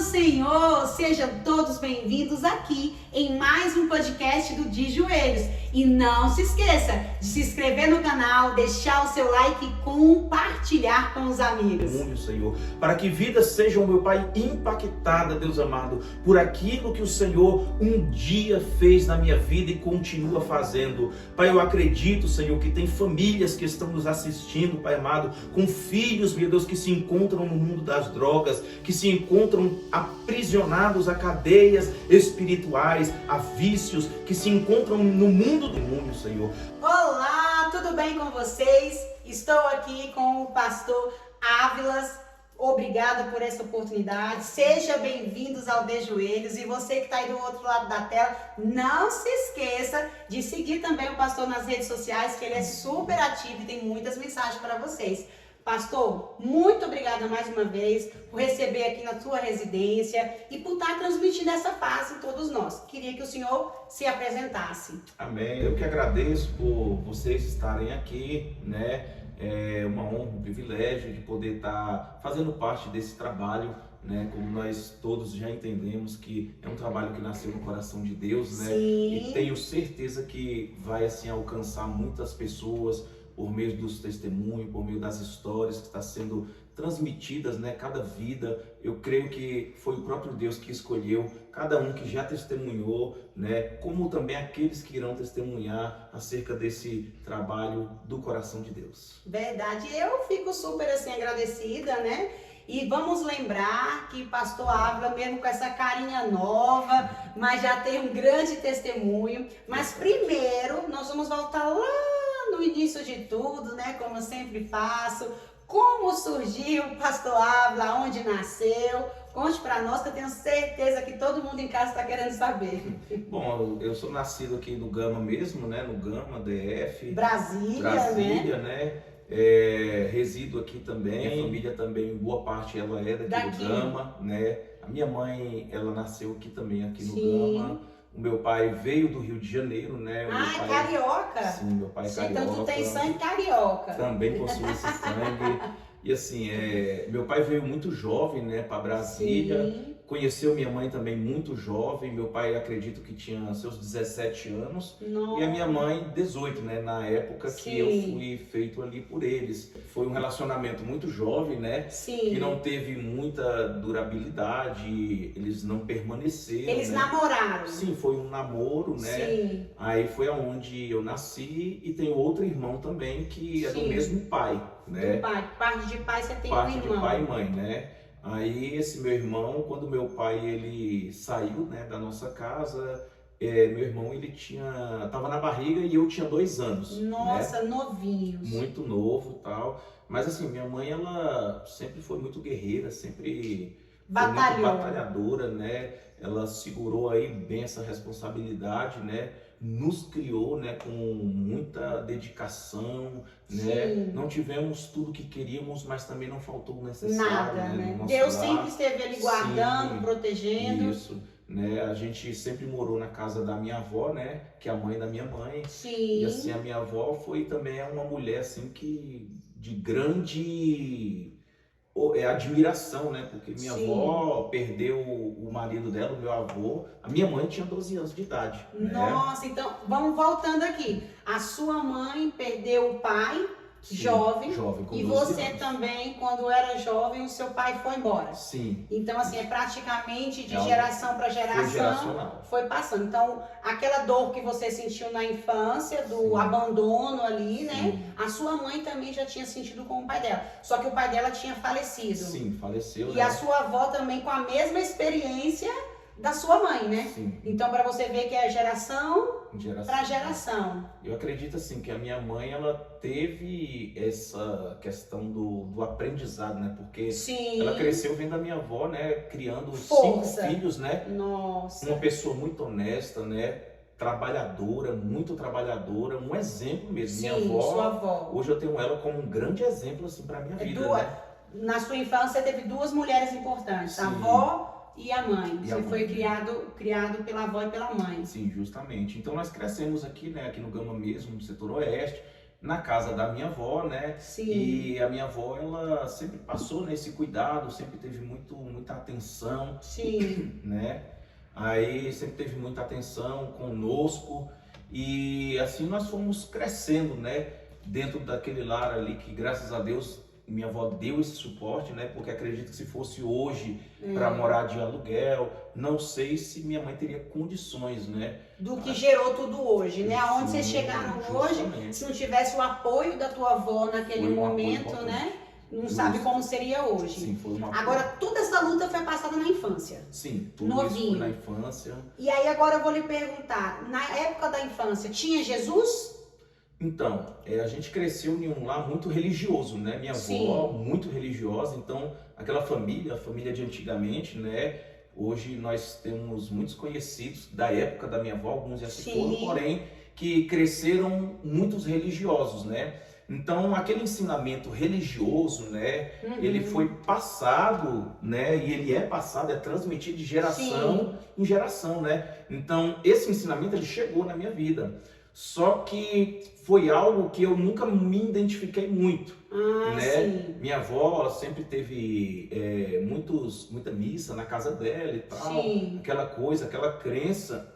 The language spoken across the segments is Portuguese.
Senhor! Sejam todos bem-vindos aqui em mais um podcast do De Joelhos. E não se esqueça de se inscrever no canal, deixar o seu like e compartilhar com os amigos. Senhor, para que vidas sejam, meu Pai, impactada, Deus amado, por aquilo que o Senhor um dia fez na minha vida e continua fazendo. Pai, eu acredito, Senhor, que tem famílias que estão nos assistindo, Pai amado, com filhos, meu Deus, que se encontram no mundo das drogas, que se encontram aprisionados a cadeias espirituais, a vícios, que se encontram no mundo do demônio, Senhor. Olá, tudo bem com vocês? Estou aqui com o pastor Ávilas. Obrigada por essa oportunidade. Sejam bem-vindos ao De Joelhos. E você que está aí do outro lado da tela, não se esqueça de seguir também o pastor nas redes sociais, que ele é super ativo e tem muitas mensagens para vocês. Pastor, muito obrigada mais uma vez por receber aqui na sua residência e por estar transmitindo essa paz em todos nós. Queria que o senhor se apresentasse. Amém. Eu que agradeço por vocês estarem aqui, né? É uma honra, um privilégio de poder estar fazendo parte desse trabalho, né? Como nós todos já entendemos que é um trabalho que nasceu no coração de Deus, né? Sim. E tenho certeza que vai assim alcançar muitas pessoas por meio dos testemunhos, por meio das histórias que está sendo transmitidas, né? Cada vida, eu creio que foi o próprio Deus que escolheu cada um que já testemunhou, né? Como também aqueles que irão testemunhar acerca desse trabalho do coração de Deus. Verdade, eu fico super assim agradecida, né? E vamos lembrar que pastor Ávila, mesmo com essa carinha nova, mas já tem um grande testemunho. Mas primeiro, nós vamos voltar lá no início de tudo, né? Como eu sempre faço. Como surgiu o pastor Ávila, onde nasceu? Conte para nós, que eu tenho certeza que todo mundo em casa está querendo saber. Bom, eu sou nascido aqui no Gama mesmo, né? No Gama, DF. Brasília, né? Resido aqui também. Minha família também, boa parte ela é daqui do Gama, né? A minha mãe, ela nasceu aqui também, aqui no Gama. O meu pai veio do Rio de Janeiro, né? Ah, é carioca? Sim, meu pai é carioca. Então tu tem sangue carioca. Também possui esse sangue. E assim, meu pai veio muito jovem, né, para Brasília. Sim. Conheceu minha mãe também muito jovem. Meu pai, acredito que tinha seus 17 anos. Nossa. E a minha mãe, 18, né? Na época Sim. que eu fui feito ali por eles. Foi um relacionamento muito jovem, né? Sim. Que não teve muita durabilidade. Eles não permaneceram. Eles né? namoraram. Sim, foi um namoro, né? Sim. Aí foi aonde eu nasci e tenho outro irmão também que é do Sim. mesmo pai, né? Do pai. Parte de pai você tem Parte um irmão. de pai e mãe, né? Aí esse meu irmão, quando meu pai ele saiu, né, da nossa casa, meu irmão ele tava na barriga e eu tinha 2 anos. Nossa, né? novinhos. Muito novo, tal. Mas assim, minha mãe ela sempre foi muito guerreira, sempre foi muito batalhadora, né? Ela segurou aí bem essa responsabilidade, né? Nos criou, né, com muita dedicação, né? Sim. Não tivemos tudo que queríamos, mas também não faltou o necessário, Nada, né? no nosso Deus lar. sempre esteve ali guardando, Sim, protegendo. Isso, né? A gente sempre morou na casa da minha avó, né? Que é a mãe da minha mãe. Sim. E assim, a minha avó foi também uma mulher assim que de grande admiração, né? Porque minha Sim. avó perdeu o marido dela, o meu avô. A minha mãe tinha 12 anos de idade. Nossa, né? então vamos voltando aqui. A sua mãe perdeu o pai Sim, jovem com e 12 você anos. também, quando era jovem, o seu pai foi embora. Sim. Então, assim, é praticamente de É algo geração para Foi geração geracional. foi passando. Então, aquela dor que você sentiu na infância, do Sim. abandono ali, né? Sim. A sua mãe também já tinha sentido com o pai dela. Só que o pai dela tinha falecido. Sim, faleceu. E né? a sua avó também com a mesma experiência da sua mãe, né? Sim. Então, para você ver que é geração Geração. para geração. Eu acredito assim que a minha mãe ela teve essa questão do aprendizado, né? Porque Sim. ela cresceu vendo a minha avó, né? Criando Força. 5 filhos, né? Nossa. Uma pessoa muito honesta, né? Trabalhadora, muito trabalhadora, um exemplo mesmo. Sim, Minha avó, sua avó. hoje eu tenho ela como um grande exemplo assim para minha vida, né? Na sua infância teve 2 mulheres importantes, Sim. a avó e a mãe. E Você a mãe. foi criado pela avó e pela mãe. Sim, justamente. Então nós crescemos aqui, né? Aqui no Gama mesmo, no setor oeste. na casa da minha avó, né? Sim. E a minha avó, ela sempre passou nesse cuidado, sempre teve muita atenção, Sim. né? Aí sempre teve muita atenção conosco e assim nós fomos crescendo, né? Dentro daquele lar ali que, graças a Deus, minha avó deu esse suporte, né? Porque acredito que se fosse hoje para morar de aluguel, não sei se minha mãe teria condições, né? Do que gerou tudo hoje, né? Aonde vocês Sim, chegaram justamente. hoje, se não tivesse o apoio da tua avó naquele Foi um apoio momento, importante. né? Não sabe como seria hoje. Sim, foi uma Agora, toda essa luta foi passada na infância. Sim, tudo novinho. isso foi na infância. E aí agora eu vou lhe perguntar, na época da infância, tinha Jesus? Então, a gente cresceu em um lar muito religioso, né? Minha avó, Sim. muito religiosa, então aquela família, a família de antigamente, né? Hoje nós temos muitos conhecidos da época da minha avó, alguns já se Sim. foram, porém, que cresceram muitos religiosos, né? Então, aquele ensinamento religioso, né? Ele foi passado, né? E ele é passado, é transmitido de geração em geração, né? Então, esse ensinamento, ele chegou na minha vida. Só que foi algo que eu nunca me identifiquei muito, né? Sim. Minha avó sempre teve muita missa na casa dela e tal, Sim. aquela coisa, aquela crença.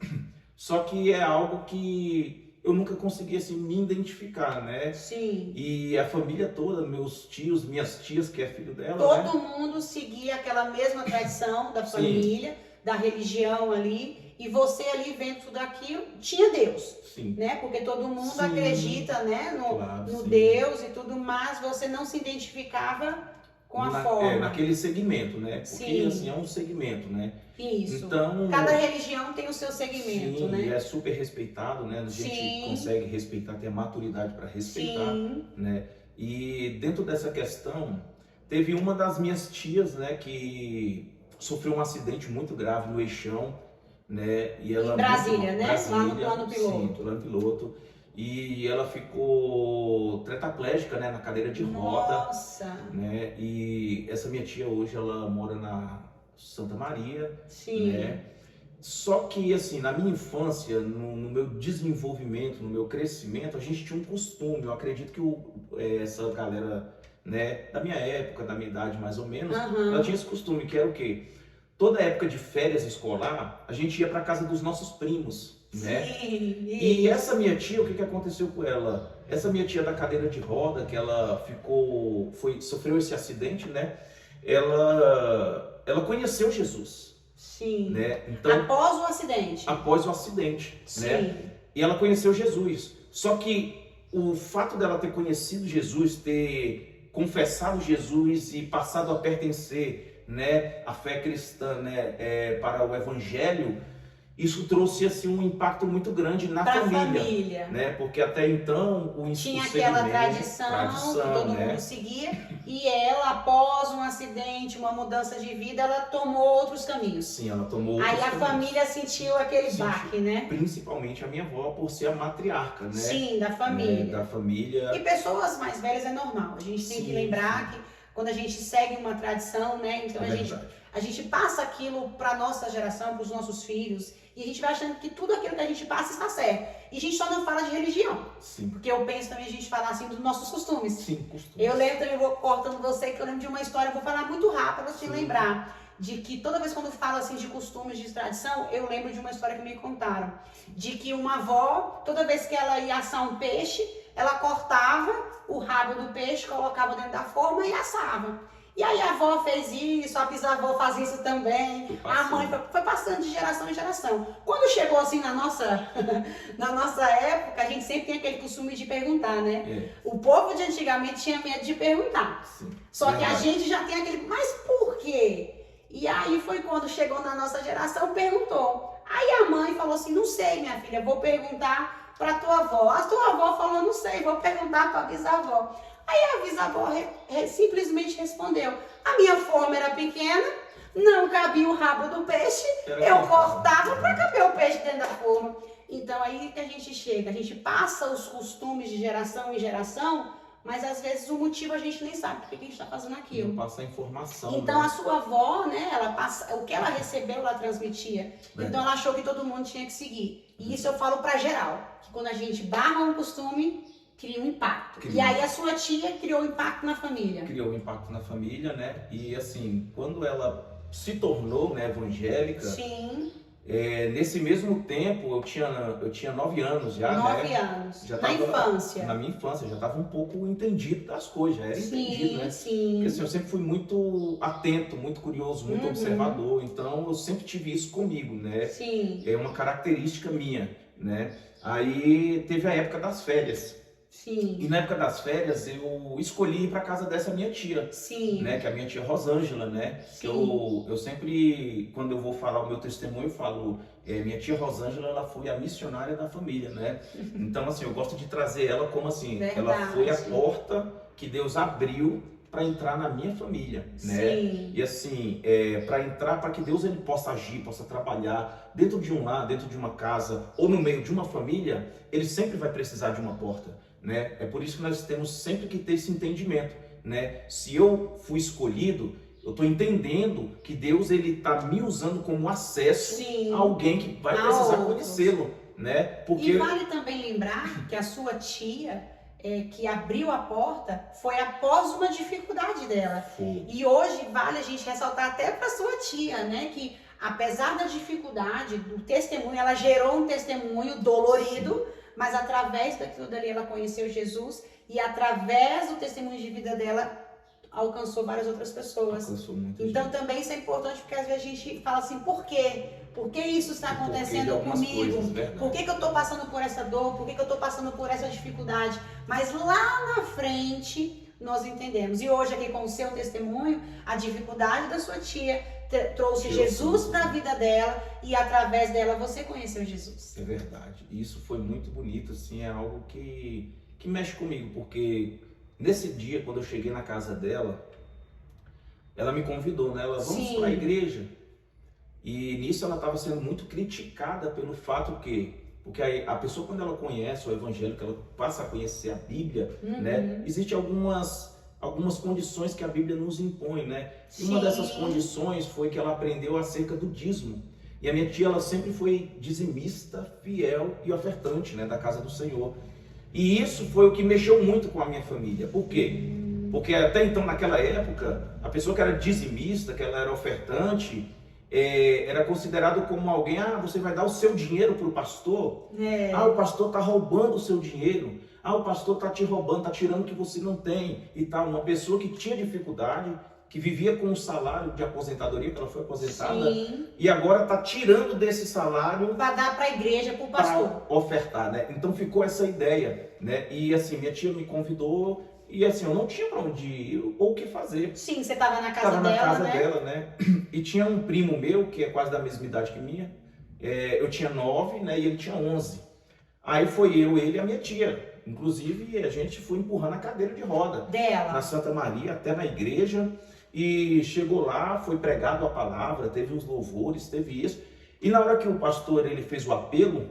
Só que é algo que eu nunca consegui assim me identificar, né? Sim. E a família toda, meus tios, minhas tias, que é filho dela, Todo né? mundo seguia aquela mesma tradição da Sim. família, da religião ali, e você ali vendo tudo aquilo, tinha Deus, Sim. né? Porque todo mundo Sim. acredita, né, Claro, no sim. Deus e tudo, mas você não se identificava com a forma. Naquele segmento, né? Porque Sim. assim é um segmento, né? Isso. Então, Cada religião tem o seu segmento, sim, né? e é super respeitado, né? A gente Sim. consegue respeitar, ter a maturidade para respeitar, Sim. né? E dentro dessa questão, teve uma das minhas tias, né, que sofreu um acidente muito grave no Eixão, né? E ela Em Brasília, né? Brasília, Lá no plano piloto. Sim, plano piloto. E ela ficou tetraplégica, né, na cadeira de roda, Nossa. né? E essa minha tia hoje ela mora na Santa Maria, Sim. né? Só que assim, na minha infância, no meu desenvolvimento, no meu crescimento, a gente tinha um costume, eu acredito que essa galera, né, da minha época, da minha idade mais ou menos, ela tinha esse costume, que era o quê? Toda época de férias escolar, a gente ia para casa dos nossos primos, né? Sim. E essa minha tia, o que aconteceu com ela? Essa minha tia da cadeira de roda, que ela sofreu esse acidente, né? Ela conheceu Jesus, Sim. né? Então, Após o acidente. após o acidente, Sim. né? E ela conheceu Jesus. Só que o fato dela ter conhecido Jesus, ter confessado Jesus e passado a pertencer, né, à fé cristã, né, para o evangelho, isso trouxe assim um impacto muito grande na Pra família, né? Porque até então tinha aquela tradição que todo né? mundo seguia, e ela, após um acidente, uma mudança de vida, ela tomou outros caminhos. Sim, ela tomou Aí outros a caminhos. família sentiu aquele baque, né? Principalmente a minha avó, por ser a matriarca, né? Sim, da Né, família. da família. E pessoas mais velhas é normal. A gente tem que Sim, lembrar sim. que quando a gente segue uma tradição, né? Então É verdade. a gente passa aquilo para nossa geração, para os nossos filhos, e a gente vai achando que tudo aquilo que a gente passa está certo. E a gente só não fala de religião. Sim. Porque eu penso também a gente falar assim dos nossos costumes. Sim, costume. Eu lembro também, vou cortando você, que eu lembro de uma história, eu vou falar muito rápido para você Sim. lembrar. De que toda vez quando eu falo assim de costumes, de tradição, eu lembro de uma história que me contaram. De que uma avó, toda vez que ela ia assar um peixe, ela cortava o rabo do peixe, colocava dentro da forma e assava. E aí a avó fez isso, a bisavó faz isso também, a mãe foi passando de geração em geração. Quando chegou assim na nossa época, a gente sempre tem aquele costume de perguntar, né? É. O povo de antigamente tinha medo de perguntar. Sim. Só que a Verdade. gente já tem aquele, mas por quê? E aí foi quando chegou na nossa geração, perguntou. Aí a mãe falou assim, não sei, minha filha, vou perguntar pra tua avó. A tua avó falou, não sei, vou perguntar pra bisavó. Aí a bisavó simplesmente respondeu, a minha forma era pequena, não cabia o rabo do peixe, eu cortava para caber o peixe dentro da forma. Então aí que a gente chega, a gente passa os costumes de geração em geração, mas às vezes o motivo a gente nem sabe por que a gente está fazendo aquilo. Não passa a informação. Então né? a sua avó, né, ela passa, o que ela recebeu, ela transmitia. Verdade. Então ela achou que todo mundo tinha que seguir. E isso eu falo para geral, que quando a gente barra um costume, Cria um impacto. Cria. E aí a sua tia criou impacto na família. Criou um impacto na família, né? E assim, quando ela se tornou, né, evangélica, Sim, nesse mesmo tempo eu tinha 9 anos já, 9 né? anos. Já Na tava, infância. Na minha infância, já estava um pouco entendido das coisas, já era entendido, né? Sim. Porque assim, eu sempre fui muito atento, muito curioso, muito observador, então eu sempre tive isso comigo, né? Sim. É uma característica minha, né? Aí teve a época das férias. Sim. E na época das férias eu escolhi ir para casa dessa minha tia, Sim. né? Que é a minha tia Rosângela, né? Sim. Eu sempre, quando eu vou falar o meu testemunho, eu falo, minha tia Rosângela, ela foi a missionária da família, né? Então, assim, eu gosto de trazer ela como assim, Verdade. ela foi a porta que Deus abriu para entrar na minha família, né? Sim. E assim, para entrar, para que Deus ele possa agir, possa trabalhar dentro de um lar, dentro de uma casa ou no meio de uma família, ele sempre vai precisar de uma porta, né? É por isso que nós temos sempre que ter esse entendimento, né? Se eu fui escolhido, eu estou entendendo que Deus ele está me usando como acesso Sim. a alguém que vai precisar conhecê-lo, né? Porque E vale também lembrar que a sua tia que abriu a porta foi após uma dificuldade dela. E hoje vale a gente ressaltar até para sua tia, né? Que apesar da dificuldade, do testemunho, ela gerou um testemunho dolorido, mas através daquilo dali ela conheceu Jesus e através do testemunho de vida dela alcançou várias outras pessoas. Então também isso é importante porque às vezes a gente fala assim, por quê? Por que isso está acontecendo comigo? Por que eu estou passando por essa dor? Por que eu estou passando por essa dificuldade? Mas lá na frente nós entendemos. E hoje aqui com o seu testemunho, a dificuldade da sua tia trouxe Jesus para a vida dela e através dela você conheceu Jesus. É verdade. E isso foi muito bonito, assim, é algo que mexe comigo, porque nesse dia, quando eu cheguei na casa dela, ela me convidou, né? Ela, vamos para a igreja. E nisso ela estava sendo muito criticada pelo fato porque a pessoa quando ela conhece o evangelho, que ela passa a conhecer a Bíblia, né? Existem algumas condições que a Bíblia nos impõe, né? E uma dessas condições foi que ela aprendeu acerca do dízimo. E a minha tia, ela sempre foi dizimista, fiel e ofertante, né, da casa do Senhor. E isso foi o que mexeu muito com a minha família. Por quê? Porque até então, naquela época, a pessoa que era dizimista, que ela era ofertante, era considerado como alguém, você vai dar o seu dinheiro para o pastor? O pastor está roubando o seu dinheiro. O pastor está te roubando, está tirando o que você não tem e tal. Uma pessoa que tinha dificuldade, que vivia com um salário de aposentadoria, que ela foi aposentada, e agora está tirando desse salário para dar para a igreja, para o pastor. Para ofertar, né? Então ficou essa ideia, né? E assim, minha tia me convidou e assim, eu não tinha para onde ir ou o que fazer. Sim, você estava na casa dela, né? E tinha um primo meu, que é quase da mesma idade que minha, eu tinha 9, né? E ele tinha 11. Aí foi eu, ele e a minha tia. Inclusive, a gente foi empurrando a cadeira de roda dela na Santa Maria até na igreja. E chegou lá, foi pregado a palavra, teve uns louvores, teve isso. E na hora que o pastor ele fez o apelo,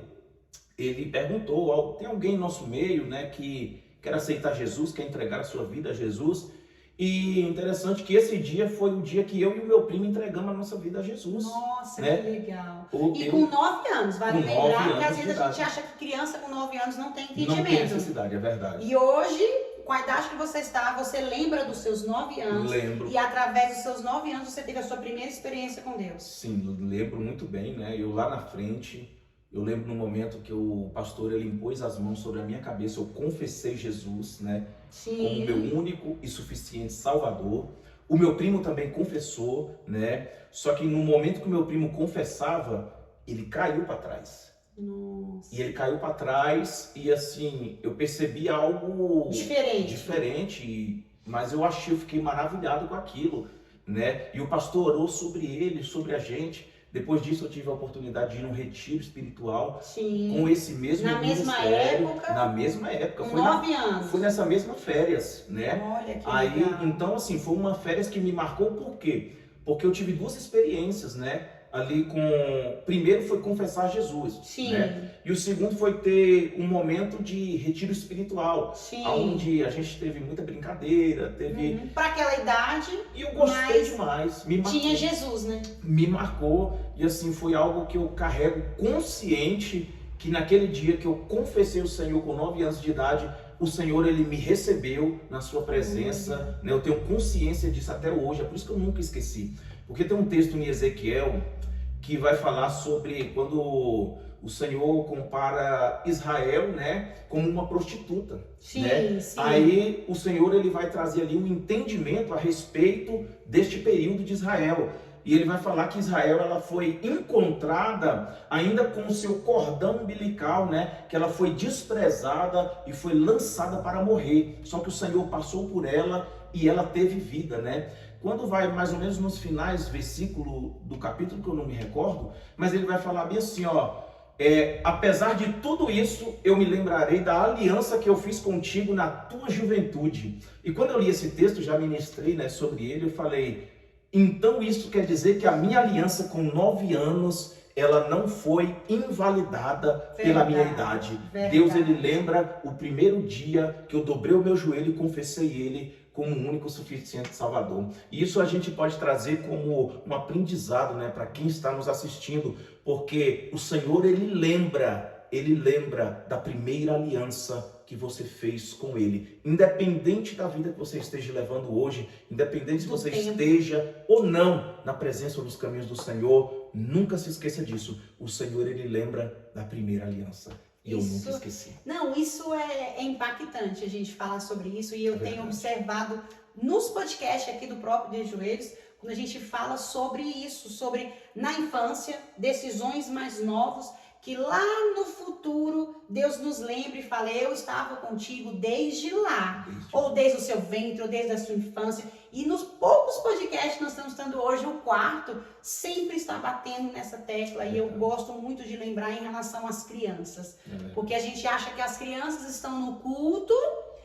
ele perguntou, tem alguém no nosso meio, né, que quer aceitar Jesus, quer entregar a sua vida a Jesus? E interessante que esse dia foi o dia que eu e o meu primo entregamos a nossa vida a Jesus. Nossa, né? Que legal. Com 9 anos, vale lembrar que às vezes a gente acha que criança com 9 anos não tem entendimento. Não tem necessidade, é verdade. E hoje, com a idade que você está, você lembra dos seus 9 anos. Lembro. E através dos seus 9 anos você teve a sua primeira experiência com Deus. Sim, lembro muito bem, né? Eu lá na frente, eu lembro no momento que o pastor ele impôs as mãos sobre a minha cabeça, eu confessei Jesus, né? Como meu único e suficiente Salvador. O meu primo também confessou, né? Só que no momento que o meu primo confessava, ele caiu para trás. Nossa. E ele caiu para trás e assim, eu percebi algo diferente, mas eu fiquei maravilhado com aquilo, né? E o pastor orou sobre ele, sobre a gente. Depois disso eu tive a oportunidade de ir num retiro espiritual com esse mesmo ministério. Na mesma época. Com 9 anos. Foi nessa mesma férias, né? Olha que legal. Então assim, foi uma férias que me marcou, por quê? Porque eu tive 2 experiências, né? Ali primeiro foi confessar Jesus, né? E o segundo foi ter um momento de retiro espiritual, onde a gente teve muita brincadeira, para aquela idade. E eu gostei demais, me marcou. Tinha Jesus, né? Me marcou e assim foi algo que eu carrego consciente, que naquele dia que eu confessei o Senhor com 9 anos de idade, o Senhor, Ele me recebeu na sua presença, né? Eu tenho consciência disso até hoje, é por isso que eu nunca esqueci. Porque tem um texto em Ezequiel que vai falar sobre quando o Senhor compara Israel, né, como uma prostituta. Sim, né? sim. Aí o Senhor, ele vai trazer ali um entendimento a respeito deste período de Israel. E ele vai falar que Israel, ela foi encontrada ainda com o seu cordão umbilical, né? Que ela foi desprezada e foi lançada para morrer. Só que o Senhor passou por ela e ela teve vida, né? Quando vai mais ou menos nos finais, versículo do capítulo, que eu não me recordo, mas ele vai falar bem assim, ó. Apesar de tudo isso, eu me lembrarei da aliança que eu fiz contigo na tua juventude. E quando eu li esse texto, já ministrei, né, sobre ele, eu falei, então isso quer dizer que a minha aliança com 9 anos, ela não foi invalidada pela minha idade. Verdade. Deus, ele lembra o primeiro dia que eu dobrei o meu joelho e confessei ele como o único suficiente Salvador. E isso a gente pode trazer como um aprendizado, né, para quem está nos assistindo, porque o Senhor, ele lembra da primeira aliança que você fez com Ele. Independente da vida que você esteja levando hoje, independente se você esteja ou não na presença dos caminhos do Senhor, nunca se esqueça disso. O Senhor, ele lembra da primeira aliança. E eu nunca esqueci. Não, isso é impactante a gente falar sobre isso. E eu tenho observado nos podcasts aqui do próprio De Joelhos, quando a gente fala sobre isso, sobre na infância, decisões mais novos, que lá no futuro Deus nos lembre e fale, eu estava contigo desde lá, ou desde o seu ventre, ou desde a sua infância. E nos poucos podcasts que nós estamos dando hoje, o quarto sempre está batendo nessa tecla. E eu gosto muito de lembrar em relação às crianças, porque a gente acha que as crianças estão no culto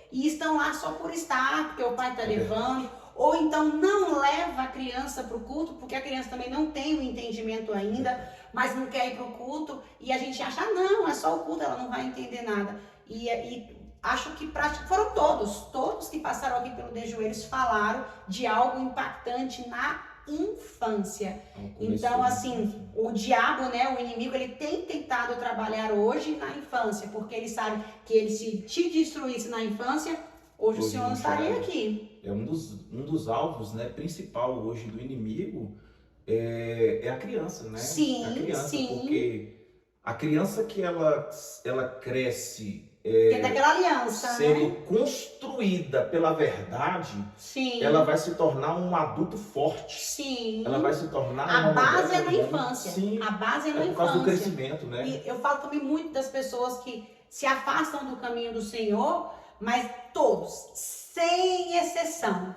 e estão lá só por estar, porque o pai está levando. Ou então não leva a criança para o culto, porque a criança também não tem o entendimento ainda, mas não quer ir para o culto, e a gente acha, não, é só o culto, ela não vai entender nada. E acho que foram todos que passaram aqui pelo De Joelhos falaram de algo impactante na infância. Então, assim, o diabo, né, o inimigo, ele tem tentado trabalhar hoje na infância, porque ele sabe que ele se te destruísse na infância, hoje o senhor não estaria aqui. É um dos alvos, né, principal hoje do inimigo é a criança, né? Sim, a criança, sim. Porque a criança que ela cresce Tem daquela aliança, sendo né? construída pela verdade, Sim. ela vai se tornar um adulto forte. Sim. Ela vai se tornar A uma base mulher é na infância. Sim. A base é na Por causa do infância. crescimento, né? E eu falo também muito das pessoas que se afastam do caminho do Senhor, mas todos, sem exceção,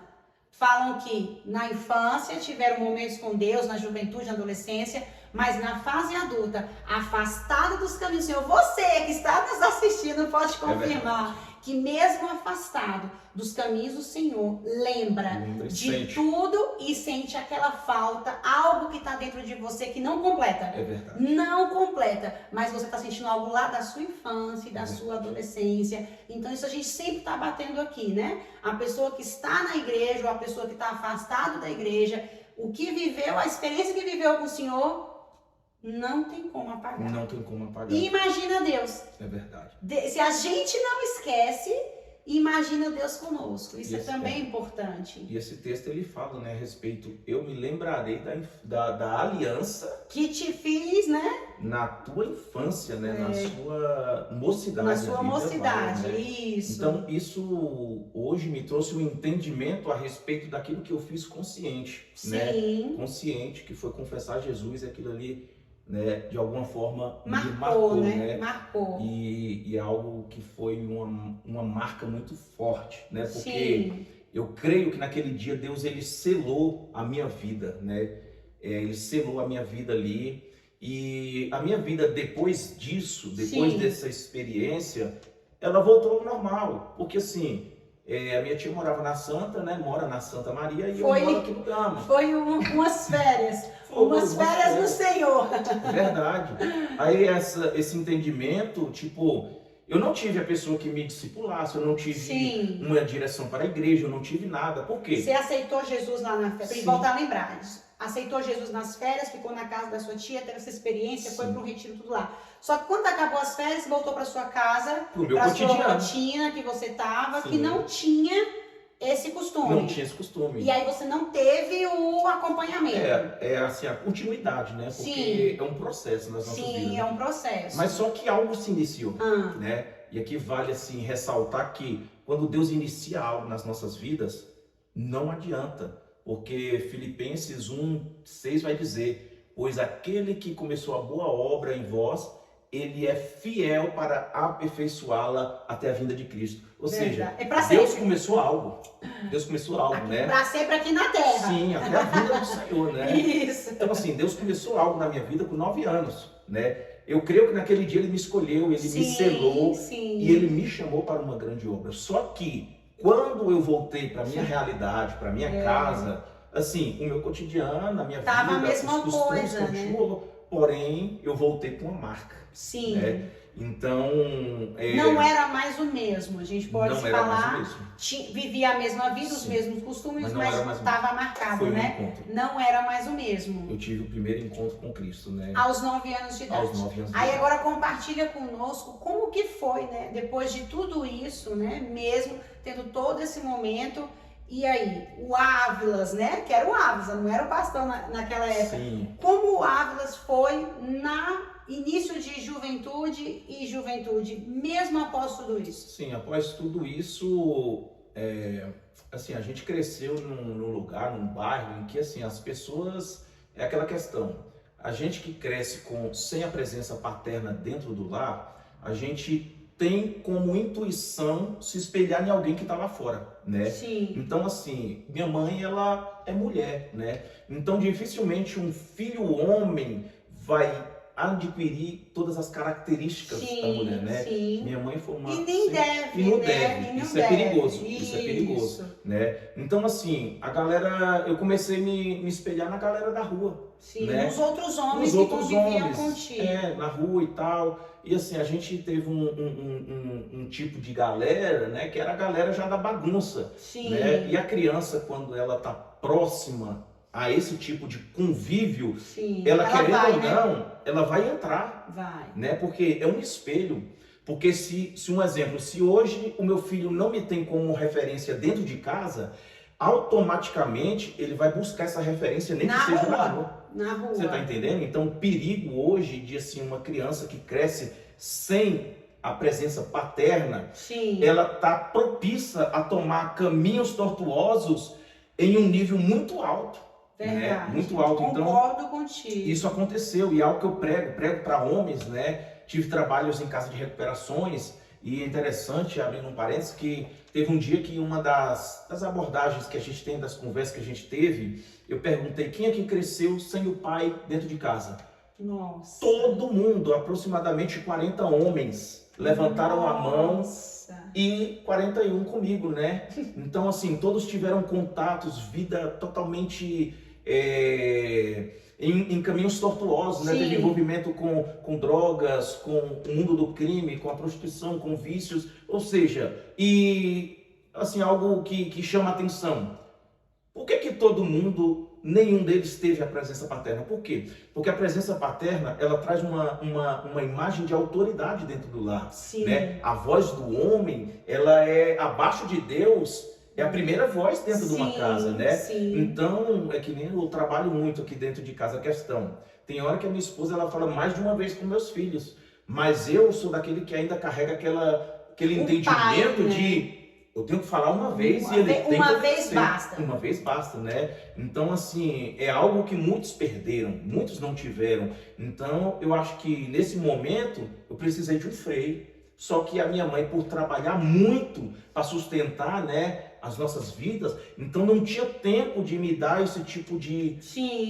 falam que na infância tiveram momentos com Deus, na juventude, na adolescência, mas na fase adulta, afastada dos caminhos do Senhor, você que está nos assistindo pode confirmar que mesmo afastado dos caminhos do Senhor, lembra de tudo e sente aquela falta, algo que está dentro de você que não completa. É verdade. Não completa, mas você está sentindo algo lá da sua infância e da sua adolescência. Então isso a gente sempre está batendo aqui, né? A pessoa que está na igreja ou a pessoa que está afastada da igreja, o que viveu, a experiência que viveu com o Senhor, não tem como apagar. Não tem como apagar. E imagina Deus. É verdade. Se a gente não esquece, imagina Deus conosco. Isso também é importante. E esse texto ele fala, né, a respeito, eu me lembrarei da aliança que te fiz, né? Na tua infância, né? Na sua mocidade. Na sua mocidade, né? Isso. Então, isso hoje me trouxe um entendimento a respeito daquilo que eu fiz consciente. Sim. Né? Consciente, que foi confessar Jesus, aquilo ali, né, de alguma forma me marcou, né? Marcou. E é algo que foi uma marca muito forte, né? Porque Sim. eu creio que naquele dia Deus, ele selou a minha vida, né? Ele selou a minha vida ali. E a minha vida depois disso, depois dessa experiência, ela voltou ao normal. Porque assim, a minha tia morava na Santa, né? Mora na Santa Maria e eu moro aqui no Gama. Foi umas férias. Umas férias no Senhor. Verdade. Aí esse entendimento, tipo, eu não tive a pessoa que me discipulasse, eu não tive uma direção para a igreja, eu não tive nada. Por quê? Você aceitou Jesus lá na festa, e voltar a lembrar. aceitou Jesus nas férias, ficou na casa da sua tia, teve essa experiência, foi para um retiro, tudo lá. Só que quando acabou as férias, voltou para sua casa, para sua rotina que você estava, que não tinha esse costume. Não tinha esse costume. E aí você não teve o acompanhamento. É assim, a continuidade, né? Porque é um processo nas nossas vidas. Sim, é um processo. Mas só que algo se iniciou, né? E aqui vale, assim, ressaltar que quando Deus inicia algo nas nossas vidas, não adianta. Porque Filipenses 1:6 vai dizer: pois aquele que começou a boa obra em vós, ele é fiel para aperfeiçoá-la até a vinda de Cristo. Ou seja, Deus começou algo. Deus começou algo, né? Para sempre aqui na Terra. Sim, até a vinda do Senhor, né? Isso. Então, assim, Deus começou algo na minha vida com 9 anos, né? Eu creio que naquele dia Ele me escolheu, Ele me selou e Ele me chamou para uma grande obra. Só que, quando eu voltei para a minha realidade, para a minha casa, assim, o meu cotidiano, a minha vida, a mesma os costumes coisa, continuam, porém, eu voltei com uma marca. Sim. Né? Então... não era mais o mesmo, a gente pode não falar. Era mais o mesmo. Vivia a mesma vida, os mesmos costumes, mas estava marcado, foi né? Encontro. Não era mais o mesmo. Eu tive o primeiro encontro com Cristo, né? Aos 9 anos de idade. Aos 9 anos de Aí idade. agora compartilha conosco como que foi, né? Depois de tudo isso, né? Mesmo tendo todo esse momento. E aí, o Ávilas, né? Que era o Ávilas, não era o pastor naquela época. Sim. Como o Ávilas foi na início de juventude e juventude, mesmo após tudo isso? Sim, após tudo isso, assim, a gente cresceu num lugar, num bairro em que, assim, as pessoas, é aquela questão, a gente que cresce sem a presença paterna dentro do lar, a gente tem como intuição se espelhar em alguém que está lá fora, né? Sim. Então, assim, minha mãe, ela é mulher, né? Então, dificilmente um filho homem vai adquirir todas as características da mulher, né? Sim. Minha mãe foi uma... E nem deve, e não né? deve. E não Isso deve. é perigoso. Isso. Isso é perigoso, né? Então, assim, a galera... Eu comecei a me espelhar na galera da rua. Sim, né? Os outros homens que conviviam contigo. Na rua e tal. E assim, a gente teve um tipo de galera, né? Que era a galera já da bagunça. Sim. Né? E a criança, quando ela tá próxima a esse tipo de convívio, ela querendo ou não, ela vai entrar. Vai. Né? Porque é um espelho. Porque se um exemplo, se hoje o meu filho não me tem como referência dentro de casa, automaticamente ele vai buscar essa referência, nem que seja na rua. Na rua. Você está entendendo? Então, o perigo hoje de assim, uma criança que cresce sem a presença paterna, ela está propícia a tomar caminhos tortuosos em um nível muito alto. Verdade. Né? Muito alto. Concordo então, contigo. Isso aconteceu e é algo que eu prego para homens, né? Tive trabalhos em casa de recuperações e é interessante, abrindo um parênteses, que teve um dia que uma das abordagens que a gente tem, das conversas que a gente teve, eu perguntei quem aqui cresceu sem o pai dentro de casa. Nossa. Todo mundo, aproximadamente 40 homens, levantaram a mão e 41 comigo, né? Então, assim, todos tiveram contatos, vida totalmente em caminhos tortuosos, né? Teve envolvimento com drogas, com o mundo do crime, com a prostituição, com vícios, ou seja, e assim, algo que chama a atenção. Por que todo mundo, nenhum deles teve a presença paterna? Por quê? Porque a presença paterna, ela traz uma imagem de autoridade dentro do lar. Né? A voz do homem, ela é abaixo de Deus, é a primeira voz dentro de uma casa, né? Então, é que nem eu trabalho muito aqui dentro de casa a questão. Tem hora que a minha esposa, ela fala mais de uma vez com meus filhos, mas eu sou daquele que ainda carrega aquele entendimento de... Eu tenho que falar uma vez e ele tem que Uma vez basta. Uma vez basta, né? Então, assim, é algo que muitos perderam, muitos não tiveram. Então, eu acho que nesse momento eu precisei de um freio. Só que a minha mãe, por trabalhar muito para sustentar, né, as nossas vidas, então não tinha tempo de me dar esse tipo de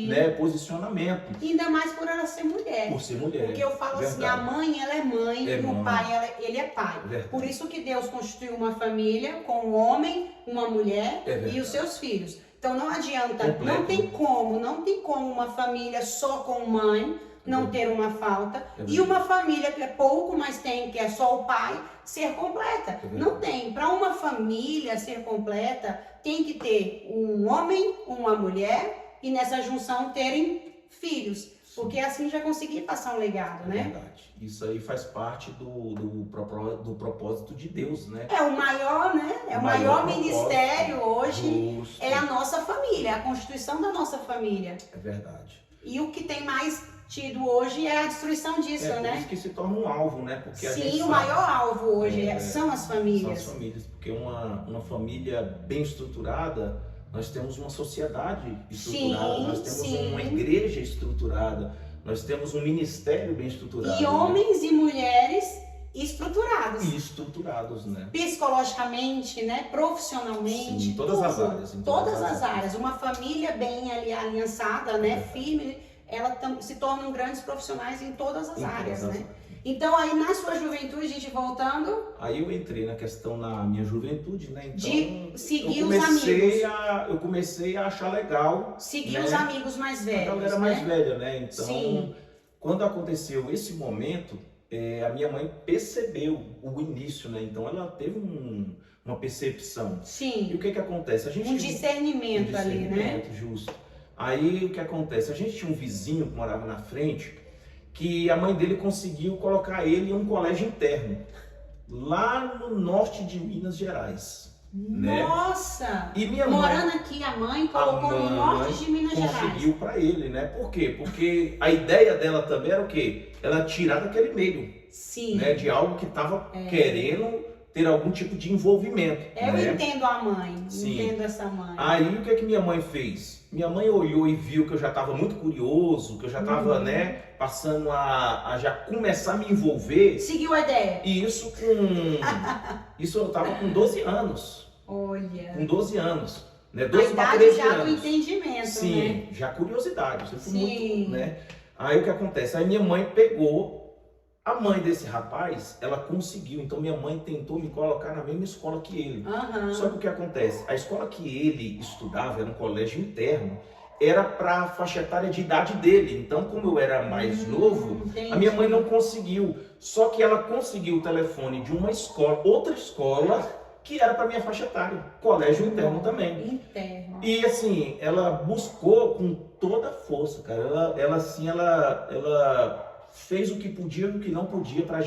né, posicionamento. Ainda mais por ela ser mulher. Por ser mulher. Porque eu falo assim, a mãe, ela é mãe, e o pai, ele é pai. Verdade. Por isso que Deus constituiu uma família com um homem, uma mulher e os seus filhos. Então não adianta, não tem como uma família só com mãe não ter uma falta, e uma família que é pouco, mas tem, que é só o pai, ser completa. Não tem. Para uma família ser completa, tem que ter um homem, uma mulher e nessa junção terem filhos. Porque assim já consegui passar um legado, né? Verdade. Isso aí faz parte do propósito de Deus, né? É o maior, né? É o maior ministério hoje. Justo. É a nossa família, a constituição da nossa família. É verdade. E o que tem mais tido hoje é a destruição disso, Por né? isso que se torna um alvo, né? Porque a gente Sim, o sabe, maior alvo hoje são as são famílias. as famílias. Porque uma família bem estruturada, nós temos uma sociedade estruturada, Sim, nós temos sim. uma igreja estruturada, nós temos um ministério bem estruturado. E homens e mulheres estruturados. E estruturados, né? Psicologicamente, né? Profissionalmente. Sim, em todas as tudo. áreas. Em Todas as áreas. Uma família bem ali aliançada, né? Firme, ela se tornam grandes profissionais em todas as áreas, né? Então aí na sua juventude, a gente voltando, Aí eu entrei na questão na minha juventude, né? Então, de seguir os amigos. eu comecei a achar legal Seguir né? os amigos mais a velhos, galera né? mais velha, né? Então, Sim. quando aconteceu esse momento, a minha mãe percebeu o início, né? Então ela teve uma percepção. E Sim. o que acontece? A gente Um discernimento ali, né? Justo. Aí o que acontece? A gente tinha um vizinho que morava na frente, que a mãe dele conseguiu colocar ele em um colégio interno, lá no norte de Minas Gerais. Né? Nossa! E minha Morando aqui, a mãe colocou no norte de Minas Gerais. conseguiu para ele, né? Por quê? Porque a ideia dela também era o quê? Ela tirar daquele meio, Sim. né? De algo que estava querendo ter algum tipo de envolvimento. Eu né? entendo a mãe, Sim. entendo essa mãe. Aí o que é que minha mãe fez? Minha mãe olhou e viu que eu já estava muito curioso, que eu já estava, né, passando a já começar a me envolver. Seguiu a ideia. E isso eu estava com 12 anos. Olha. Com 12 anos. Né? A 12 para idade 13 já do anos. entendimento, Sim, né? já curiosidade. Eu fui Sim. muito, né? Aí o que acontece? Aí minha mãe pegou. A mãe desse rapaz, ela conseguiu. Então minha mãe tentou me colocar na mesma escola que ele. Aham. Só que o que acontece? A escola que ele estudava era um colégio interno, era para a faixa etária de idade dele. Então, como eu era mais novo, entendi. a minha mãe não conseguiu. Só que ela conseguiu o telefone de uma escola, outra escola, que era para minha faixa etária, colégio interno também. Interno. E assim, ela buscou com toda a força, cara. Ela fez o que podia e o que não podia para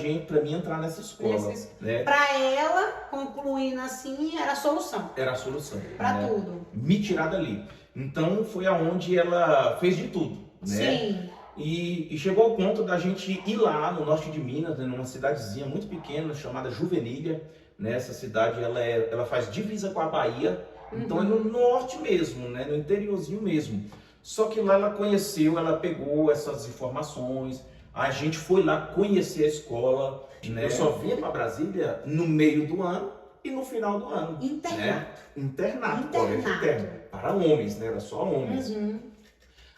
mim entrar nessa escola. Né? Para ela, concluindo assim, era a solução. Era a solução. Para né? tudo. Me tirar dali. Então foi aonde ela fez de tudo. Né? Sim. E chegou ao ponto da gente ir lá no norte de Minas, né, numa cidadezinha muito pequena chamada Juvenília. Né? Essa cidade ela faz divisa com a Bahia. Então é no norte mesmo, né? No interiorzinho mesmo. Só que lá ela pegou essas informações. A gente foi lá conhecer a escola, né? Eu só vinha para Brasília no meio do ano e no final do ano. Internato. Né? Internato, colégio interno. Para homens, né? Era só homens.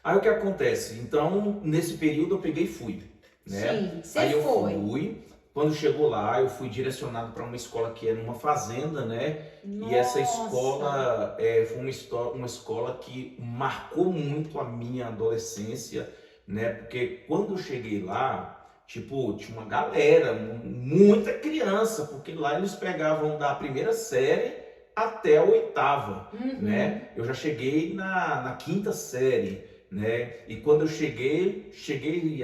Aí o que acontece? Então, nesse período eu peguei e fui. Né? Sim, você Aí eu foi. fui. Quando chegou lá, eu fui direcionado para uma escola que era numa fazenda, né? Nossa. E essa escola foi uma escola que marcou muito a minha adolescência, né? Porque quando eu cheguei lá, tipo, tinha uma galera, muita criança, porque lá eles pegavam da primeira série até a oitava, né? Eu já cheguei na quinta série, né? E quando eu cheguei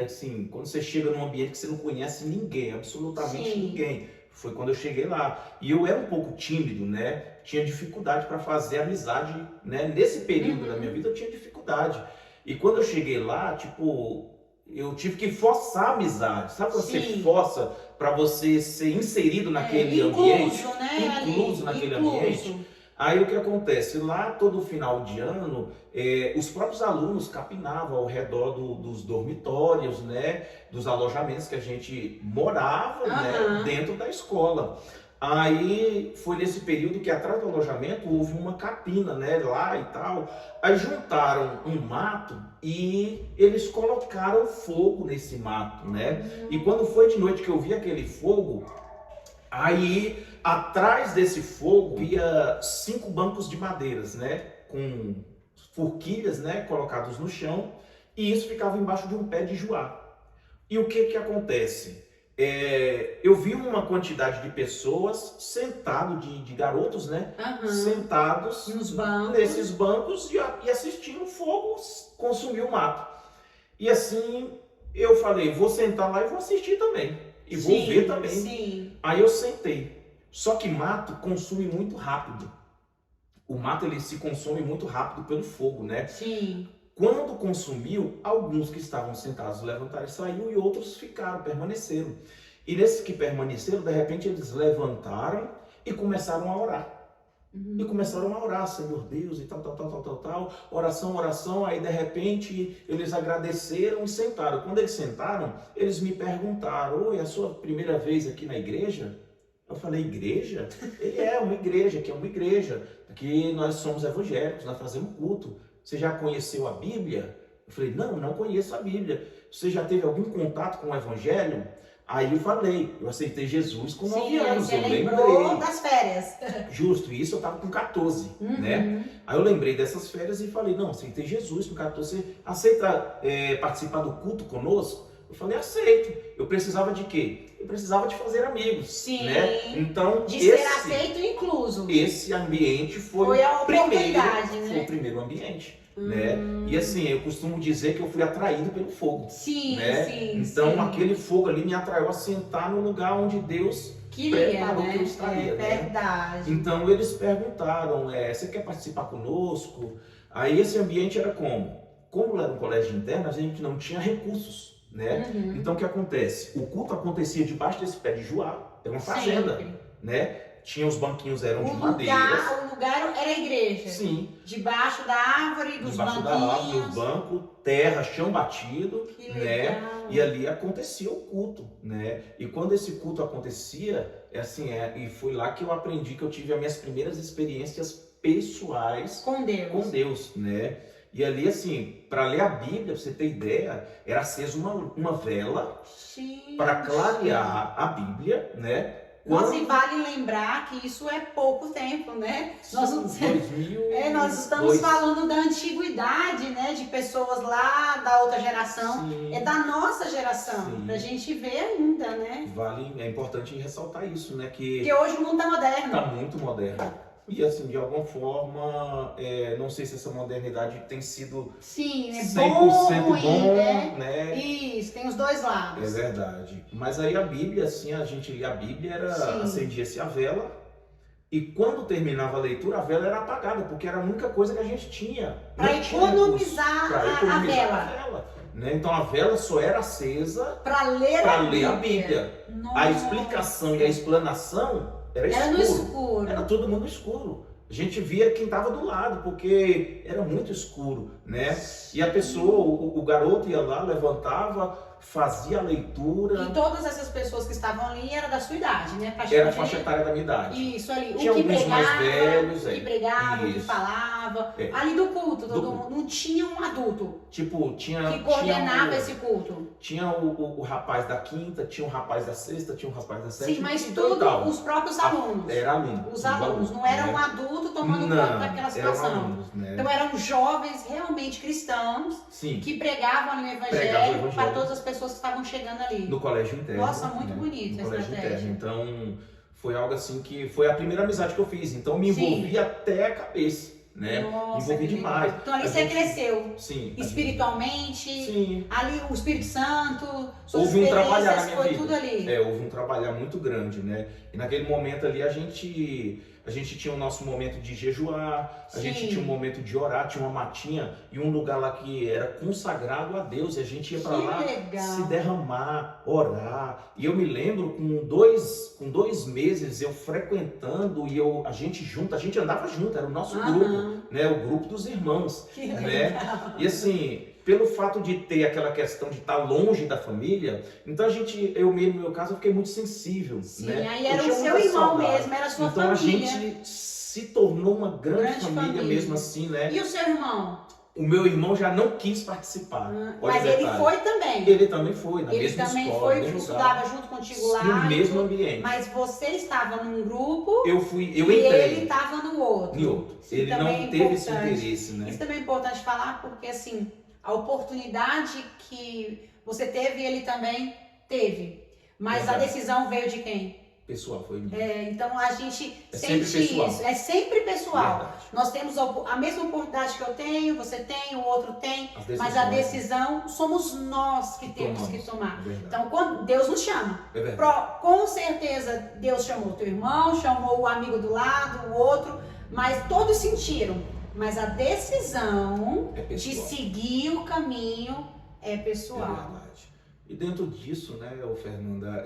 assim, quando você chega num ambiente que você não conhece ninguém, absolutamente Sim. ninguém, foi quando eu cheguei lá. E eu era um pouco tímido, né? Tinha dificuldade para fazer amizade, né? Nesse período da minha vida eu tinha dificuldade. E quando eu cheguei lá, tipo, eu tive que forçar a amizade. Sabe quando você Sim. força para você ser inserido naquele ambiente? Né? Incluso naquele ambiente. Aí o que acontece? Lá todo final de ano, os próprios alunos capinavam ao redor dos dormitórios, né? Dos alojamentos que a gente morava, né? Dentro da escola. Aí foi nesse período que atrás do alojamento houve uma capina, né, lá e tal. Aí juntaram um mato e eles colocaram fogo nesse mato, né? E quando foi de noite que eu vi aquele fogo, aí atrás desse fogo havia 5 bancos de madeiras, né, com forquilhas, né, colocados no chão, e isso ficava embaixo de um pé de juá. E o que acontece? eu vi uma quantidade de pessoas sentados, de garotos, né? Sentados nos bancos, nesses bancos e assistindo o fogo consumir o mato. E assim eu falei, vou sentar lá e vou assistir também. E vou ver também. Sim. Aí eu sentei. Só que mato consome muito rápido. O mato ele se consome muito rápido pelo fogo, né? Sim. Quando consumiu, alguns que estavam sentados levantaram e saíram e outros ficaram, permaneceram. E nesses que permaneceram, de repente eles levantaram e começaram a orar. E começaram a orar, Senhor Deus, e tal, oração, aí de repente eles agradeceram e sentaram. Quando eles sentaram, eles me perguntaram, oi, é a sua primeira vez aqui na igreja? Eu falei, igreja? Ele é uma igreja, que é uma igreja, que nós somos evangélicos, nós fazemos culto. Você já conheceu a Bíblia? Eu falei, não conheço a Bíblia. Você já teve algum contato com o Evangelho? Aí eu falei, eu aceitei Jesus com 9 anos, você eu lembrou lembrei. das férias. Justo, isso eu estava com 14, né? Aí eu lembrei dessas férias e falei, não, aceitei Jesus com 14. Você aceita participar do culto conosco? Eu falei, aceito. Eu precisava de quê? Eu precisava de fazer amigos. Sim. Né? Então, de ser aceito e incluso. Esse ambiente foi a oportunidade, né? Foi o primeiro ambiente. Né? E assim, eu costumo dizer que eu fui atraído pelo fogo. Sim, né? sim. Então, aquele fogo ali me atraiu a sentar no lugar onde Deus preparou, né? Que eu estaria. Verdade. Né? Então, eles perguntaram, você quer participar conosco? Aí, esse ambiente era como? Como era um colégio interno, a gente não tinha recursos. Né? Então o que acontece? O culto acontecia debaixo desse pé de joá, era uma fazenda, né? Tinha os banquinhos eram de madeira. O lugar era a igreja. Sim. Debaixo da árvore, dos debaixo banquinhos. Da árvore, dos bancos, terra, chão batido, que né? Legal. E ali acontecia o culto, né? E quando esse culto acontecia, e foi lá que eu aprendi, que eu tive as minhas primeiras experiências pessoais com Deus, né? E ali, assim, para ler a Bíblia, pra você ter ideia, era acesa uma vela para clarear a Bíblia, né? Nossa, e vale lembrar que isso é pouco tempo, né? Nós estamos falando da antiguidade, né? De pessoas lá da outra geração, da nossa geração, pra gente ver ainda, né? É importante ressaltar isso, né? Porque hoje o mundo tá moderno. Tá muito moderno. E assim, de alguma forma, não sei se essa modernidade tem sido 100% bom, né? Isso, tem os dois lados. É verdade. Mas aí a Bíblia, assim, a gente lia a Bíblia, acendia-se a vela, e quando terminava a leitura, a vela era apagada, porque era a única coisa que a gente tinha. Para economizar a vela. Né? Então a vela só era acesa para ler a Bíblia. A explicação e a explanação era no escuro. Era todo mundo escuro. A gente via quem estava do lado, porque era muito escuro, né? E a pessoa, o garoto ia lá, levantava, fazia a leitura. E todas essas pessoas que estavam ali eram da sua idade, né? Era a faixa etária da minha idade. Isso ali. Tinha alguns mais velhos, o que pregava, o que falava. Ali do culto, não tinha um adulto. Tipo, que coordenava esse culto. Tinha o rapaz da quinta, tinha o rapaz da sexta, tinha o rapaz da sétima. Sim, mas tudo os próprios alunos. Era aluno. Os alunos, não era um adulto tomando conta daquela situação. Alunos, né? Então eram jovens realmente cristãos que pregavam ali o evangelho para todas as pessoas que estavam chegando ali. No colégio interno. Nossa, muito bonito essa estratégia. Então, foi algo assim que foi a primeira amizade que eu fiz. Então, me envolvi até a cabeça, né? Nossa, me envolvi demais. Então, ali você cresceu. Sim. Espiritualmente. Sim. Ali, o Espírito Santo, suas houve um trabalhar na minha foi vida. Tudo ali. Houve um trabalhar muito grande, né? E naquele momento ali, a gente tinha o nosso momento de jejuar, a gente tinha um momento de orar, tinha uma matinha e um lugar lá que era consagrado a Deus, e a gente ia para lá se derramar, orar. E eu me lembro com dois meses eu frequentando e a gente andava junto, era o nosso grupo, né? O grupo dos irmãos, né? E assim, pelo fato de ter aquela questão de estar longe da família, então eu mesmo, no meu caso, eu fiquei muito sensível. Sim, né? Aí era o seu irmão mesmo, era a sua então, família. Então a gente se tornou uma grande família mesmo assim, né? E o seu irmão? O meu irmão já não quis participar. Mas ele foi também? Ele também foi, na mesma escola. Ele também foi, estudava junto contigo lá. No mesmo ambiente. Mas você estava num grupo eu entrei. E ele estava no outro. Em outro. Ele não teve esse interesse, né? Isso também é importante falar, porque assim, a oportunidade que você teve, ele também teve. Mas Verdade. a decisão veio de quem? Pessoal, foi minha. Então a gente É sempre sente pessoal. isso. É sempre pessoal. Verdade. Nós temos a mesma oportunidade que eu tenho, você tem, o outro tem, As mas a decisões, decisão somos nós que temos tomamos. que tomar. É verdade. Então, quando Deus nos chama, É verdade. com certeza Deus chamou o teu irmão, chamou o amigo do lado, o outro, mas todos sentiram. Mas a decisão É de pessoal. seguir o caminho é É pessoal. verdade. E dentro disso, né, ô Fernanda,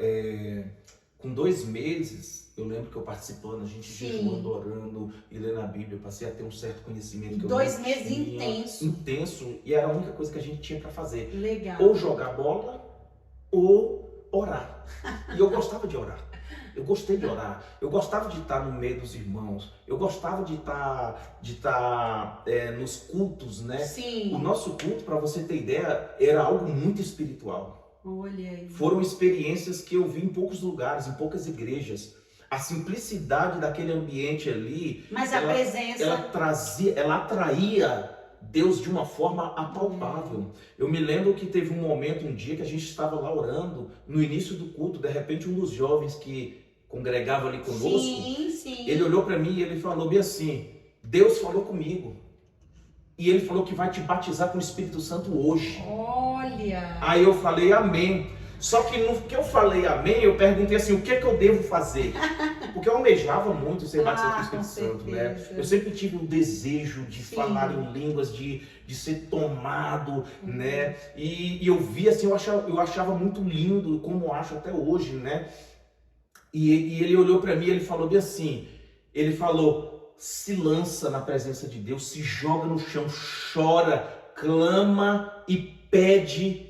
com 2 meses, eu lembro que eu participando, a gente Sim. jejuando, orando e lendo a Bíblia, eu passei a ter um certo conhecimento que eu 2 não meses tinha. intenso. Intenso, e era a única coisa que a gente tinha para fazer. Legal. Ou jogar bola, ou orar. E eu gostava de orar. Eu gostei de orar. Eu gostava de estar no meio dos irmãos. Eu gostava de estar nos cultos, né? Sim. O nosso culto, para você ter ideia, era algo muito espiritual. Olha aí. Foram experiências que eu vi em poucos lugares, em poucas igrejas. A simplicidade daquele ambiente ali, Mas a presença. ela atraía Deus de uma forma apalpável. Eu me lembro que teve um momento, um dia, que a gente estava lá orando, no início do culto, de repente um dos jovens que congregava ali conosco, Sim. ele olhou para mim e ele falou bem assim: Deus falou comigo. E ele falou que vai te batizar com o Espírito Santo hoje. Olha. Aí eu falei amém. Só que no que eu falei amém, eu perguntei assim, o que é que eu devo fazer? Porque eu almejava muito ser batizado com o Espírito Santo, né? certeza. Eu sempre tive um desejo de Sim. falar em línguas, de ser tomado, né? E eu via assim, eu achava muito lindo, como eu acho até hoje, né? E ele olhou para mim e ele falou bem assim, ele falou: se lança na presença de Deus, se joga no chão, chora, clama e pede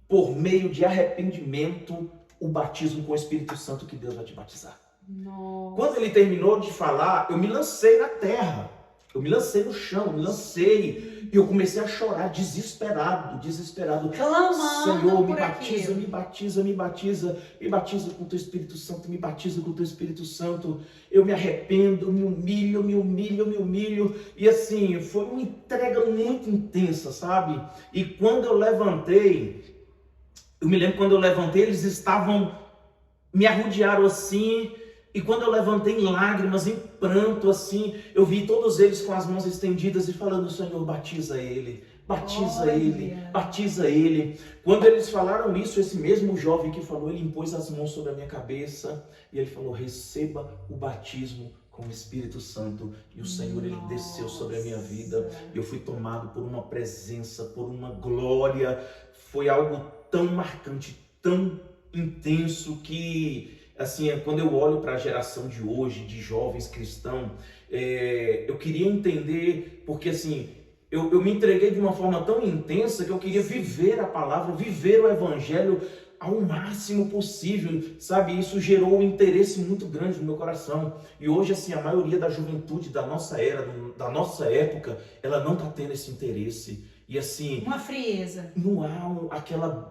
por meio de arrependimento o batismo com o Espírito Santo que Deus vai te batizar. Nossa. Quando ele terminou de falar, eu me lancei na terra, eu me lancei no chão, eu me lancei e eu comecei a chorar desesperado, Clamando Senhor, me por batiza, aquilo. me batiza, me batiza, me batiza com o teu Espírito Santo, me batiza com o teu Espírito Santo. Eu me arrependo, eu me humilho. E assim, foi uma entrega muito intensa, sabe? E quando eu levantei, eu me lembro quando eu levantei, eles estavam, me arrodearam assim, e quando eu levantei em lágrimas, em pranto assim, eu vi todos eles com as mãos estendidas e falando: Senhor, batiza ele. Batiza Olha. ele, batiza ele. Quando eles falaram isso, esse mesmo jovem que falou, ele impôs as mãos sobre a minha cabeça e ele falou: receba o batismo com o Espírito Santo. E o Senhor, ele desceu sobre a minha vida. Eu fui tomado por uma presença, por uma glória. Foi algo tão marcante, tão intenso que, assim, quando eu olho para a geração de hoje, de jovens cristãos, eu queria entender, porque assim, eu me entreguei de uma forma tão intensa que eu queria viver a palavra, viver o evangelho ao máximo possível, sabe? Isso gerou um interesse muito grande no meu coração. E hoje, assim, a maioria da juventude da nossa era, da nossa época, ela não está tendo esse interesse. E assim, Uma frieza. não há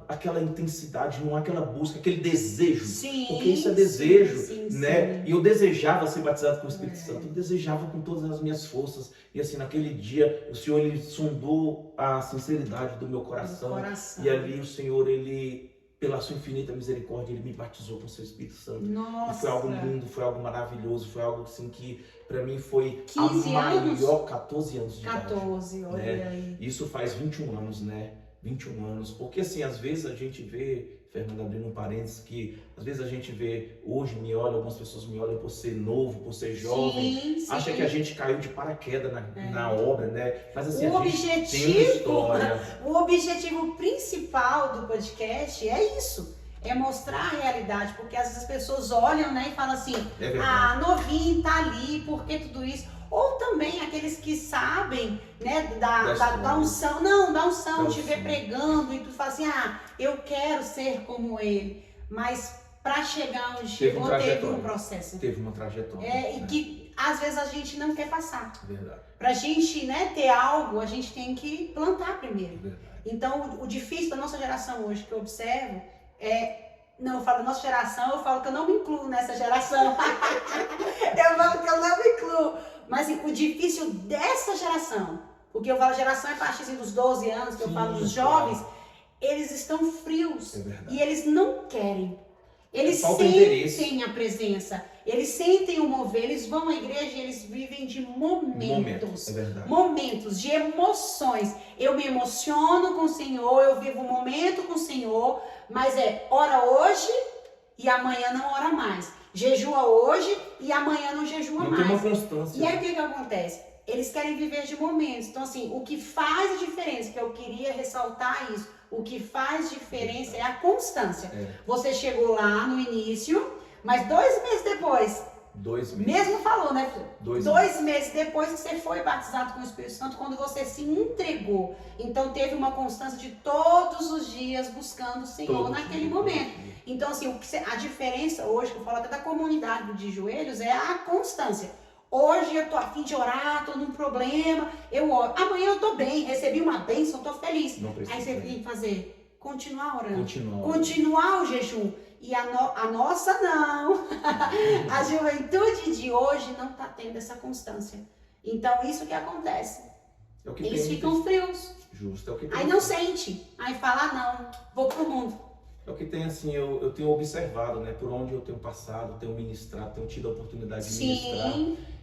aquela intensidade, não há aquela busca, aquele desejo. Sim. Porque isso é desejo, sim, né? sim. E eu desejava ser batizado com o Espírito Santo, eu desejava com todas as minhas forças. E assim, naquele dia, o Senhor, ele sondou a sinceridade do meu coração. E ali o Senhor, ele, pela sua infinita misericórdia, ele me batizou com o seu Espírito Santo. Nossa. E foi algo lindo, foi algo maravilhoso, foi algo assim que para mim foi 15 a anos? maior, 14 anos de idade. 14, olha né? aí. Isso faz 21 anos, né? 21 anos. Porque assim, às vezes a gente vê, Fernanda, abrindo um parênteses, que às vezes a gente vê, hoje me olha, algumas pessoas me olham por ser novo, por ser jovem, Sim. acha que a gente caiu de paraquedas na obra, né? Mas assim, O a gente tem uma história. O objetivo principal do podcast é isso. É mostrar a realidade, porque às vezes as pessoas olham, né, e falam assim: É verdade. ah, novinho, tá ali, por que tudo isso? Ou também aqueles que sabem, né, da unção, da unção, te ver pregando e tu fala assim: ah, eu quero ser como ele. Mas para chegar onde chegou, teve um processo. Teve uma trajetória. E que às vezes a gente não quer passar. Verdade. Pra gente, né, ter algo, a gente tem que plantar primeiro. Verdade. Então, o difícil da nossa geração hoje, que eu observo, não, eu falo nossa geração, eu falo que eu não me incluo nessa geração. Eu falo que eu não me incluo. Mas assim, o difícil dessa geração, porque eu falo geração é a partir assim, dos 12 anos, que eu falo dos jovens, eles estão frios. É verdade. E eles não querem. Eles Falta interesse. sentem a presença, eles sentem o mover, eles vão à igreja e eles vivem de momentos. É verdade. Momentos de emoções. Eu me emociono com o Senhor, eu vivo um momento com o Senhor, mas ora hoje e amanhã não ora mais. Jejua hoje e amanhã não jejua Não mais. tem uma constância. E aí o que acontece? Eles querem viver de momentos. Então, assim, o que faz a diferença, que eu queria ressaltar isso, o que faz diferença é a constância. Você chegou lá no início, mas 2 meses depois, 2 meses. mesmo falou, né? 2 meses depois que você foi batizado com o Espírito Santo, quando você se entregou. Então, teve uma constância de todos os dias buscando o Senhor naquele momento. Então, assim, a diferença hoje, que eu falo até da comunidade de joelhos, é a constância. Hoje eu tô a fim de orar, tô num problema, eu oro. Amanhã eu tô bem, recebi uma bênção, tô feliz. Aí você tem que fazer, continuar orando. Continuar o jejum. E a nossa não. A juventude de hoje não tá tendo essa constância. Então isso que acontece. Eles ficam frios. Justo. É o que tem. Aí não sente. Aí fala, não, vou pro mundo. É o que tem, assim, eu tenho observado, né? Por onde eu tenho passado, tenho ministrado, tenho tido a oportunidade de ministrar.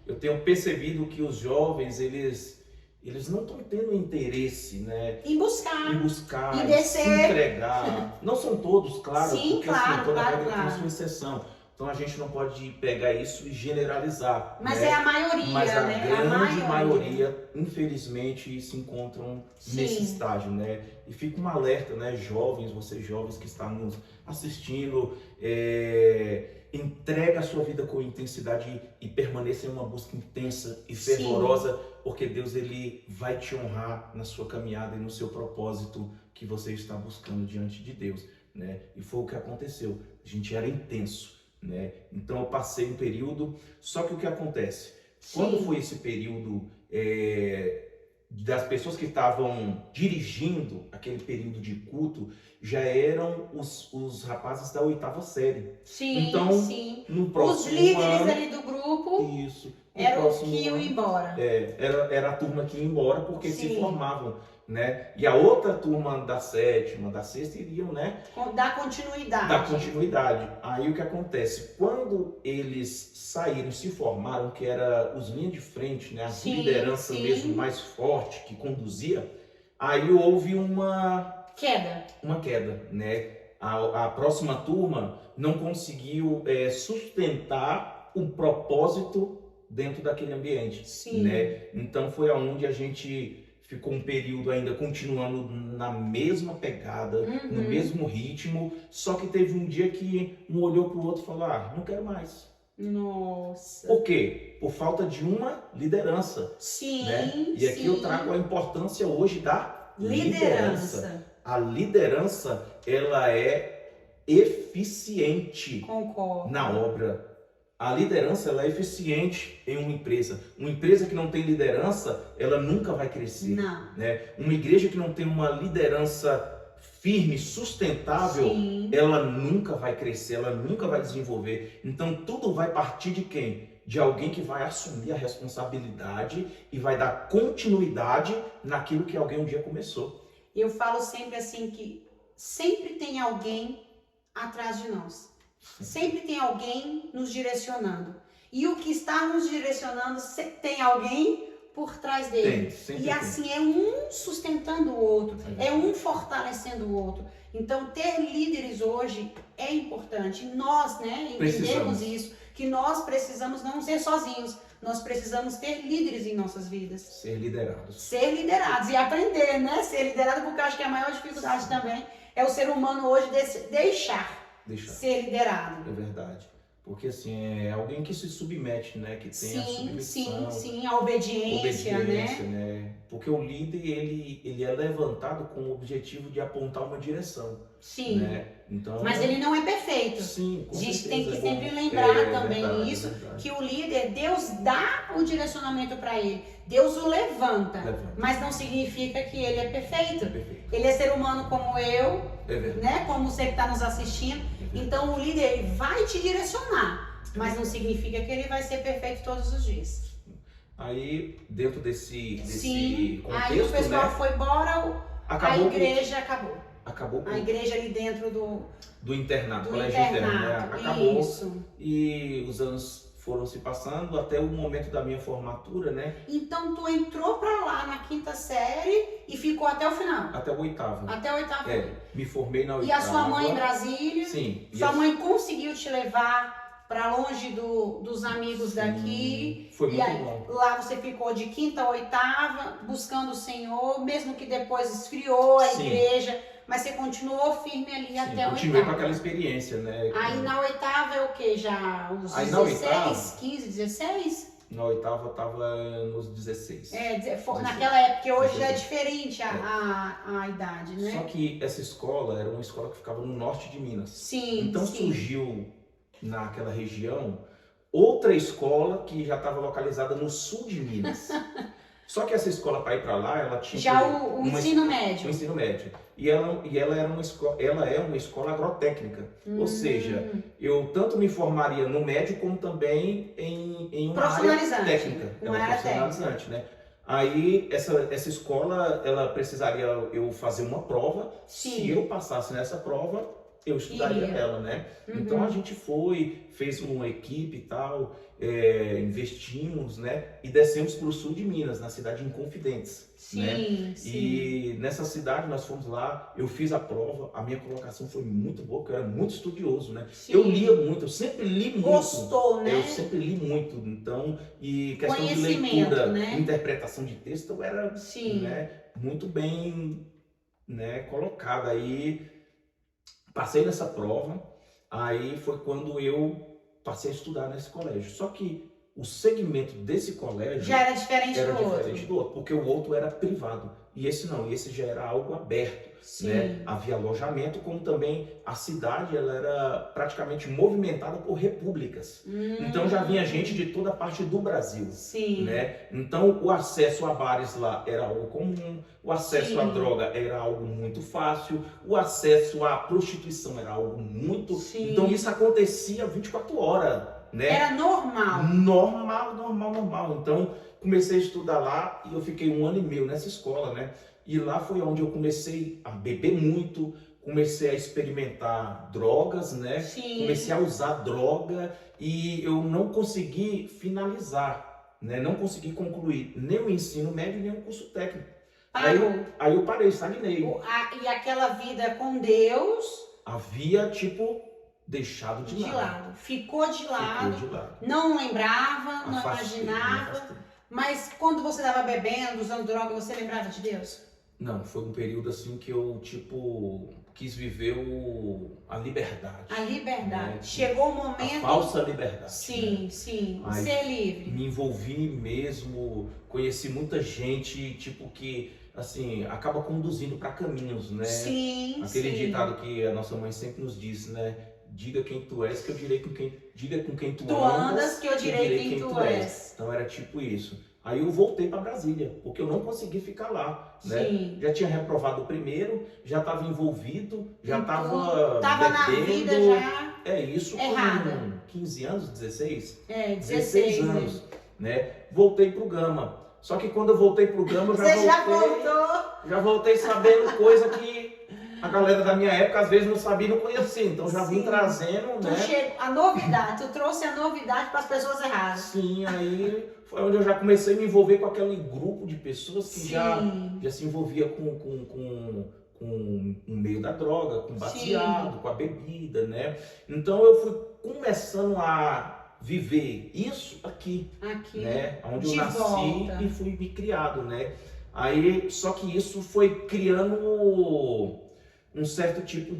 Eu tenho percebido que os jovens, eles não estão tendo interesse, né? Em buscar, em descer. se entregar. Não são todos, claro, Sim, porque claro, assim, toda claro, regra tem claro. sua exceção. Então a gente não pode pegar isso e generalizar. Mas né? é a maioria, Mas a né? grande maioria, infelizmente, se encontram nesse Sim. estágio, né? E fica um alerta, né? Jovens, vocês jovens que estão nos assistindo, entrega a sua vida com intensidade e permaneça em uma busca intensa e fervorosa, porque Deus, ele vai te honrar na sua caminhada e no seu propósito que você está buscando diante de Deus, né? E foi o que aconteceu. A gente era intenso, né? Então eu passei um período, só que o que acontece? Quando foi esse período das pessoas que estavam dirigindo aquele período de culto, já eram os rapazes da 8ª série. Sim, então, sim. No próximo Os líderes ano, ali do grupo isso, eram os que iam embora. Era a turma que ia embora porque Sim. se formavam, né? E a outra turma da 7ª, da 6ª iriam, né? Dar continuidade. Aí o que acontece? Quando eles saíram, se formaram, que era os linhas de frente, né? A liderança mesmo mais forte que conduzia, aí houve uma queda, né? A próxima turma não conseguiu sustentar o propósito dentro daquele ambiente, né? Então foi aonde a gente ficou um período ainda continuando na mesma pegada, no mesmo ritmo, só que teve um dia que um olhou pro outro e falou, não quero mais. Nossa. Por quê? Por falta de uma liderança. Sim, né? E aqui eu trago a importância hoje da liderança. A liderança, ela é eficiente. Concordo. Na obra. A liderança, ela é eficiente em uma empresa. Uma empresa que não tem liderança, ela nunca vai crescer. Não. Né? Uma igreja que não tem uma liderança firme, sustentável, ela nunca vai crescer, ela nunca vai desenvolver. Então tudo vai partir de quem? De alguém que vai assumir a responsabilidade e vai dar continuidade naquilo que alguém um dia começou. Eu falo sempre assim que sempre tem alguém atrás de nós. Sempre tem alguém nos direcionando. E o que está nos direcionando tem alguém por trás dele. E assim é um sustentando o outro, é um fortalecendo o outro. Então ter líderes hoje é importante. Nós, né, entendemos isso, que nós precisamos não ser sozinhos. Nós precisamos ter líderes em nossas vidas. Ser liderados. Ser liderados e aprender, né? Ser liderado, porque eu acho que a maior dificuldade também é o ser humano hoje deixar ser liderado. É verdade. Porque assim, é alguém que se submete, né? Que tem a submissão. Sim, a obediência, né? Porque o líder, ele é levantado com o objetivo de apontar uma direção. Sim. Né? Então, mas ele não é perfeito. Sim, com a gente certeza, tem que sempre lembrar também verdade, isso, que o líder, Deus dá o direcionamento para ele. Deus o levanta, mas não significa que ele é perfeito. Ele é ser humano como eu, né? Como você que está nos assistindo. Então o líder, ele vai te direcionar, mas não significa que ele vai ser perfeito todos os dias. Aí, dentro desse Sim, contexto, aí o pessoal né, foi embora, a igreja acabou. acabou A igreja ali dentro do internato, do colégio interno, né? internato. Acabou. Isso. E os anos foram se passando até o momento da minha formatura, né? Então tu entrou pra lá na 5ª série e ficou até o final? Até o oitavo. Até o 8º. É, me formei na E oitava. a sua mãe em Brasília? Sim. Sua mãe conseguiu te levar pra longe dos amigos daqui? Foi E muito aí, bom. lá você ficou de 5ª a 8ª, buscando o Senhor, mesmo que depois esfriou a Sim. igreja, mas você continuou firme ali Sim, até a continuei com 8ª. aquela experiência, né? Aí na 8ª é o quê? Já uns Aí na 16, 15, 16? Na oitava eu tava nos 16. Naquela época, porque hoje já é 16. diferente a idade, né? Só que essa escola era uma escola que ficava no norte de Minas. Sim, Então sim. surgiu naquela região outra escola que já estava localizada no sul de Minas. Só que essa escola, para ir para lá, ela tinha Já o ensino médio. O ensino médio. E ela era uma escola, ela é uma escola agrotécnica. Ou seja, eu tanto me formaria no médio como também em uma área técnica. Uma área profissionalizante, né? Aí essa escola, ela precisaria eu fazer uma prova. Sim. Se eu passasse nessa prova, eu estudaria ela, né? Então a gente fez uma equipe e tal, investimos, né? E descemos para o sul de Minas, na cidade de Inconfidentes. Sim, né? sim. E nessa cidade nós fomos lá, eu fiz a prova, a minha colocação foi muito boa, porque eu era muito estudioso, né? Sim. Eu lia muito, eu sempre li muito. Gostou, né? Eu sempre li muito, então, e questão de Conhecimento, leitura, né? interpretação de texto, eu era, Sim. né, muito bem, né, colocada. Aí passei nessa prova, aí foi quando eu passei a estudar nesse colégio. Só que o segmento desse colégio já era diferente do outro, porque o outro era privado. E esse não, esse já era algo aberto. Sim. Né? Havia alojamento, como também a cidade ela era praticamente movimentada por repúblicas. Então já vinha gente de toda parte do Brasil. Sim. Né? Então o acesso a bares lá era algo comum, o acesso Sim. à droga era algo muito fácil, o acesso à prostituição era algo muito... Sim. Então isso acontecia 24 horas. Né? Era normal. Normal. Então, comecei a estudar lá e eu fiquei 1 ano e meio nessa escola, né? E lá foi onde eu comecei a beber muito, comecei a experimentar drogas, né? Sim. Comecei a usar droga e eu não consegui finalizar, né? Não consegui concluir nem o ensino médio, nem o curso técnico. Parou. Aí eu parei, estagnei. E aquela vida com Deus... Havia, deixado de lado. Ficou de lado. Não lembrava, não imaginava. Mas quando você estava bebendo, usando droga, você lembrava de Deus? Não, foi um período assim que eu, quis viver a liberdade. A liberdade. Né? Chegou o momento... A falsa liberdade. Sim, né? sim. Aí, ser livre. Me envolvi mesmo, conheci muita gente, que, assim, acaba conduzindo para caminhos, né? Sim, Aquele ditado que a nossa mãe sempre nos diz, né? Diga quem tu és, que eu direi diga com quem tu andas, que eu direi quem tu és. Então era isso. Aí eu voltei para Brasília, porque eu não consegui ficar lá, né? Sim. Já tinha reprovado o primeiro, já estava envolvido, já estava na vida já. Isso errada. Com 15 anos, 16? 16 anos, né? Voltei pro Gama. Só que quando eu voltei pro Gama, já voltei sabendo coisa que a galera da minha época às vezes não sabia, não conhecia, então já vim trazendo, né? A novidade, tu trouxe a novidade para as pessoas erradas. Sim, aí foi onde eu já comecei a me envolver com aquele grupo de pessoas que já se envolvia com o meio da droga, com baseado, com a bebida, né? Então eu fui começando a viver isso aqui. Né? Onde eu nasci e fui me criado, né? Aí, só que isso foi criando um certo tipo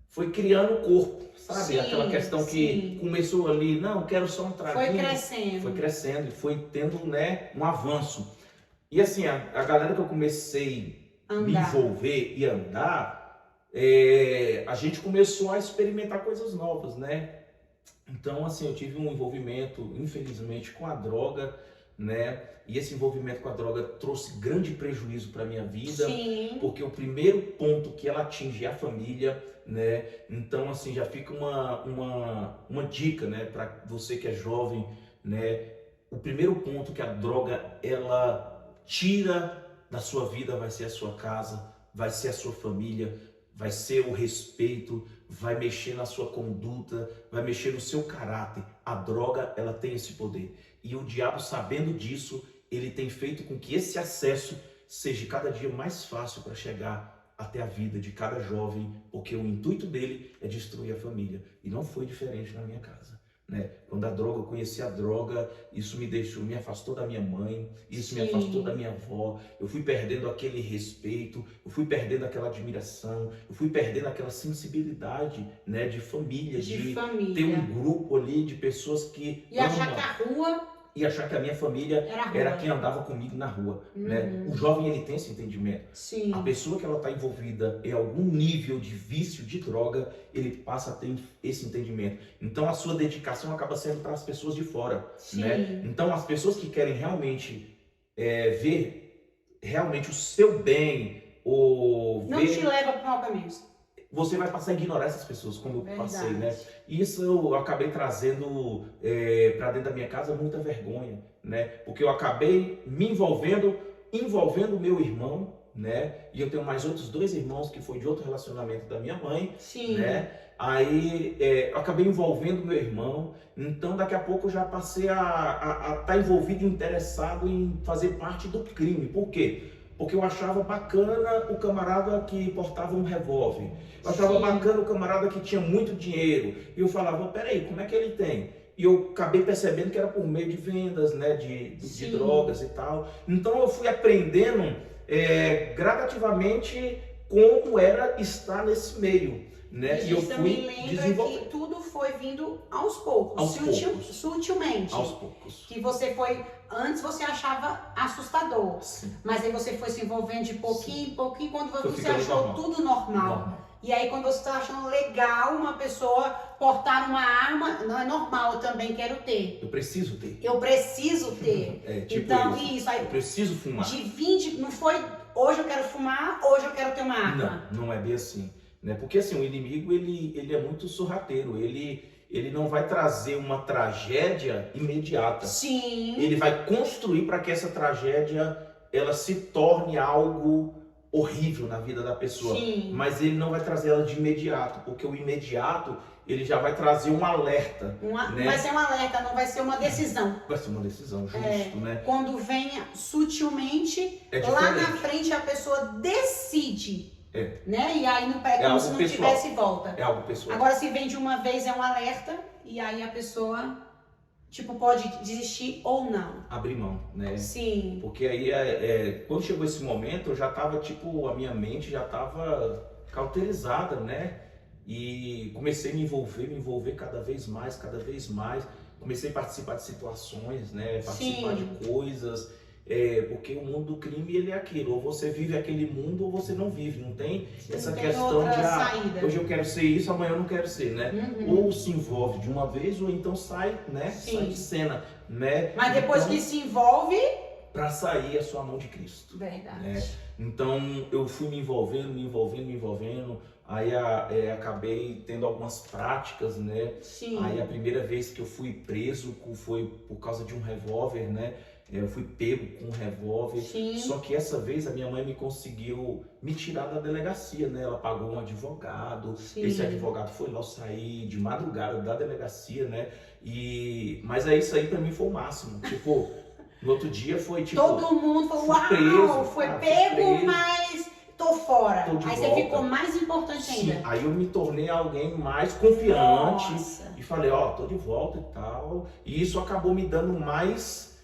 foi criando o corpo, sabe? Sim, aquela questão que começou ali, não, quero só um traguinho. Foi crescendo e foi tendo, né, um avanço. E assim, a galera que eu comecei a me envolver e andar, a gente começou a experimentar coisas novas, né? Então, assim, eu tive um envolvimento, infelizmente, com a droga, né? E esse envolvimento com a droga trouxe grande prejuízo para minha vida, porque o primeiro ponto que ela atinge é a família, né? Então, assim, já fica uma dica, né, para você que é jovem, né? O primeiro ponto que a droga ela tira da sua vida vai ser a sua casa, vai ser a sua família, vai ser o respeito, vai mexer na sua conduta, vai mexer no seu caráter. A droga, ela tem esse poder. E o diabo, sabendo disso, ele tem feito com que esse acesso seja cada dia mais fácil para chegar até a vida de cada jovem, porque o intuito dele é destruir a família. E não foi diferente na minha casa. Né? Quando eu conheci a droga, isso me afastou da minha mãe, isso me afastou da minha avó. Eu fui perdendo aquele respeito, eu fui perdendo aquela admiração, eu fui perdendo aquela sensibilidade, né, de família, de ter um grupo ali de pessoas que achar que a rua e achar que a minha família era quem andava comigo na rua, né? O jovem, ele tem esse entendimento. Sim. A pessoa que ela está envolvida em algum nível de vício de droga, ele passa a ter esse entendimento. Então a sua dedicação acaba sendo para as pessoas de fora, né? Então as pessoas que querem realmente ver realmente o seu bem, ou não te leva para o mau caminho. Você vai passar a ignorar essas pessoas, como eu passei, né? E isso eu acabei trazendo para dentro da minha casa muita vergonha, né? Porque eu acabei me envolvendo o meu irmão, né? E eu tenho mais outros 2 irmãos que foi de outro relacionamento da minha mãe, né? Aí eu acabei envolvendo meu irmão, então daqui a pouco eu já passei a estar envolvido, interessado em fazer parte do crime. Por quê? Porque eu achava bacana o camarada que portava um revólver. Eu achava bacana o camarada que tinha muito dinheiro. E eu falava, peraí, como é que ele tem? E eu acabei percebendo que era por meio de vendas, né, de drogas e tal. Então eu fui aprendendo gradativamente como era estar nesse meio. Né? E eu fui desenvolvendo. Que tudo foi vindo aos poucos, sutilmente. Aos poucos. Que você foi, antes você achava assustador, mas aí você foi se envolvendo de pouquinho em pouquinho, quando você achou tudo normal. E aí quando você está achando legal uma pessoa portar uma arma, não é normal, eu também quero ter. Eu preciso ter. Tipo então, isso. Aí, eu preciso fumar. Não foi, hoje eu quero fumar, hoje eu quero ter uma arma. Não é bem assim. Né? Porque assim, o inimigo ele é muito sorrateiro, ele não vai trazer uma tragédia imediata. Ele vai construir para que essa tragédia ela se torne algo horrível na vida da pessoa. Mas ele não vai trazer ela de imediato, porque o imediato ele já vai trazer um alerta. Né? Vai ser um alerta, não vai ser uma decisão. Vai ser uma decisão, justo, né? Quando vem sutilmente, lá na frente a pessoa decide. Né? E aí não pega como se não tivesse volta. É algo pessoal. Agora, se vem de uma vez, é um alerta, e aí a pessoa, pode desistir ou não. Abrir mão, né? Sim. Porque aí, quando chegou esse momento, eu já tava, a minha mente já tava cauterizada, né? E comecei a me envolver cada vez mais. Comecei a participar de situações, né? Participar de coisas. Porque o mundo do crime ele é aquilo, ou você vive aquele mundo ou você não vive, não tem essa questão de hoje eu quero ser isso, amanhã eu não quero ser, né? Ou se envolve de uma vez ou então sai, né? Sai de cena, né? Mas depois que se envolve, para sair a sua mão de Cristo. Verdade. Né? Então eu fui me envolvendo, aí acabei tendo algumas práticas, né? Aí a primeira vez que eu fui preso foi por causa de um revólver, né? Eu fui pego com um revólver, só que essa vez a minha mãe me conseguiu me tirar da delegacia, né? Ela pagou um advogado, esse advogado foi lá, eu saí de madrugada da delegacia, né? Mas aí isso aí pra mim foi o máximo, no outro dia foi todo mundo falou, uau, foi pego, mas tô fora. Aí você ficou mais importante ainda. Aí eu me tornei alguém mais confiante e falei, tô de volta e tal, e isso acabou me dando mais...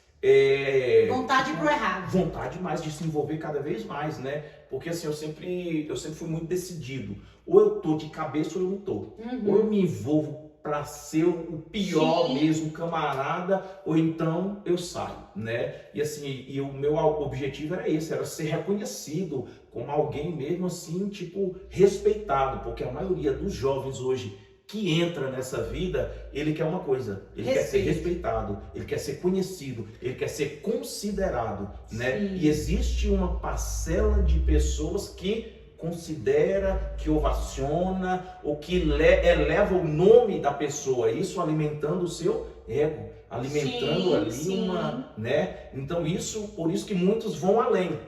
vontade pro errado. Vontade mais de se envolver cada vez mais, né? Porque assim, eu sempre fui muito decidido. Ou eu tô de cabeça ou eu não tô. Ou eu me envolvo para ser o pior mesmo camarada, ou então eu saio, né? E assim, o meu objetivo era esse, era ser reconhecido como alguém mesmo assim, respeitado. Porque a maioria dos jovens hoje que entra nessa vida, ele quer uma coisa, ele quer ser respeitado, ele quer ser conhecido, ele quer ser considerado, né? E existe uma parcela de pessoas que considera, que ovaciona, ou que eleva o nome da pessoa, isso alimentando o seu ego, alimentando né? Então por isso que muitos vão além.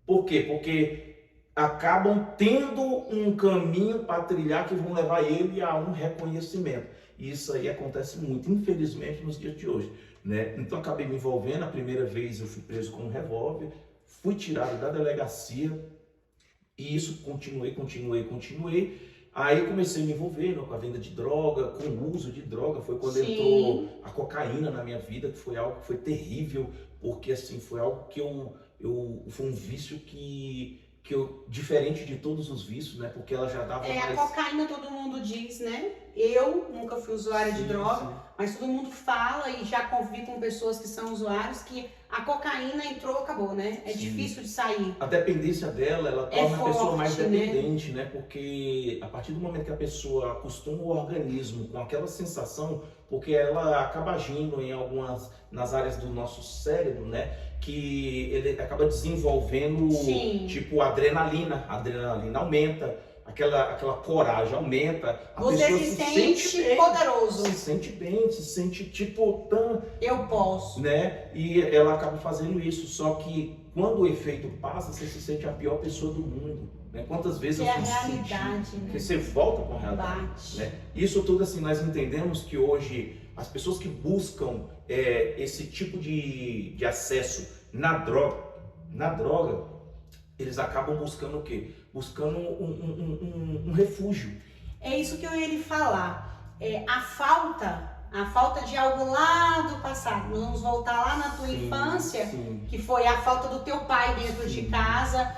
Por quê? Porque acabam tendo um caminho para trilhar que vão levar ele a um reconhecimento. E isso aí acontece muito, infelizmente, nos dias de hoje, né? Então acabei me envolvendo. A primeira vez eu fui preso com um revólver, fui tirado da delegacia e isso continuei. Aí comecei a me envolver, né, com a venda de droga, com o uso de droga. Foi quando entrou a cocaína na minha vida, que foi algo que foi terrível, porque assim, foi algo que foi um vício que diferente de todos os vícios, né? Porque ela já dava mais... A cocaína todo mundo diz, né? Eu nunca fui usuária de droga, mas todo mundo fala e já convivi com pessoas que são usuários que a cocaína entrou, acabou, né? É difícil de sair. A dependência dela, ela torna a pessoa mais dependente, né? Porque a partir do momento que a pessoa acostuma o organismo com aquela sensação, porque ela acaba agindo nas áreas do nosso cérebro, né? Que ele acaba desenvolvendo, tipo, adrenalina. A adrenalina aumenta, aquela coragem aumenta. Você se sente poderoso. Se sente bem, se sente tipo, eu posso. Né? E ela acaba fazendo isso. Só que quando o efeito passa, você se sente a pior pessoa do mundo. Né? Quantas vezes eu fui sentir, né? Que você volta com a realidade. Né? Isso tudo assim, nós entendemos que hoje as pessoas que buscam esse tipo de acesso na droga, eles acabam buscando o quê? Buscando um refúgio. É isso que eu ia lhe falar. A falta de algo lá do passado. Nós vamos voltar lá na tua infância, que foi a falta do teu pai dentro de casa.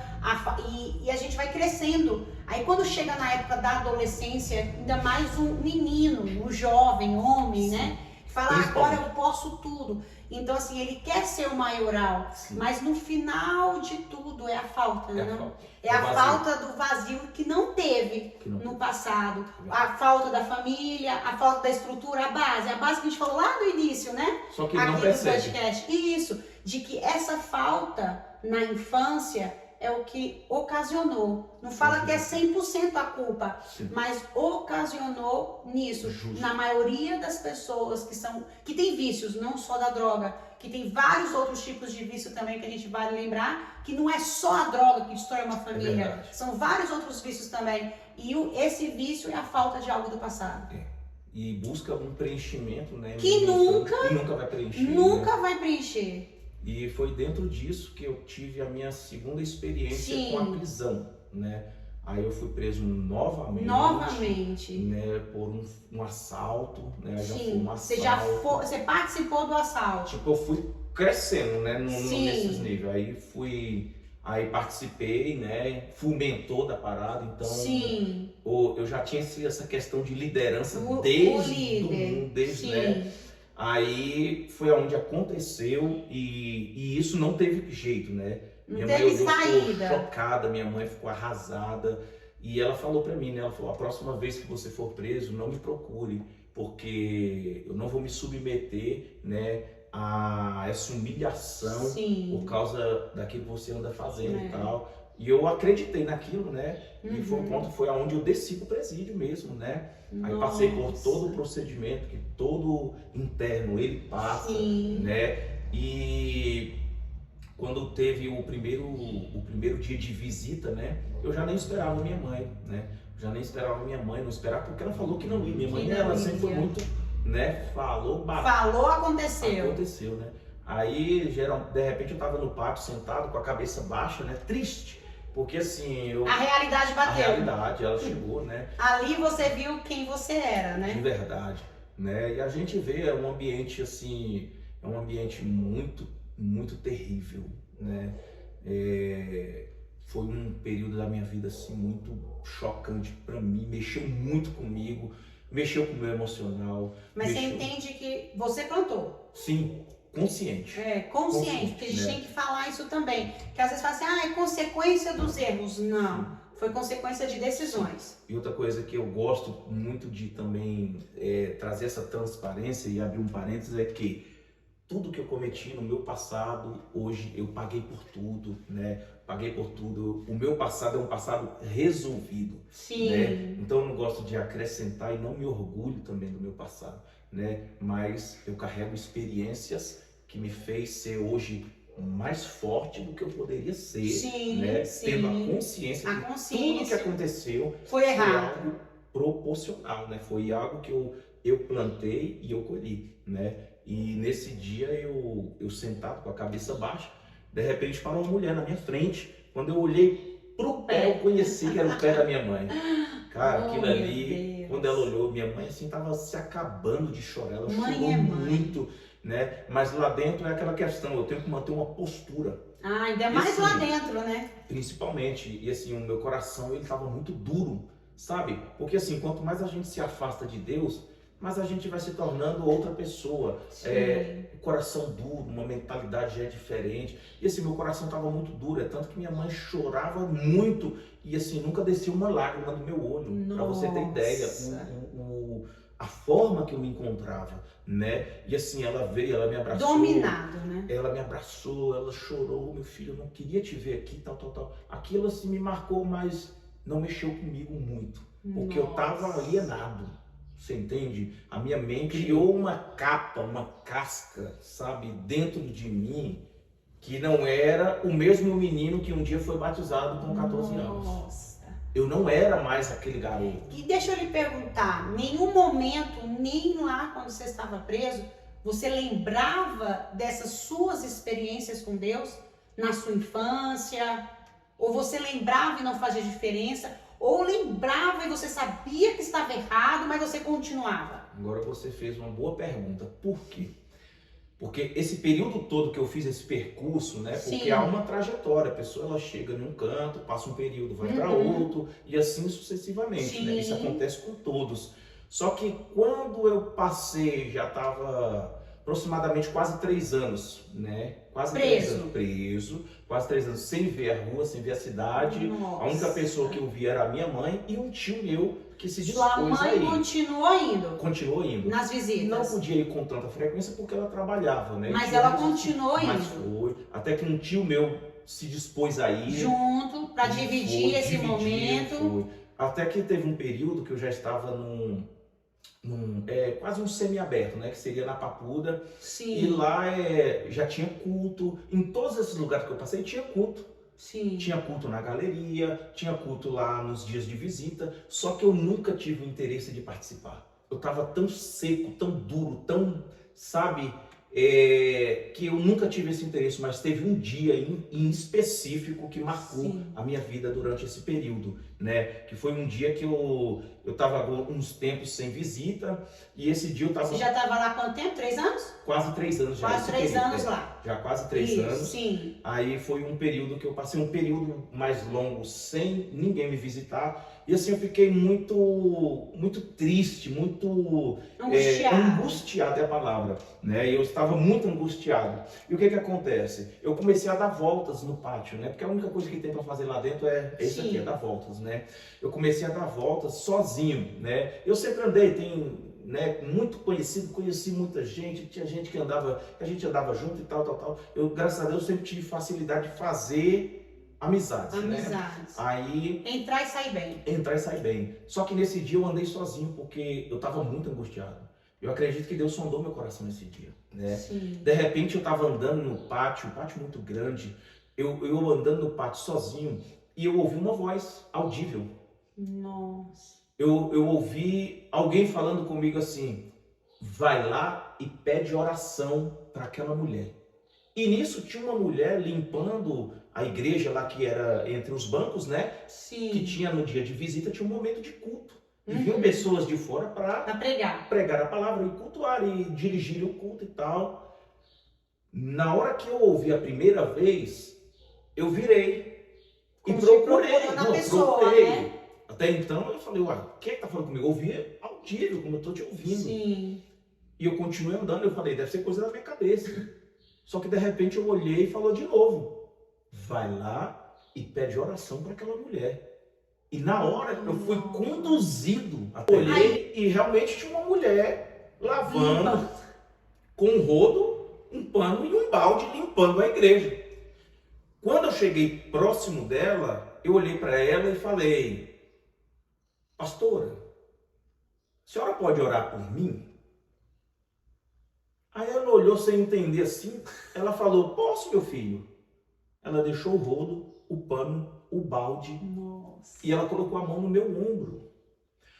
E a gente vai crescendo. Aí quando chega na época da adolescência, ainda mais um menino, um jovem, homem, né? Fala, agora eu posso tudo. Então assim, ele quer ser o maioral, mas no final de tudo é a falta, né? É a falta do vazio que não teve no passado. A falta da família, a falta da estrutura, a base que a gente falou lá no início, né? Só que ele não percebe. Podcast. Isso, de que essa falta na infância é o que ocasionou. Não fala que é 100% a culpa, mas ocasionou nisso. Na maioria das pessoas que tem vícios, não só da droga, que tem vários outros tipos de vício também que a gente vai lembrar, que não é só a droga que destrói uma família, são vários outros vícios também. E esse vício é a falta de algo do passado. E busca um preenchimento, né? Que nunca vai preencher. Nunca vai preencher. E foi dentro disso que eu tive a minha segunda experiência com a prisão, né? Aí eu fui preso novamente, né? Por um assalto, né? Já foi um assalto. Você participou do assalto? Tipo, eu fui crescendo, né? Nesses níveis. Aí participei, né? Fui mentor da parada, então eu já tinha essa questão de liderança desde, né? Aí foi onde aconteceu e isso não teve jeito, né? Minha mãe ficou chocada, minha mãe ficou arrasada e ela falou pra mim, né? Ela falou, a próxima vez que você for preso, não me procure, porque eu não vou me submeter, né, a essa humilhação por causa daquilo que você anda fazendo e tal. E eu acreditei naquilo, né? E foi aonde eu desci pro presídio mesmo, né? Aí passei por todo o procedimento que todo interno ele passa, né? E quando teve o primeiro dia de visita, né? Eu já nem esperava minha mãe, né? Não esperava porque ela falou que não ia. Minha mãe, ela sempre foi muito, né? Falou, aconteceu. Aconteceu, né? Aí, de repente eu tava no pátio sentado com a cabeça baixa, né? Triste. Porque assim, a realidade bateu. A realidade, ela chegou, né? Ali você viu quem você era, né? De verdade, né? E a gente vê um ambiente assim, é um ambiente muito, muito terrível, né? Foi um período da minha vida assim muito chocante para mim, mexeu muito comigo, mexeu com o meu emocional. Mas você entende que você plantou? Sim. Consciente. Consciente, porque a gente tem que falar isso também. Que às vezes fala assim, é consequência dos erros. Não, foi consequência de decisões. E outra coisa que eu gosto muito de também trazer essa transparência e abrir um parênteses é que tudo que eu cometi no meu passado, hoje eu paguei por tudo, né? Paguei por tudo. O meu passado é um passado resolvido. Né? Então eu não gosto de acrescentar e não me orgulho também do meu passado, né? Mas eu carrego experiências que me fez ser hoje mais forte do que eu poderia ser, Sim, né? sim. Tendo a consciência A que tudo que consciência aconteceu foi foi errado. algo proporcional, né? Foi algo que eu plantei e eu colhi, né? E nesse dia eu sentado com a cabeça baixa, de repente parou uma mulher na minha frente. Quando eu olhei pro pé, eu conheci que era o pé da minha mãe. Cara, Oh, aquilo meu ali, Deus. quando ela olhou, minha mãe assim tava se acabando de chorar, ela Mãe chorou é mãe. muito, né? Mas lá dentro é aquela questão, eu tenho que manter uma postura, Ah, ainda mais Esse- lá dentro, né? principalmente, e assim, o meu coração ele tava muito duro, sabe? Porque assim, quanto mais a gente se afasta de Deus, mais a gente vai se tornando outra pessoa. Sim. Coração duro, uma mentalidade já é diferente. E assim, meu coração estava muito duro, é tanto que minha mãe chorava muito e assim, nunca descia uma lágrima do meu olho. Para você ter ideia, Nossa. a forma que eu me encontrava, né? E assim, ela veio, ela me abraçou. Dominado, né? Ela me abraçou, ela chorou, meu filho, eu não queria te ver aqui, tal, tal, tal. Aquilo assim me marcou, mas não mexeu comigo muito, porque eu estava Nossa. alienado. Você entende? A minha mente criou uma capa, uma casca, sabe, dentro de mim, que não era o mesmo menino que um dia foi batizado com 14 anos. Nossa. Eu não era mais aquele garoto. E deixa eu lhe perguntar, nenhum momento, nem lá quando você estava preso, você lembrava dessas suas experiências com Deus na sua infância? Ou você lembrava e não fazia diferença? Ou lembrava e você sabia que estava errado, mas você continuava? Agora você fez uma boa pergunta. Por quê? Porque esse período todo que eu fiz esse percurso, né? Porque Sim. há uma trajetória, a pessoa ela chega num canto, passa um período, vai para outro e assim sucessivamente, né? Isso acontece com todos. Só que quando eu passei, já estava aproximadamente quase 3 anos, né? Quase 3 anos preso, quase 3 anos sem ver a rua, sem ver a cidade. Nossa. A única pessoa que eu vi era a minha mãe e um tio meu que se dispôs Sua mãe a ir. continuou indo Continuou indo. nas visitas? Não podia ir com tanta frequência porque ela trabalhava, né? Mas Tinha ela muitos- continuou Mas indo? foi. Até que um tio meu se dispôs a ir. Junto, para dividir esse momento. Foi. Até que teve um período que eu já estava quase um semi-aberto, né? Que seria na Papuda. Sim. E lá já tinha culto. Em todos esses lugares que eu passei tinha culto. Sim. Tinha culto na galeria, tinha culto lá nos dias de visita, só que eu nunca tive o interesse de participar. Eu estava tão seco, tão duro, tão, sabe, que eu nunca tive esse interesse, mas teve um dia em específico que marcou Sim. a minha vida durante esse período, né? Que foi um dia que eu estava uns tempos sem visita e esse dia eu estava... Você já estava lá há quanto tempo? 3 anos? Quase 3 anos já. Quase esse 3 período, anos né? lá. Já quase 3 Isso, anos. sim. Aí foi um período que eu passei um período mais longo sem ninguém me visitar. E assim eu fiquei muito triste, muito angustiado é a palavra, né? Eu estava muito angustiado. E o que acontece? Eu comecei a dar voltas no pátio, né? Porque a única coisa que tem para fazer lá dentro é isso aqui, é dar voltas, né? Eu comecei a dar voltas sozinho, né? Eu sempre andei, né, muito conhecido, conheci muita gente, tinha gente que a gente andava junto e tal. Eu, graças a Deus, sempre tive facilidade de fazer amizades, né? Aí... Entrar e sair bem. Entrar e sair bem. Só que nesse dia eu andei sozinho porque eu estava muito angustiado. Eu acredito que Deus sondou meu coração nesse dia, né? Sim. De repente eu estava andando no pátio, um pátio muito grande, eu andando no pátio sozinho e eu ouvi uma voz audível. Nossa. Eu ouvi alguém falando comigo assim: vai lá e pede oração para aquela mulher. E nisso tinha uma mulher limpando a igreja lá que era entre os bancos, né? Sim. Que tinha no dia de visita, tinha um momento de culto. E vinham pessoas de fora para pregar a palavra e cultuar e dirigir o culto e tal. Na hora que eu ouvi a primeira vez, eu virei e procurei. Né? Até então eu falei, uai, quem é que tá falando comigo? Eu ouvi audível, como eu tô te ouvindo. Sim. E eu continuei andando, eu falei, deve ser coisa da minha cabeça. Só que de repente eu olhei e falou de novo: vai lá e pede oração para aquela mulher. E na hora eu fui conduzido, olhei e realmente tinha uma mulher lavando com um rodo, um pano e um balde limpando a igreja. Quando eu cheguei próximo dela, eu olhei para ela e falei: pastora, a senhora pode orar por mim? Aí ela olhou sem entender assim, ela falou, posso, meu filho? Ela deixou o rodo, o pano, o balde, Nossa. e ela colocou a mão no meu ombro.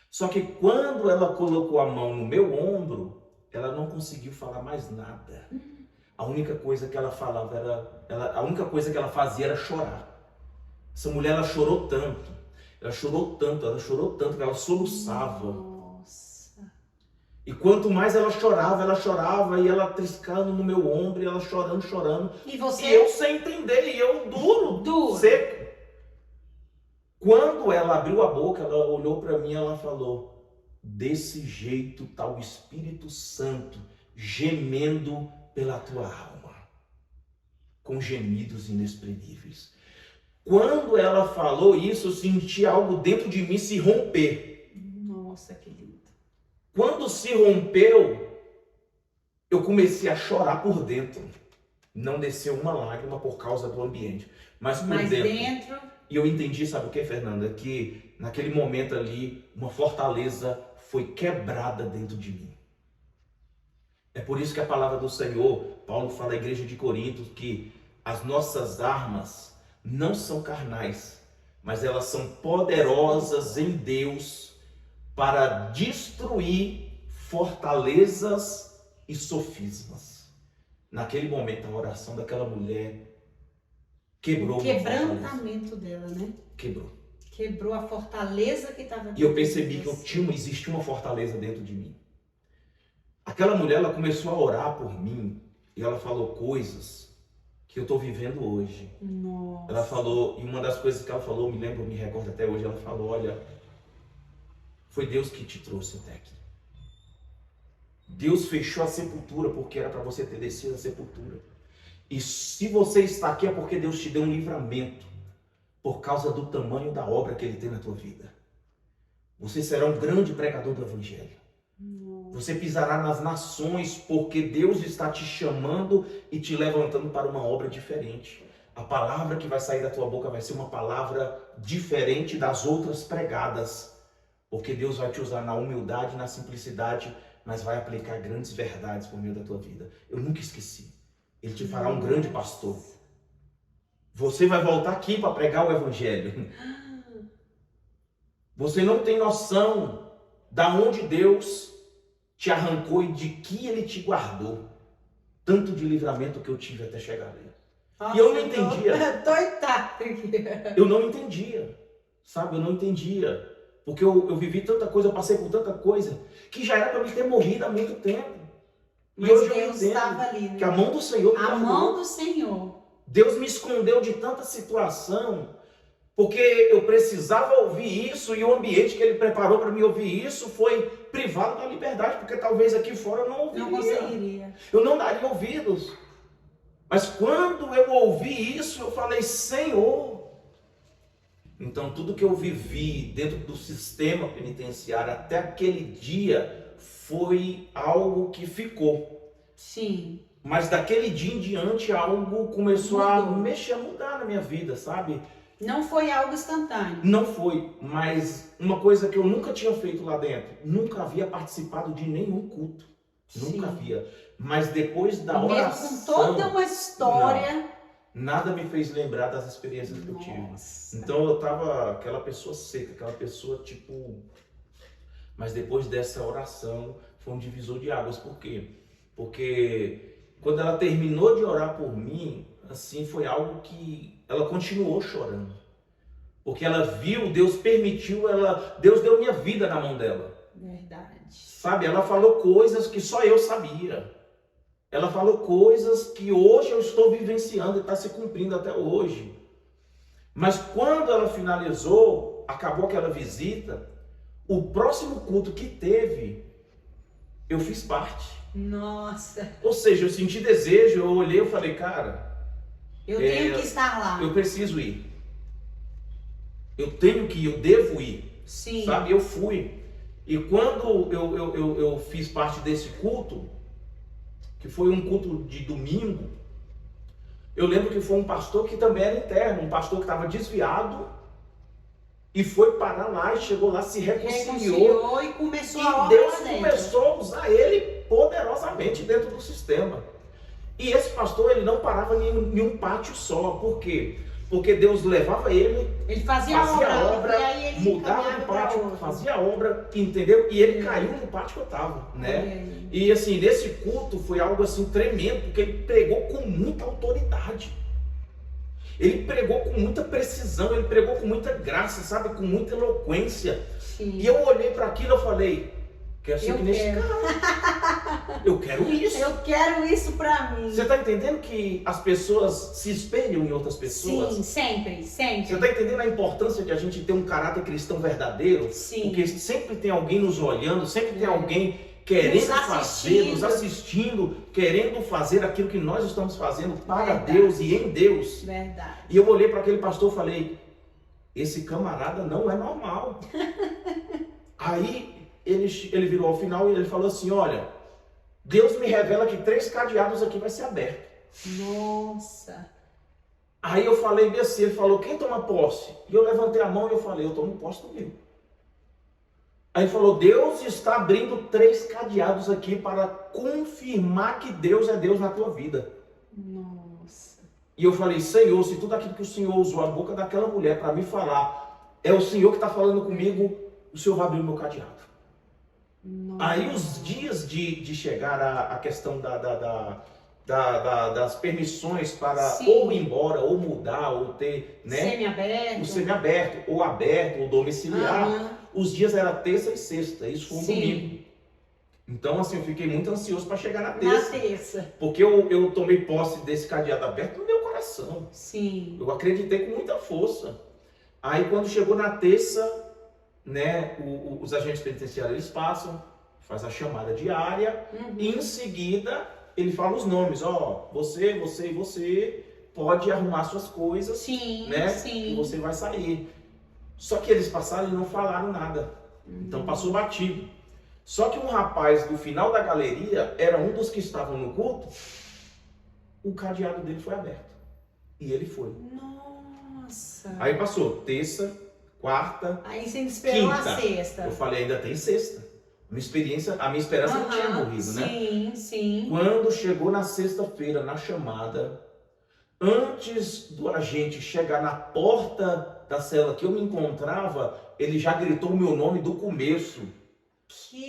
Só que quando ela colocou a mão no meu ombro, ela não conseguiu falar mais nada. A única coisa que ela falava a única coisa que ela fazia era chorar. Essa mulher, ela chorou tanto, que ela soluçava. Nossa. E quanto mais ela chorava, e ela triscando no meu ombro, e ela chorando. E você? E eu sem entender, e eu duro, seco. Quando ela abriu a boca, ela olhou para mim e ela falou, desse jeito tá o Espírito Santo gemendo pela tua alma, com gemidos inexprimíveis. Quando ela falou isso, eu senti algo dentro de mim se romper. Nossa, que lindo. Quando se rompeu, eu comecei a chorar por dentro. Não desceu uma lágrima por causa do ambiente, mas por dentro. E eu entendi, sabe o que, Fernanda? Que naquele momento ali, uma fortaleza foi quebrada dentro de mim. É por isso que a palavra do Senhor, Paulo fala à igreja de Corinto, que as nossas armas não são carnais, mas elas são poderosas em Deus para destruir fortalezas e sofismas. Naquele momento, a oração daquela mulher quebrou o quebrantamento dela, né? Quebrou a fortaleza que estava dentro. E eu percebi que existia uma fortaleza dentro de mim. Aquela mulher, ela começou a orar por mim e ela falou coisas que eu estou vivendo hoje. Nossa. Ela falou, e uma das coisas que ela falou, me recordo até hoje, ela falou, olha, foi Deus que te trouxe até aqui. Deus fechou a sepultura porque era para você ter descido a sepultura. E se você está aqui é porque Deus te deu um livramento por causa do tamanho da obra que Ele tem na tua vida. Você será um grande pregador do Evangelho. Você pisará nas nações porque Deus está te chamando e te levantando para uma obra diferente. A palavra que vai sair da tua boca vai ser uma palavra diferente das outras pregadas. Porque Deus vai te usar na humildade, na simplicidade, mas vai aplicar grandes verdades por meio da tua vida. Eu nunca esqueci. Ele te fará um grande pastor. Você vai voltar aqui para pregar o Evangelho. Você não tem noção da onde Deus te arrancou e de que Ele te guardou. Tanto de livramento que eu tive até chegar ali. Nossa, e eu não entendia. Eu não entendia. Sabe, eu não entendia. Porque eu vivi tanta coisa, eu passei por tanta coisa, que já era para me ter morrido há muito tempo. Mas e hoje Deus estava ali, né? Que a mão do Senhor me guardou. A mão do Senhor. Deus me escondeu de tanta situação, porque eu precisava ouvir isso, e o ambiente que Ele preparou para me ouvir isso foi privado da liberdade, porque talvez aqui fora eu não ouviria. Não conseguiria. Eu não daria ouvidos. Mas quando eu ouvi isso, eu falei, Senhor. Então tudo que eu vivi dentro do sistema penitenciário até aquele dia foi algo que ficou. Sim. Mas daquele dia em diante algo começou a mudar na minha vida, sabe? Não foi algo instantâneo. Não foi, mas uma coisa que eu nunca tinha feito lá dentro, nunca havia participado de nenhum culto. Sim. Nunca havia. Mas depois da oração... Mesmo com toda uma história... Nada me fez lembrar das experiências que eu tive. Então eu tava aquela pessoa seca, aquela pessoa tipo... Mas depois dessa oração foi um divisor de águas. Por quê? Porque quando ela terminou de orar por mim, assim, foi algo que ela continuou chorando. Porque ela viu, Deus permitiu, Deus deu minha vida na mão dela. Verdade. Sabe, ela falou coisas que só eu sabia. Ela falou coisas que hoje eu estou vivenciando e está se cumprindo até hoje. Mas quando ela finalizou, acabou aquela visita, o próximo culto que teve, eu fiz parte. Nossa. Ou seja, eu senti desejo, eu olhei e falei, cara... Eu tenho que estar lá. Eu preciso ir. Eu tenho que ir, eu devo ir. Sim. Sabe, eu fui. E quando eu fiz parte desse culto, que foi um culto de domingo, eu lembro que foi um pastor que também era interno, um pastor que estava desviado, E foi parar lá e chegou lá, se reconciliou. E começou a E obra Deus lá dentro. começou a usar ele poderosamente dentro do sistema. E esse pastor, ele não parava em um pátio só. Por quê? Porque Deus levava ele fazia a obra, e aí ele mudava de pátio, fazia a obra, entendeu? E ele caiu no pátio que eu estava, né? E assim, nesse culto foi algo assim tremendo, porque ele pregou com muita autoridade. Ele pregou com muita precisão, ele pregou com muita graça, sabe? Com muita eloquência. Sim. E eu olhei para aquilo e falei, quero ser que nesse cara. Eu quero isso. Eu quero isso para mim. Você está entendendo que as pessoas se espelham em outras pessoas? Sim, sempre. Você está entendendo a importância de a gente ter um caráter cristão verdadeiro? Sim. Porque sempre tem alguém nos olhando, sempre tem alguém querendo fazer, nos assistindo, querendo fazer aquilo que nós estamos fazendo para Deus e em Deus. Verdade. E eu olhei para aquele pastor e falei, esse camarada não é normal. Aí ele virou ao final e ele falou assim, olha, Deus me revela que 3 cadeados aqui vai ser aberto. Nossa. Aí eu falei bem assim, ele falou, quem toma posse? E eu levantei a mão e eu falei, eu tomo posse comigo. Aí ele falou, Deus está abrindo 3 cadeados aqui para confirmar que Deus é Deus na tua vida. Nossa. E eu falei, Senhor, se tudo aquilo que o Senhor usou a boca daquela mulher para me falar, é o Senhor que está falando comigo, o Senhor vai abrir o meu cadeado. Nossa. Aí os dias de chegar a questão das permissões para ou ir embora, ou mudar, ou ter, né? Semi-aberto. O semi-aberto, ou aberto, ou domiciliar. Os dias era terça e sexta, isso foi um domingo. Então, assim, eu fiquei muito ansioso para chegar na terça. Na terça. Porque eu tomei posse desse cadeado aberto no meu coração. Sim. Eu acreditei com muita força. Aí, quando chegou na terça, né, os agentes penitenciários, eles passam, faz a chamada diária, e em seguida, ele fala os nomes. Ó, você e você pode arrumar suas coisas, sim, né, sim. e você vai sair. Só que eles passaram e não falaram nada. Então passou batido. Só que um rapaz do final da galeria, era um dos que estavam no culto, o cadeado dele foi aberto. E ele foi. Nossa. Aí passou terça, quarta, aí você esperou quinta. A sexta. Eu falei, ainda tem sexta. A minha esperança não tinha morrido, né? Sim, sim. Quando chegou na sexta-feira, na chamada, antes do agente chegar na porta da cela que eu me encontrava, ele já gritou o meu nome do começo.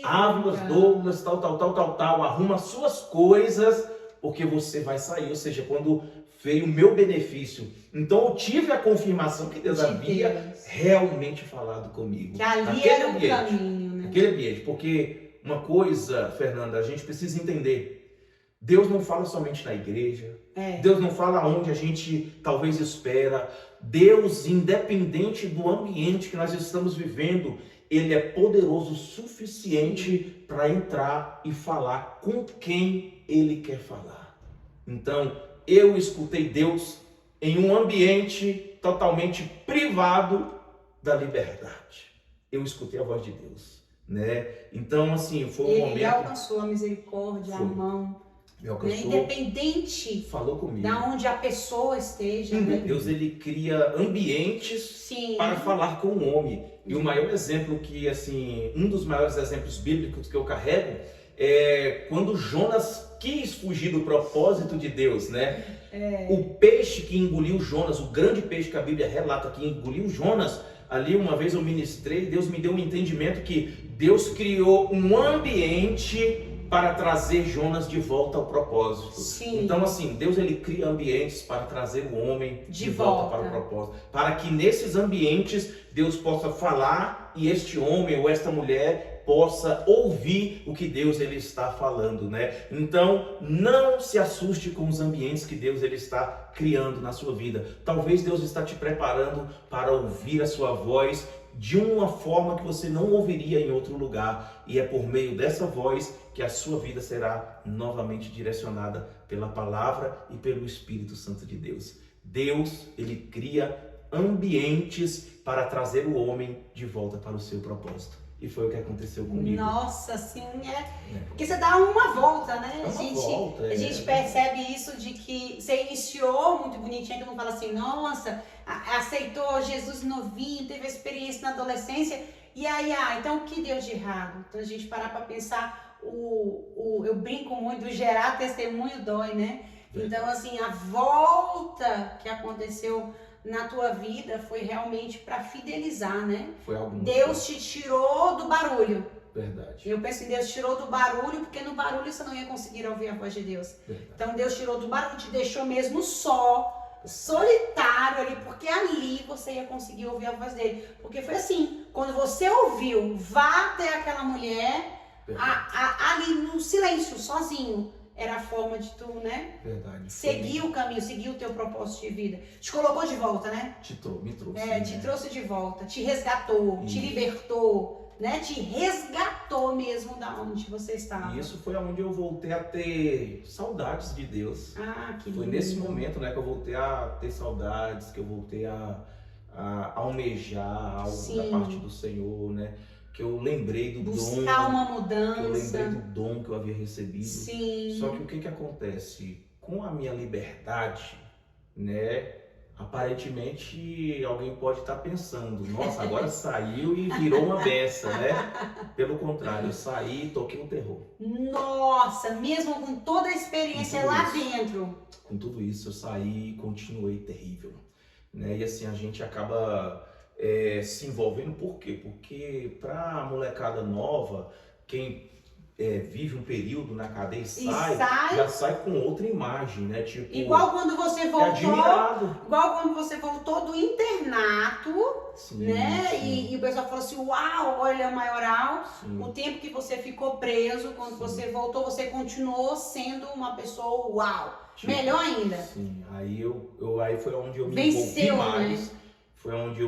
Ávilas, Douglas, tal, arruma suas coisas, porque você vai sair. Ou seja, quando veio o meu benefício. Então eu tive a confirmação que Deus havia realmente falado comigo. Que ali era o caminho, né? Naquele ambiente. Porque uma coisa, Fernanda, a gente precisa entender. Deus não fala somente na igreja. Deus não fala onde a gente talvez espera. Deus, independente do ambiente que nós estamos vivendo, Ele é poderoso o suficiente para entrar e falar com quem Ele quer falar. Então, eu escutei Deus em um ambiente totalmente privado da liberdade. Eu escutei a voz de Deus, né? Então, assim, foi um momento... Ele alcançou a misericórdia, a mão. Me alcançou, independente falou comigo. Da onde a pessoa esteja. Né? Deus, ele cria ambientes para falar com o homem. E o maior exemplo que, assim, um dos maiores exemplos bíblicos que eu carrego é quando Jonas quis fugir do propósito de Deus, né? O peixe que engoliu Jonas, o grande peixe que a Bíblia relata que engoliu Jonas, ali uma vez eu ministrei, Deus me deu um entendimento que Deus criou um ambiente para trazer Jonas de volta ao propósito. Sim. Então, assim, Deus, ele cria ambientes para trazer o homem de volta para o propósito. Para que nesses ambientes Deus possa falar e este homem ou esta mulher possa ouvir o que Deus ele está falando, né? Então, não se assuste com os ambientes que Deus ele está criando na sua vida. Talvez Deus está te preparando para ouvir a sua voz de uma forma que você não ouviria em outro lugar. E é por meio dessa voz que a sua vida será novamente direcionada pela palavra e pelo Espírito Santo de Deus. Deus, ele cria ambientes para trazer o homem de volta para o seu propósito. E foi o que aconteceu comigo. Nossa, assim, porque você dá uma volta, né? A gente percebe isso de que você iniciou muito bonitinho, que não fala assim, nossa, aceitou Jesus novinho, teve a experiência na adolescência, e aí, então o que deu de errado? Então a gente parar para pensar, eu brinco muito, gerar testemunho dói, né? Então assim, a volta que aconteceu na tua vida foi realmente para fidelizar, né? Foi algo Deus te tirou do barulho. Verdade. Eu penso que Deus tirou do barulho, porque no barulho você não ia conseguir ouvir a voz de Deus. Verdade. Então Deus tirou do barulho, te deixou mesmo só, solitário ali, porque ali você ia conseguir ouvir a voz dele. Porque foi assim, quando você ouviu, vá até aquela mulher, ali no silêncio, sozinho, era a forma de tu, né? Verdade. Seguir o caminho, seguir o teu propósito de vida. Te colocou de volta, né? Me trouxe. Te trouxe de volta, te resgatou, te libertou, né? Te resgatou mesmo da onde você estava. E isso foi onde eu voltei a ter saudades de Deus. Que lindo. Foi nesse momento, né, que eu voltei a ter saudades, que eu voltei a almejar algo da parte do Senhor, né? Que eu lembrei do buscar dom, uma mudança. que eu lembrei do dom que eu havia recebido. Sim. Só que o que acontece? Com a minha liberdade, né? Aparentemente alguém pode estar pensando, nossa, agora saiu e virou uma beça, né? Pelo contrário, eu saí e toquei o terror. Nossa, mesmo com toda a experiência lá dentro. Com tudo isso, eu saí e continuei terrível, né? E assim, a gente acaba se envolvendo, por quê? Porque para a molecada nova, quem vive um período na cadeia e sai, já sai com outra imagem, né? Tipo, igual quando você voltou, admirado. Igual quando você voltou do internato, né? Sim. E o pessoal falou assim, uau, olha, Maioral, Sim. o tempo que você ficou preso, quando você voltou, você continuou sendo uma pessoa uau, tipo, melhor ainda. Sim, aí aí foi onde eu me venceu, envolvi mais, né? Foi onde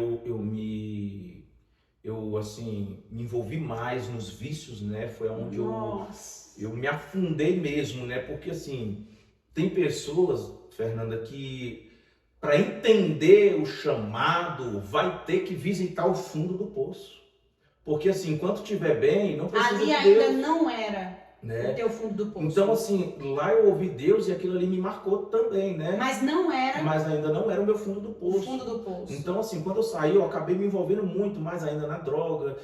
eu assim, me envolvi mais nos vícios, né? Foi onde eu me afundei mesmo, né? Porque assim, tem pessoas, Fernanda, que para entender o chamado vai ter que visitar o fundo do poço. Porque assim, enquanto estiver bem, não precisa ali de ainda Deus, não era, né? O teu fundo do poço. Então assim, lá eu ouvi Deus e aquilo ali me marcou também, né? Mas não era. Mas ainda não era o meu fundo do poço. O fundo do poço. Então assim, quando eu saí, eu acabei me envolvendo muito mais ainda na droga,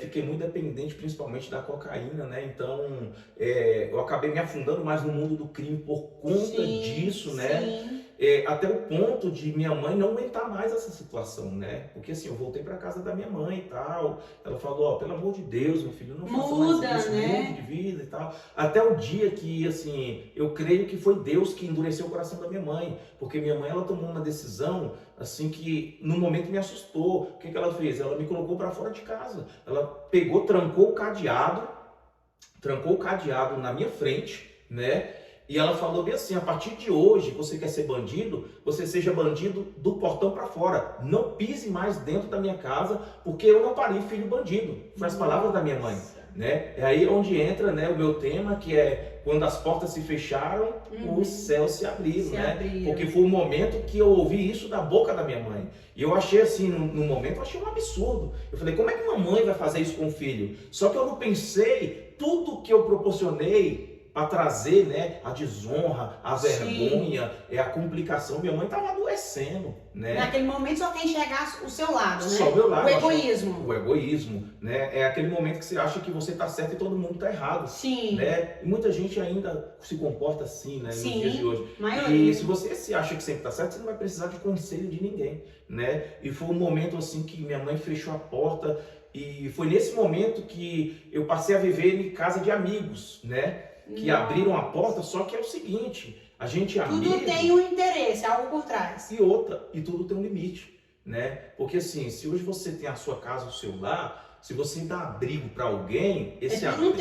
fiquei muito dependente principalmente da cocaína, né? Então eu acabei me afundando mais no mundo do crime por conta disso, né? Sim. Até o ponto de minha mãe não aguentar mais essa situação, né? Porque assim, eu voltei para casa da minha mãe e tal. Ela falou, pelo amor de Deus, meu filho, não faça mais isso, né? mude de vida e tal. Até o dia que, assim, eu creio que foi Deus que endureceu o coração da minha mãe. Porque minha mãe, ela tomou uma decisão, assim, que no momento me assustou. O que ela fez? Ela me colocou para fora de casa. Ela pegou, trancou o cadeado na minha frente, né? E ela falou bem assim, a partir de hoje, você quer ser bandido, você seja bandido do portão para fora. Não pise mais dentro da minha casa, porque eu não parei filho bandido. Foi as palavras da minha mãe, né? É aí onde entra, né, o meu tema, que é quando as portas se fecharam, os céus se abriram, né? Porque foi o momento que eu ouvi isso da boca da minha mãe. E eu achei assim, no momento, eu achei um absurdo. Eu falei, como é que uma mãe vai fazer isso com o filho? Só que eu não pensei tudo que eu proporcionei para trazer, né, a desonra, a vergonha, a complicação. Minha mãe estava adoecendo, né? Naquele momento só quer enxergar o seu lado, né? Só o meu lado. O egoísmo. O egoísmo, né? É aquele momento que você acha que você está certo e todo mundo está errado. Sim. Né? E muita gente ainda se comporta assim, né, nos dias de hoje. Maioria. E se você se acha que sempre está certo, você não vai precisar de conselho de ninguém, né? E foi um momento assim que minha mãe fechou a porta e foi nesse momento que eu passei a viver em casa de amigos, né? Que abriram a porta, só que é o seguinte, a gente é amigo... Tudo tem um interesse, algo por trás. E tudo tem um limite, né? Porque assim, se hoje você tem a sua casa, o seu lar, se você dá abrigo para alguém, esse abrigo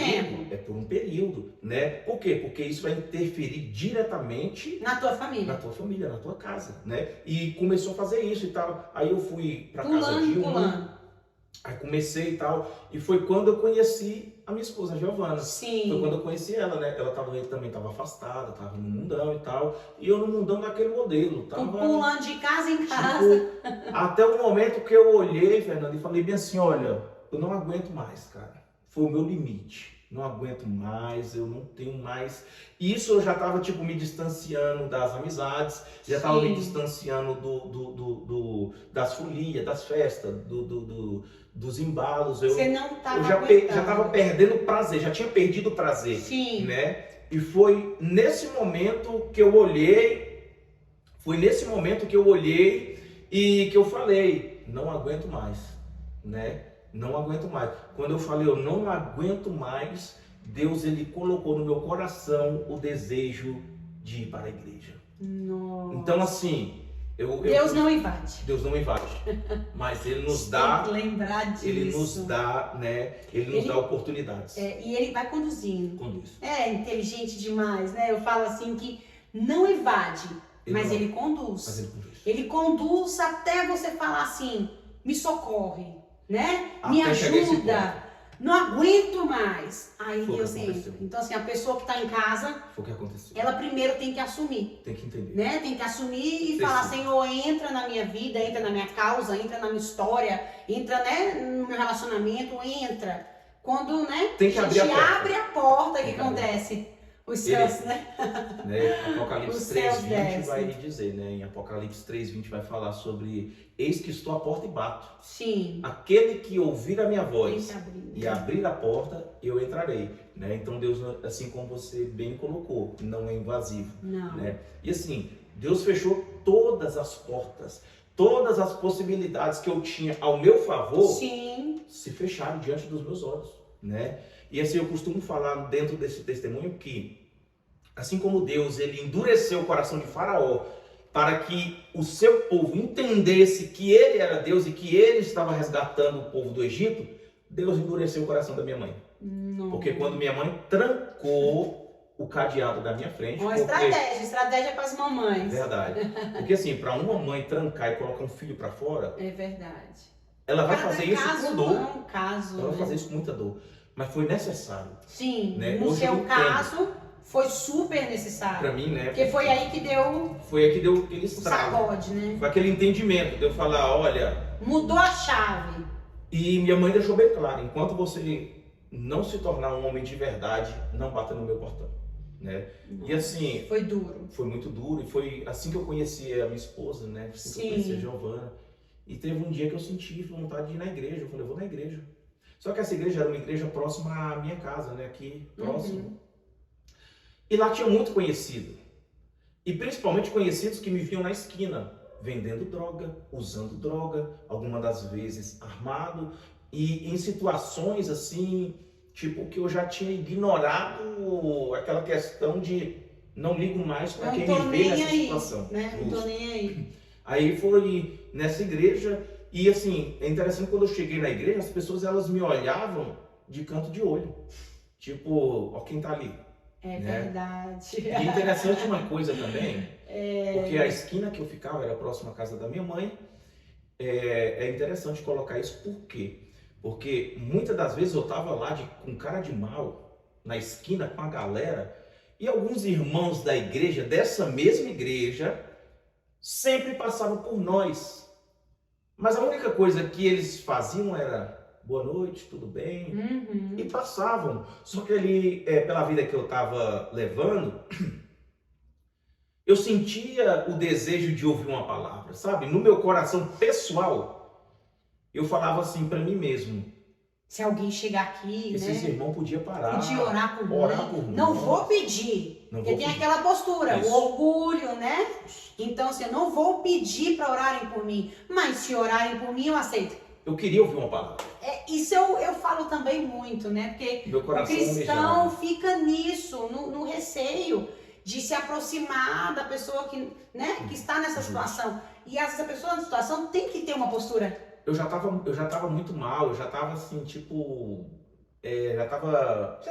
é por um período, né? Por quê? Porque isso vai interferir diretamente... Na tua família. Na tua família, na tua casa, né? E começou a fazer isso e tal. Aí eu fui para casa de pulando. Aí comecei e tal, e foi quando eu conheci a minha esposa, a Giovana. Sim. Foi quando eu conheci ela, né? Ela também estava afastada, estava no mundão e tal. E eu no mundão daquele modelo. Tava pulando de casa em casa. Tipo, até o momento que eu olhei, Fernanda, e falei bem assim, olha, eu não aguento mais, cara. Foi o meu limite, não aguento mais, eu não tenho mais. Isso eu já estava tipo me distanciando das amizades, já estava me distanciando das folias, das festas, dos embalos. Você não estava eu já estava perdendo o prazer, já tinha perdido o prazer, né? E foi nesse momento que eu olhei, e que eu falei, não aguento mais, né? Não aguento mais. Quando eu falei, eu não aguento mais, Deus, ele colocou no meu coração o desejo de ir para a igreja. Nossa. Então, assim, Deus não invade. Deus não invade. Mas ele nos dá. Tem que lembrar disso. Ele nos dá, né? Ele nos dá oportunidades. E ele vai conduzindo. Conduz. É inteligente demais, né? Eu falo assim que não invade, mas ele conduz. Ele conduz até você falar assim, me socorre, né? Me ajuda. Não aguento mais. Aí Deus entra. Então, assim, a pessoa que está em casa, foi o que aconteceu. Ela primeiro tem que assumir. Tem que entender. Né? Tem que assumir e falar, Senhor, entra na minha vida, entra na minha causa, entra na minha história, entra, né, no meu relacionamento, entra. Quando, né, tem que abrir abre a porta, o que acontece? Os céus, né? Apocalipse 3:20 vai dizer, né? Em Apocalipse 3:20 vai falar sobre eis que estou à porta e bato. Sim. Aquele que ouvir a minha voz e abrir a porta, eu entrarei, né? Então Deus, assim como você bem colocou, não é invasivo, né? E assim, Deus fechou todas as portas, todas as possibilidades que eu tinha ao meu favor, se fecharam diante dos meus olhos, né? E assim, eu costumo falar dentro desse testemunho que, assim como Deus, ele endureceu o coração de Faraó para que o seu povo entendesse que ele era Deus e que ele estava resgatando o povo do Egito, Deus endureceu o coração da minha mãe. Porque quando minha mãe trancou o cadeado da minha frente... Uma estratégia para as mamães. Verdade. Porque assim, para uma mãe trancar e colocar um filho para fora... É verdade. Ela vai fazer isso com dor. Ela vai fazer isso com muita dor. Mas foi necessário. Sim, né? No seu caso, foi super necessário. Para mim, né? Porque foi aí que deu... Foi aí que deu aquele estrago. Sacode, né? Foi aquele entendimento de eu falar, olha... Mudou a chave. E minha mãe deixou bem claro, enquanto você não se tornar um homem de verdade, não bata no meu portão, né? E assim... Foi duro. Foi muito duro. E foi assim que eu conheci a minha esposa, né? Assim que eu conheci a Giovana. E teve um dia que eu senti vontade de ir na igreja. Eu falei, eu vou na igreja. Só que essa igreja era uma igreja próxima à minha casa, né? Aqui, próximo. E lá tinha muito conhecido. E principalmente conhecidos que me viam na esquina, vendendo droga, usando droga, algumas das vezes armado. E em situações assim, tipo, que eu já tinha ignorado aquela questão de não ligo mais para quem me vê nessa situação. Né? Não tô nem aí. Aí foi nessa igreja... E assim, é interessante, quando eu cheguei na igreja, as pessoas elas me olhavam de canto de olho. Tipo, ó quem tá ali. É verdade. E é interessante uma coisa também, porque a esquina que eu ficava era próxima à casa da minha mãe. É interessante colocar isso, por quê? Porque muitas das vezes eu tava lá com cara de mal, na esquina com a galera, e alguns irmãos da igreja, dessa mesma igreja, sempre passavam por nós. Mas a única coisa que eles faziam era boa noite, tudo bem? E passavam. Só que ali, pela vida que eu estava levando, eu sentia o desejo de ouvir uma palavra, sabe? No meu coração pessoal, eu falava assim para mim mesmo. Se alguém chegar aqui, esses irmãos podiam parar. Podia orar por mim. Não vou pedir. Porque tem aquela postura, o orgulho, né? Então, assim, eu não vou pedir para orarem por mim. Mas se orarem por mim, eu aceito. Eu queria ouvir uma palavra. Isso eu falo também muito, né? Porque o cristão fica nisso, no receio de se aproximar da pessoa que está nessa situação. E às vezes a pessoa nessa situação tem que ter uma postura. Eu já tava muito mal, eu já tava assim, tipo... já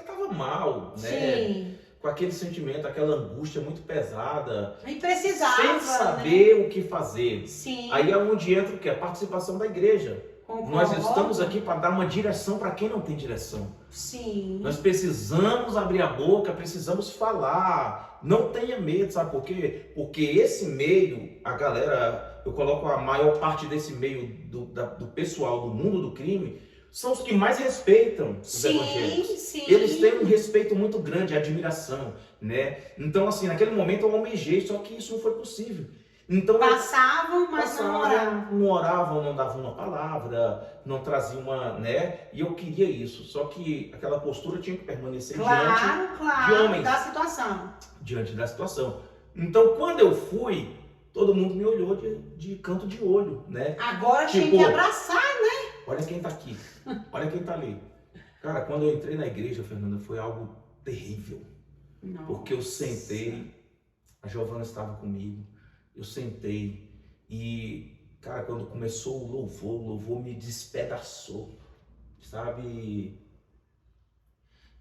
tava mal, né? Sim. Com aquele sentimento, aquela angústia muito pesada. E precisava, sem saber o que fazer. Sim. Aí é onde entra o quê? A participação da igreja. Concordo. Nós estamos aqui para dar uma direção para quem não tem direção. Sim. Nós precisamos abrir a boca, precisamos falar. Não tenha medo, sabe por quê? Porque esse meio, a galera, eu coloco a maior parte desse meio do pessoal do mundo do crime, são os que mais respeitam os evangélicos. Sim. Eles têm um respeito muito grande, admiração, né? Então, assim, naquele momento eu almejei, só que isso não foi possível. Então, Passavam, mas não oravam. não oravam, não davam uma palavra, não traziam uma, né? E eu queria isso, só que aquela postura tinha que permanecer diante de homens. Da situação. Diante da situação. Então, quando eu fui, todo mundo me olhou de canto de olho, né? Agora Tipo, tinha que abraçar, né? Olha quem tá aqui, olha quem tá ali. Cara, quando eu entrei na igreja, Fernanda, foi algo terrível. Nossa. Porque eu sentei, a Giovana estava comigo, eu sentei e, cara, quando começou o louvor me despedaçou, sabe?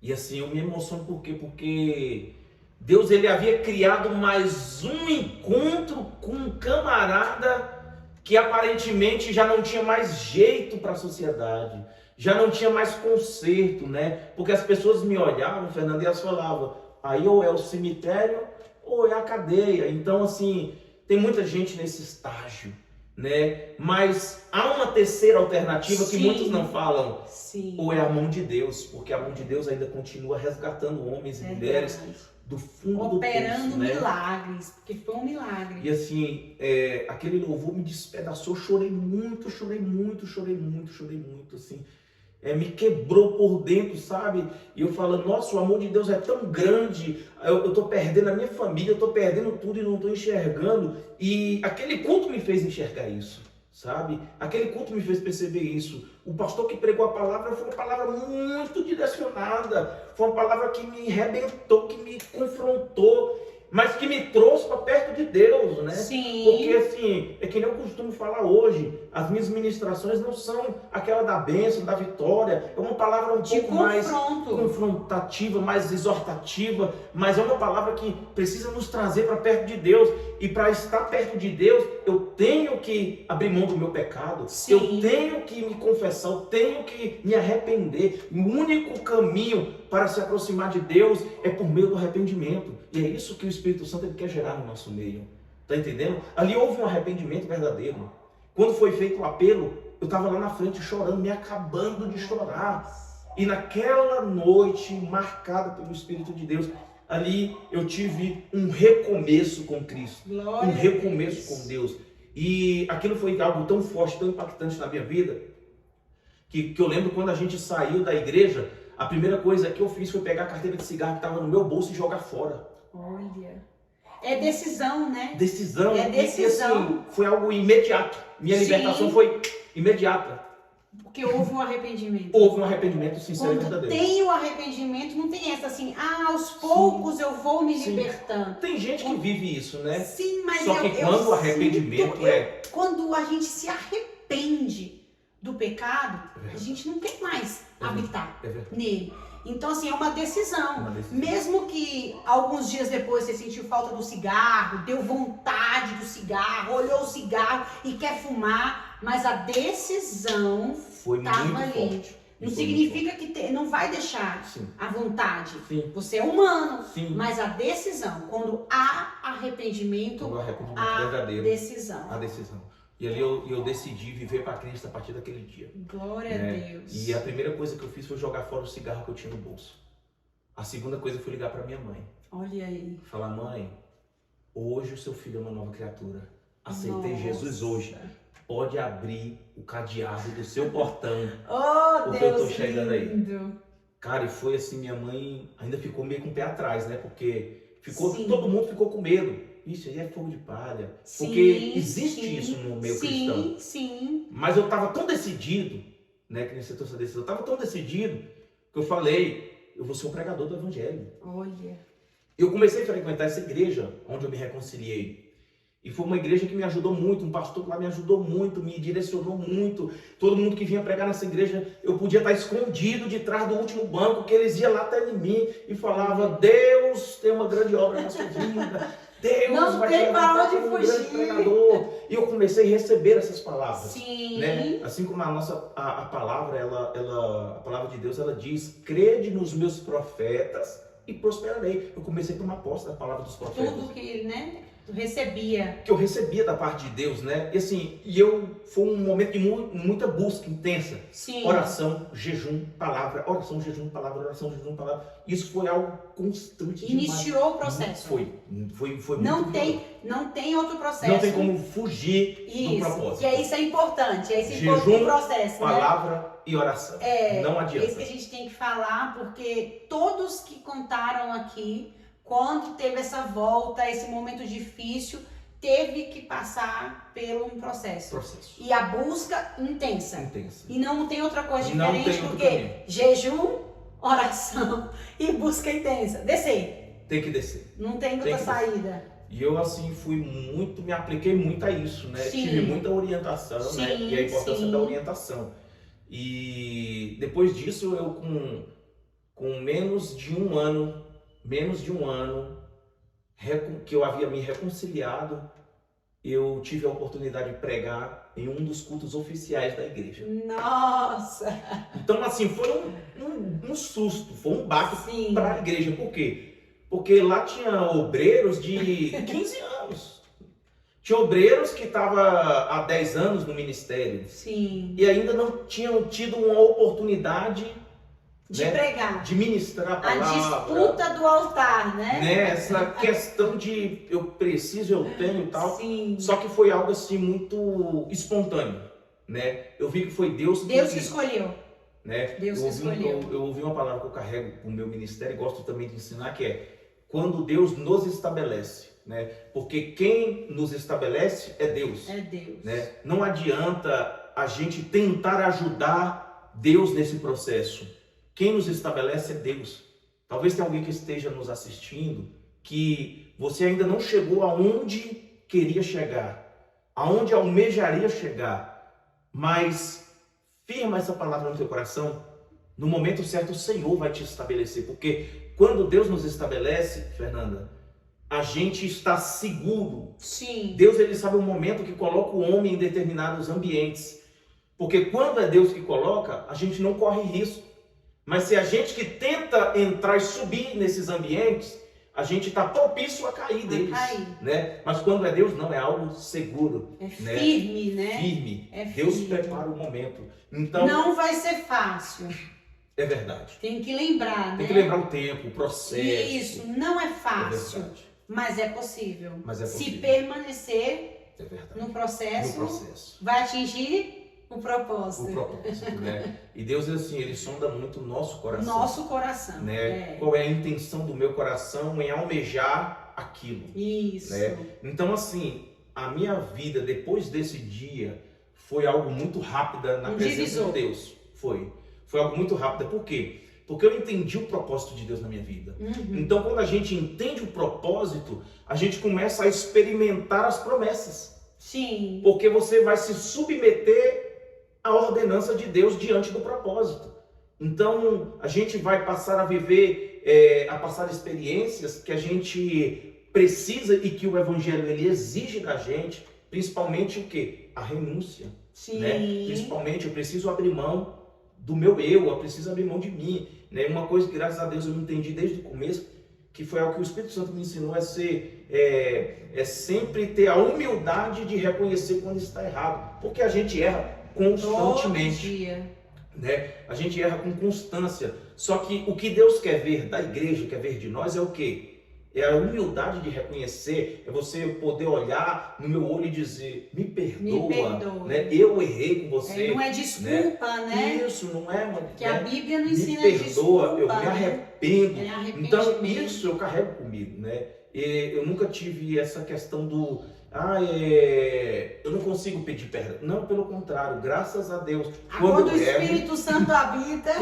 E assim, eu me emociono por quê? Porque Deus, ele havia criado mais um encontro com um camarada que aparentemente já não tinha mais jeito para a sociedade, já não tinha mais conserto, né? Porque as pessoas me olhavam, Fernando, e elas falavam, aí ou é o cemitério ou é a cadeia. Então, assim, tem muita gente nesse estágio, né? Mas há uma terceira alternativa que muitos não falam. Sim. Ou é a mão de Deus, porque a mão de Deus ainda continua resgatando homens e mulheres do fundo do poço, operando né? milagres, porque foi um milagre. E assim, aquele louvor me despedaçou, chorei muito, assim. Me quebrou por dentro, sabe? E eu falando, nossa, o amor de Deus é tão grande, eu tô perdendo a minha família, eu tô perdendo tudo e não tô enxergando. E aquele culto me fez enxergar isso, sabe? Aquele culto me fez perceber isso. O pastor que pregou a palavra foi uma palavra muito direcionada, foi uma palavra que me arrebentou, que me confrontou, mas que me trouxe para perto de Deus, né? Sim. Porque assim, é que nem eu costumo falar hoje, as minhas ministrações não são aquela da bênção, da vitória, é uma palavra um pouco mais confrontativa, mais exortativa, mas é uma palavra que precisa nos trazer para perto de Deus, e para estar perto de Deus, eu tenho que abrir mão do meu pecado, Sim. eu tenho que me confessar, eu tenho que me arrepender. O único caminho para se aproximar de Deus é por meio do arrependimento, e é isso que o Espírito Santo ele quer gerar no nosso meio, tá entendendo? Ali houve um arrependimento verdadeiro. Quando foi feito o apelo, eu estava lá na frente chorando, me acabando de chorar, e naquela noite marcada pelo Espírito de Deus, ali eu tive um recomeço com Cristo, Glória um recomeço com Deus, e aquilo foi algo tão forte, tão impactante na minha vida, que eu lembro quando a gente saiu da igreja, a primeira coisa que eu fiz foi pegar a carteira de cigarro que estava no meu bolso e jogar fora. Olha, é decisão, né? Decisão. É decisão. E, assim, foi algo imediato. Minha libertação foi imediata. Porque houve um arrependimento. Houve um arrependimento sincero e Quando verdadeiro. tem o arrependimento, não tem essa assim, aos poucos eu vou me libertando. Tem gente que vive isso, né? Sim, mas só que quando o arrependimento quando a gente se arrepende do pecado, a gente não quer mais habitar nele. Então, assim, é uma decisão. Mesmo que alguns dias depois você sentiu falta do cigarro, deu vontade do cigarro, olhou o cigarro e quer fumar, mas a decisão estava ali. Forte. Não significa que não vai deixar a vontade. Sim. Você é humano, mas a decisão, quando há arrependimento, há verdadeiro, decisão. A decisão. E ali eu decidi viver para Cristo a partir daquele dia. Glória a Deus. E a primeira coisa que eu fiz foi jogar fora o cigarro que eu tinha no bolso. A segunda coisa foi ligar para minha mãe. Olha aí. Falar, mãe, hoje o seu filho é uma nova criatura. Aceitei Jesus hoje. Pode abrir o cadeado do seu portão. Oh, porque Deus, eu tô chegando lindo. aí. Cara, e foi assim, minha mãe ainda ficou meio com o pé atrás, né? Porque todo mundo ficou com medo. Isso aí é fogo de palha. Porque existe isso no meio cristão. Sim. Mas eu estava tão decidido, né? Que nem você trouxe essa decisão. Eu estava tão decidido que eu falei, eu vou ser um pregador do evangelho. Olha. Eu comecei a frequentar essa igreja onde eu me reconciliei. E foi uma igreja que me ajudou muito, um pastor lá me ajudou muito, me direcionou muito. Todo mundo que vinha pregar nessa igreja, eu podia estar escondido de trás do último banco, que eles iam lá até em mim e falavam, Deus tem uma grande obra na sua vida. Deus não vai tem te para levantar onde como um grande fugir. pregador. E eu comecei a receber essas palavras. Sim. Né? Assim como a palavra, a palavra de Deus, ela diz, crede nos meus profetas e prosperarei. Eu comecei a tomar posse da palavra dos profetas. Tudo que, né? Tu recebia. Que eu recebia da parte de Deus, né? E assim, foi um momento de muita busca intensa. Sim. Oração, jejum, palavra, oração, jejum, palavra, oração, jejum, palavra. Isso foi algo constante. Iniciou o processo. Foi Não muito tem, violento. não tem outro processo. Não tem como fugir do propósito. Que isso é importante. É esse Jejum, processo, palavra, né? e oração. Não É adianta. isso que a gente tem que falar, porque todos que contaram aqui, quando teve essa volta, esse momento difícil, teve que passar por um processo. E a busca intensa. E não tem outra coisa diferente do que jejum, oração e busca intensa. Descer. Tem que descer. Não tem outra saída. E eu, assim, me apliquei muito a isso, né? Sim. Tive muita orientação, Sim, né? E a importância sim. da orientação. E depois disso, eu com menos de um ano, que eu havia me reconciliado, eu tive a oportunidade de pregar em um dos cultos oficiais da igreja. Nossa! Então, assim, foi um susto, foi um baque para a igreja. Por quê? Porque lá tinha obreiros de 15 anos. Tinha obreiros que estavam há 10 anos no ministério. Sim. E ainda não tinham tido uma oportunidade de pregar. De ministrar a palavra. A disputa do altar, né? Essa questão de eu preciso, eu tenho e tal. Sim. Só que foi algo assim muito espontâneo, né? Eu vi que foi Deus que escolheu. Né? Eu ouvi uma palavra que eu carrego no meu ministério e gosto também de ensinar, que é quando Deus nos estabelece, né? Porque quem nos estabelece é Deus. É Deus. Né? Não adianta a gente tentar ajudar Deus nesse processo. Quem nos estabelece é Deus. Talvez tenha alguém que esteja nos assistindo que você ainda não chegou aonde queria chegar, aonde almejaria chegar, mas firma essa palavra no teu coração. No momento certo o Senhor vai te estabelecer, porque quando Deus nos estabelece, Fernanda, a gente está seguro. Sim. Deus, ele sabe o momento que coloca o homem em determinados ambientes, porque quando é Deus que coloca, a gente não corre risco. Mas se a gente que tenta entrar e subir nesses ambientes, a gente está propício a cair deles. Né? Mas quando é Deus, não, é algo seguro. É firme, né? Firme. É Deus firme. prepara o momento. Então, não vai ser fácil. É verdade. Tem que lembrar, né? Tem que lembrar o tempo, o processo. Isso, não é fácil. É mas é possível. Mas é possível. Se permanecer no processo, vai atingir o propósito. Né? E Deus, assim, ele sonda muito o nosso coração. Nosso coração. Né? Qual é a intenção do meu coração em almejar aquilo. Isso. Né? Então, assim, a minha vida depois desse dia foi algo muito rápida na presença de Deus. Foi algo muito rápido. Por quê? Porque eu entendi o propósito de Deus na minha vida. Então, quando a gente entende o propósito, a gente começa a experimentar as promessas. Sim. Porque você vai se submeter à ordenança de Deus diante do propósito. Então, a gente vai passar a viver, a passar experiências que a gente precisa e que o Evangelho ele exige da gente, principalmente o quê? A renúncia. Sim. Né? Principalmente, eu preciso abrir mão do meu eu preciso abrir mão de mim. Né? Uma coisa que, graças a Deus, eu entendi desde o começo, que foi algo que o Espírito Santo me ensinou, é sempre ter a humildade de reconhecer quando está errado. Porque a gente erra constantemente. Né? A gente erra com constância. Só que o que Deus quer ver da igreja, quer ver de nós é o quê? É a humildade de reconhecer, é você poder olhar no meu olho e dizer, me perdoa. Né? Eu errei com você. Não é desculpa, né? Isso, não é que a Bíblia não ensina me perdoa, desculpa, eu me arrependo. Então, isso eu carrego comigo, né? Eu nunca tive essa questão do eu não consigo pedir perdão. Não, pelo contrário, graças a Deus. Quando o Espírito Santo habita.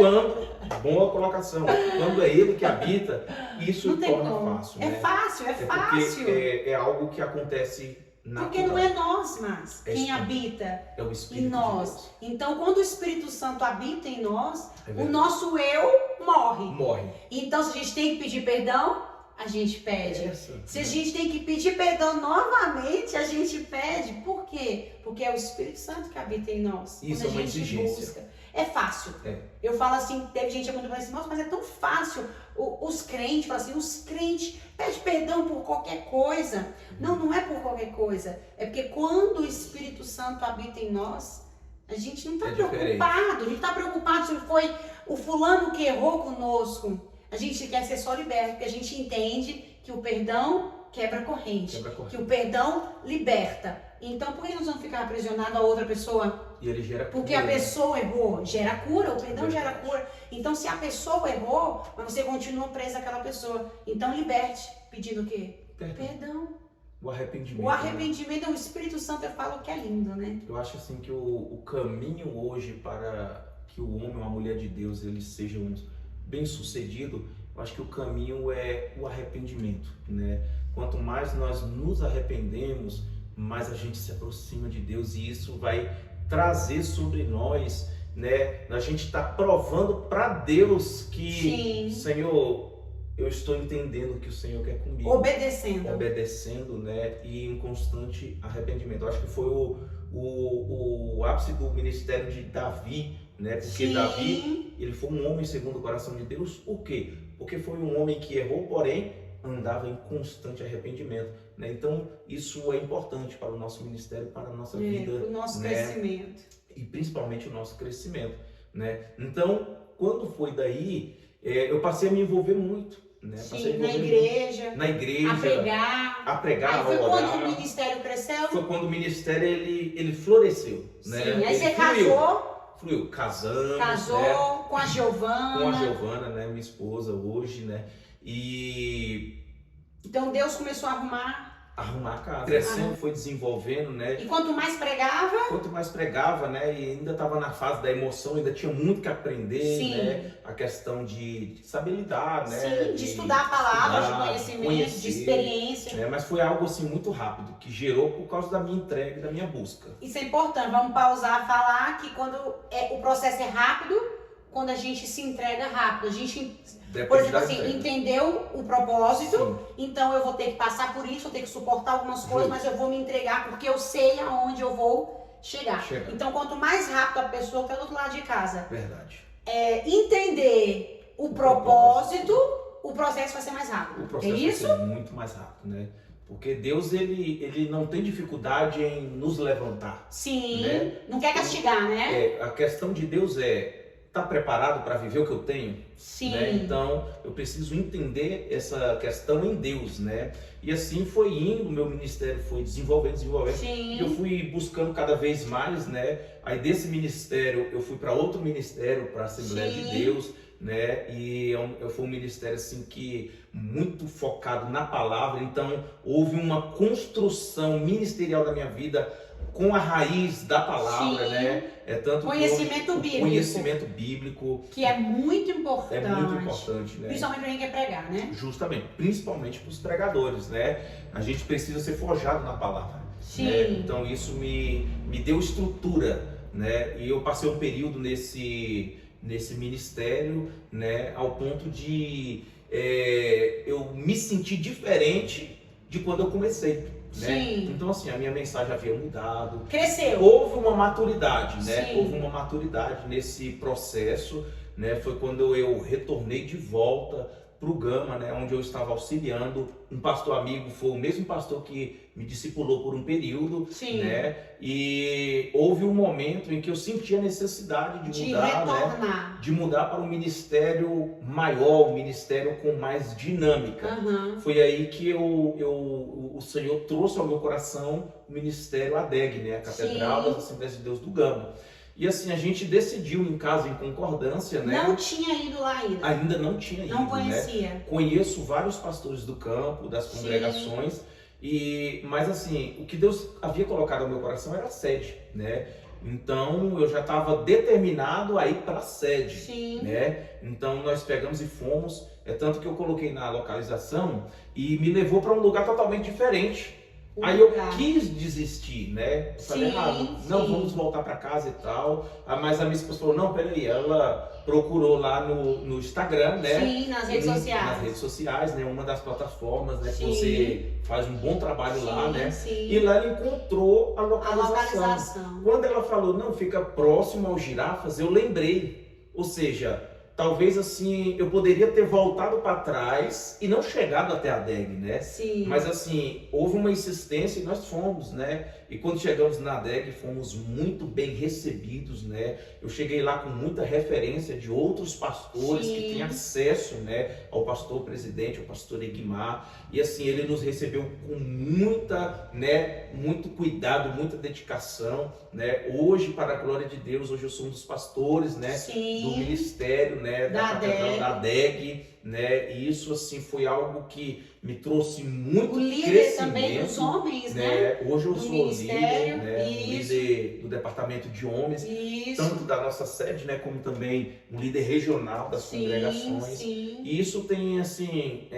Boa colocação. Quando é Ele que habita, isso torna fácil. É fácil. Porque é algo que acontece natural. Porque não é nós, mas quem habita é o Espírito em nós. Então, quando o Espírito Santo habita em nós, o nosso eu morre. Então, se a gente tem que pedir perdão, a gente pede. Se a gente tem que pedir perdão novamente, a gente pede. Por quê? Porque é o Espírito Santo que habita em nós. Isso é uma exigência. É fácil. Eu falo assim, teve gente que perguntou assim, nossa, mas é tão fácil. Os crentes, falam assim, os crentes pedem perdão por qualquer coisa. Não, não é por qualquer coisa. É porque quando o Espírito Santo habita em nós, a gente não está preocupado. A gente está preocupado se foi o fulano que errou conosco. A gente quer ser só liberto, porque a gente entende que o perdão quebra corrente. Que o perdão liberta. Então, por que nós vamos ficar aprisionados a outra pessoa? E ele gera Porque cura, a pessoa errou, gera cura, o perdão gera cura. Então, se a pessoa errou, mas você continua preso àquela pessoa, então liberte, pedindo o quê? Perdão. O arrependimento. O arrependimento, o Espírito Santo, eu falo que é lindo, né? Eu acho assim que o caminho hoje para que o homem ou a mulher de Deus eles sejam bem-sucedidos, eu acho que o caminho é o arrependimento, né? Quanto mais nós nos arrependemos, mais a gente se aproxima de Deus e isso vai trazer sobre nós, né? A gente está provando para Deus que, Sim. Senhor, eu estou entendendo o que o Senhor quer comigo. Obedecendo, né? E em constante arrependimento. Eu acho que foi o ápice do ministério de Davi, né? Porque Sim. Davi, ele foi um homem segundo o coração de Deus. Por quê? Porque foi um homem que errou, porém andava em constante arrependimento, né? Então isso é importante para o nosso ministério, para a nossa vida, para o nosso, né? Crescimento e principalmente o nosso crescimento, né? Então quando foi daí, eu passei a me envolver muito, né? Sim, na igreja, a pregar, aí foi quando o ministério cresceu. Foi quando o ministério ele floresceu, né? Sim, aí você fluiu, casamos, casou, né? Com a Giovana, né? Minha esposa hoje, né? E então Deus começou a arrumar a casa, crescendo, foi desenvolvendo, né? E quanto mais pregava, né? E ainda estava na fase da emoção, ainda tinha muito que aprender, sim. Né? A questão de saber lidar, né? Sim, de estudar a palavra, de conhecimento, de experiência. Né? Mas foi algo assim muito rápido, que gerou por causa da minha entrega e da minha busca. Isso é importante, vamos pausar, falar que quando o processo é rápido, quando a gente se entrega rápido, a gente... Por exemplo, assim, entendeu o propósito, sim. Então eu vou ter que passar por isso, vou ter que suportar algumas coisas, mas eu vou me entregar porque eu sei aonde eu vou chegar. Então, quanto mais rápido a pessoa que está do outro lado de casa entender o propósito, o processo vai ser mais rápido. O processo vai ser muito mais rápido, né? Porque Deus, ele não tem dificuldade em nos levantar. Sim, né? Não quer castigar, né? A questão de Deus tá preparado para viver o que eu tenho? Sim. Né? Então, eu preciso entender essa questão em Deus, né? E assim foi indo, meu ministério foi desenvolvendo. Sim. E eu fui buscando cada vez mais, né? Aí desse ministério, eu fui para outro ministério, para a Assembleia sim. de Deus, né? E foi um ministério assim que muito focado na palavra. Então, houve uma construção ministerial da minha vida com a raiz da palavra, sim. Né? Tanto conhecimento bíblico. Que é muito importante. É muito importante, né? Principalmente para quem quer pregar, né? Justamente, principalmente para os pregadores, né? A gente precisa ser forjado na palavra. Sim. Né? Então isso me deu estrutura, né? E eu passei um período nesse ministério, né? Ao ponto de eu me sentir diferente de quando eu comecei. Né? Sim. Então assim, a minha mensagem havia mudado. Cresceu. Houve uma maturidade, né? Sim. Houve uma maturidade nesse processo, né? Foi quando eu retornei de volta para o Gama, né? Onde eu estava auxiliando um pastor amigo, foi o mesmo pastor que me discipulou por um período, sim. Né? E houve um momento em que eu senti a necessidade de mudar, né? De mudar para um ministério maior, um ministério com mais dinâmica. Uhum. Foi aí que o Senhor trouxe ao meu coração o ministério ADEG, né? A Catedral das Assembleias de Deus do Gama. E assim, a gente decidiu em casa, em concordância, né? Não tinha ido lá ainda. Ainda não tinha ido, não conhecia. Né? Conheço vários pastores do campo, das congregações, mas assim, o que Deus havia colocado no meu coração era a sede, né? Então eu já estava determinado a ir para a sede, sim. Né? Então nós pegamos e fomos, tanto que eu coloquei na localização e me levou para um lugar totalmente diferente Aí eu quis desistir, né? Eu falei, não, sim. vamos voltar para casa e tal. Mas a minha esposa falou, não, peraí, ela procurou lá no Instagram, né? Sim, nas redes sociais. Nas redes sociais, né? Uma das plataformas, né? Que Sim. você faz um bom trabalho lá, né? Sim. E lá ela encontrou a A localização. localização. Quando ela falou, não, fica próximo aos girafas, eu lembrei. Ou seja, talvez assim, eu poderia ter voltado para trás e não chegado até a DEG, né? Sim. Mas assim, houve uma insistência e nós fomos, né? E quando chegamos na DEG, fomos muito bem recebidos, né? Eu cheguei lá com muita referência de outros pastores que têm acesso, né? Ao pastor presidente, ao pastor Egmar. E assim, ele nos recebeu com muita, né? Muito cuidado, muita dedicação, né? Hoje, para a glória de Deus, hoje eu sou um dos pastores, né? Do ministério, né? Da DEG, né? E isso assim foi algo que me trouxe muito líder crescimento também dos homens, né? Hoje eu sou líder, né? Isso. Líder do departamento de homens, tanto da nossa sede, né? Como também um líder regional das congregações. Sim. E isso tem assim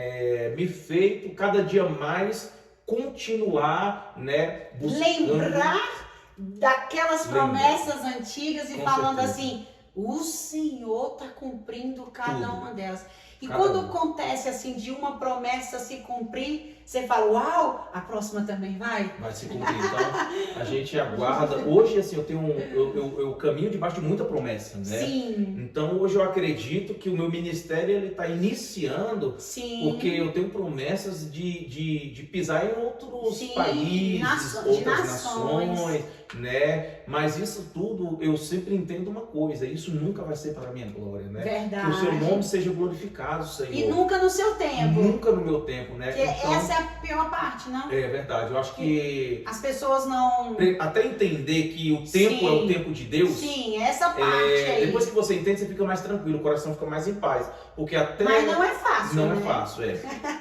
me feito cada dia mais continuar, né? Buscando, lembrar daquelas promessas antigas e Com falando certeza. assim, o Senhor está cumprindo cada Tudo. uma delas. E Cada quando uma. acontece assim de uma promessa se cumprir, você fala, uau, a próxima também vai? Vai se cumprir. Então, a gente aguarda. Hoje, assim, eu caminho debaixo de muita promessa, né? Sim. Então, hoje eu acredito que o meu ministério ele está iniciando, Sim. porque eu tenho promessas de pisar em outros Sim, países, de outras nações. nações, né? Mas isso tudo, eu sempre entendo uma coisa, isso nunca vai ser para a minha glória, né? Verdade. Que o seu nome seja glorificado, Senhor. E nunca no seu tempo. Nunca no meu tempo, né? Porque essa é a pior parte, não? É verdade, eu acho que as pessoas não... até entender que o tempo Sim. é o tempo de Deus. Sim, essa parte aí. Depois que você entende, você fica mais tranquilo, o coração fica mais em paz. Porque até... Mas não é fácil, Não né? é fácil,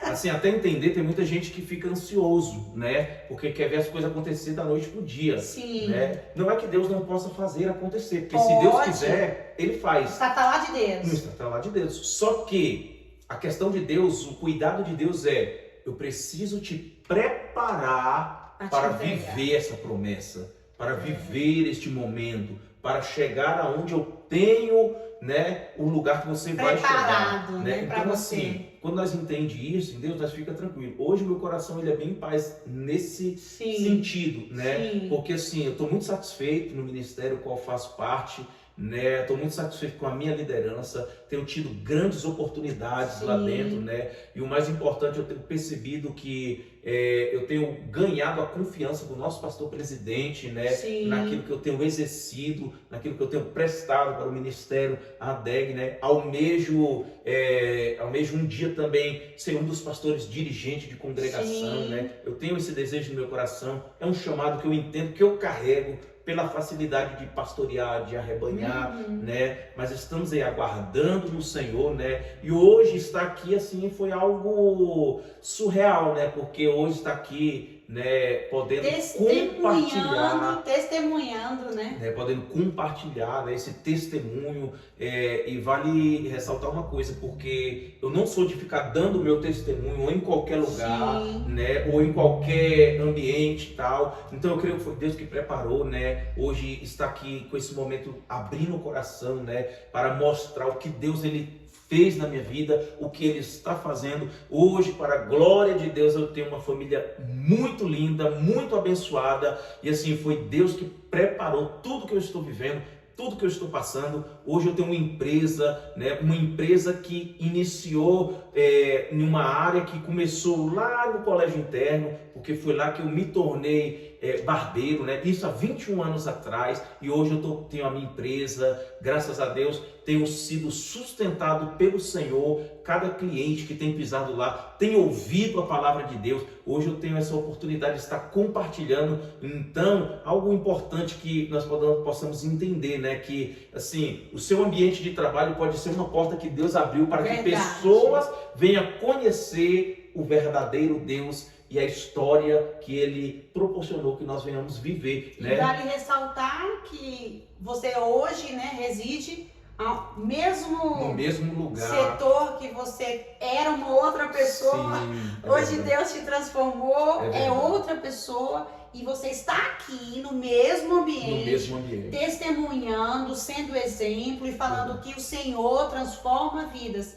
Assim, até entender, tem muita gente que fica ansioso, né? Porque quer ver as coisas acontecer da noite pro dia. Sim. Né? Não é que Deus não possa fazer acontecer, porque Pode. se Deus quiser, Ele faz. Está lá de Deus. Não está lá de Deus. Só que a questão de Deus, o cuidado de Deus eu preciso te preparar para viver essa promessa, para viver este momento, para chegar aonde eu tenho, né, o lugar que você vai chegar, né, então assim, quando nós entendemos isso, em Deus, nós fica tranquilo. Hoje meu coração ele é bem em paz nesse sentido, né? Sim. Porque assim, eu estou muito satisfeito no ministério qual faço parte, né? Estou muito satisfeito com a minha liderança, tenho tido grandes oportunidades lá dentro, né? E o mais importante, eu tenho percebido que eu tenho ganhado a confiança do nosso pastor presidente, né? Naquilo que eu tenho exercido, naquilo que eu tenho prestado para o ministério, a DEG, né? Almejo um dia também ser um dos pastores dirigentes de congregação, né? Eu tenho esse desejo no meu coração, é um chamado que eu entendo, que eu carrego pela facilidade de pastorear, de arrebanhar, né? Mas estamos aí aguardando no Senhor, né? E hoje estar aqui assim foi algo surreal, né? Porque hoje está aqui, né? Podendo compartilhar, testemunhando, né? Podendo compartilhar, né, esse testemunho, e vale ressaltar uma coisa, porque eu não sou de ficar dando o meu testemunho em qualquer lugar, né, ou em qualquer ambiente e tal. Então eu creio que foi Deus que preparou, né, hoje está aqui com esse momento abrindo o coração, né, para mostrar o que Deus ele fez na minha vida, o que Ele está fazendo. Hoje, para a glória de Deus, eu tenho uma família muito linda, muito abençoada, e assim, foi Deus que preparou tudo que eu estou vivendo, tudo que eu estou passando. Hoje eu tenho uma empresa, né, uma empresa que iniciou em uma área que começou lá no colégio interno, porque foi lá que eu me tornei barbeiro, né? Isso há 21 anos atrás, e hoje eu tenho a minha empresa, graças a Deus, tenho sido sustentado pelo Senhor. Cada cliente que tem pisado lá tem ouvido a palavra de Deus. Hoje eu tenho essa oportunidade de estar compartilhando. Então, algo importante que nós possamos entender, né? Que, assim, o seu ambiente de trabalho pode ser uma porta que Deus abriu para que pessoas venham conhecer o verdadeiro Deus e a história que Ele proporcionou que nós venhamos viver, né? E vale ressaltar que você hoje, né, reside no mesmo lugar. setor que você era uma outra pessoa, Sim, hoje verdade. Deus te transformou, É é verdade. outra pessoa e você está aqui no mesmo No ambiente, mesmo ambiente. testemunhando, sendo exemplo e falando Verdade. que o Senhor transforma vidas.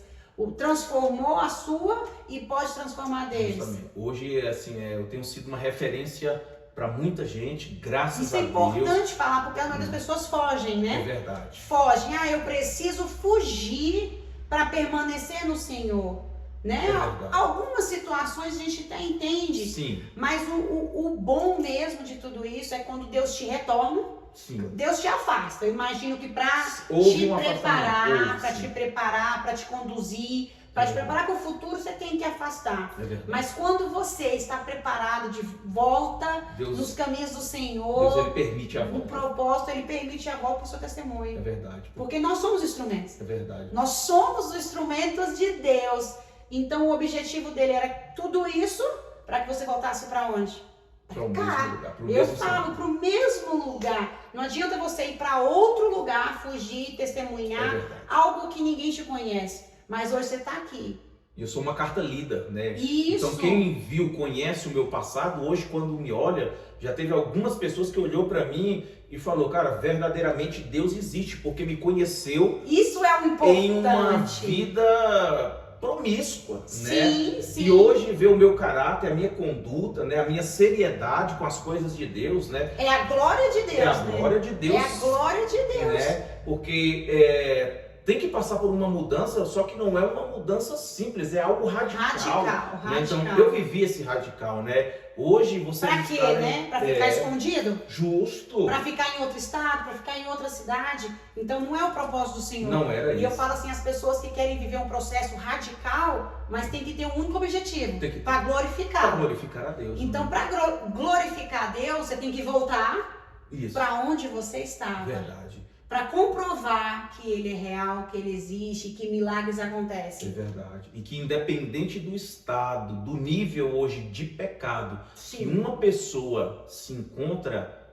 Transformou a sua e pode transformar deles. Justamente. Hoje, assim, eu tenho sido uma referência para muita gente, graças Isso a é Deus. importante falar, porque a maioria das pessoas fogem, né? É verdade. Fogem. Eu preciso fugir para permanecer no Senhor, né? É verdade. Algumas situações a gente até entende, Sim, mas o bom mesmo de tudo isso é quando Deus te retorna, sim. Deus te afasta. Eu imagino que para Houve te um preparar, afastamento, para sim. te preparar, para te conduzir, para te preparar para o futuro, você tem que afastar. É verdade. Mas quando você está preparado de volta Deus, nos caminhos do Deus Senhor, ele permite a o volta. propósito, ele permite a volta para o seu É testemunho. verdade. Porque nós somos instrumentos. É verdade. Nós somos os instrumentos de Deus. Então o objetivo dele era tudo isso para que você voltasse para onde? Para o cá. mesmo lugar. Para o Eu mesmo falo centro. para o mesmo lugar. Não adianta você ir para outro lugar, fugir, É testemunhar verdade. algo que ninguém te conhece. Mas hoje você está aqui. E eu sou uma carta lida, né? Isso. Então quem viu, conhece o meu passado, hoje quando me olha, já teve algumas pessoas que olhou para mim e falou, cara, verdadeiramente Deus existe, porque me conheceu Isso é o em uma importante. vida promíscua, né? Sim, sim. E hoje vê o meu caráter, a minha conduta, né? A minha seriedade com as coisas de Deus, né? É a glória de Deus, É a né? glória de Deus. É a glória de Deus. Né? Porque tem que passar por uma mudança, só que não é uma mudança simples, é algo radical. Né? Então eu vivi esse radical, né? Hoje você Pra quê, está, né? Pra ficar escondido? Justo. Pra ficar em outro estado? Pra ficar em outra cidade? Então não é o propósito do Senhor. Não era E isso. eu falo assim, as pessoas que querem viver um processo radical, mas tem que ter um único objetivo, Tem que ter. para Para glorificar. glorificar a Deus. Então, né? para glorificar a Deus, você tem que voltar Isso. para onde você estava. Verdade. Para comprovar que ele é real, que ele existe, que milagres É acontecem. verdade. E que independente do estado, do nível hoje de pecado, que Sim. uma pessoa se encontra,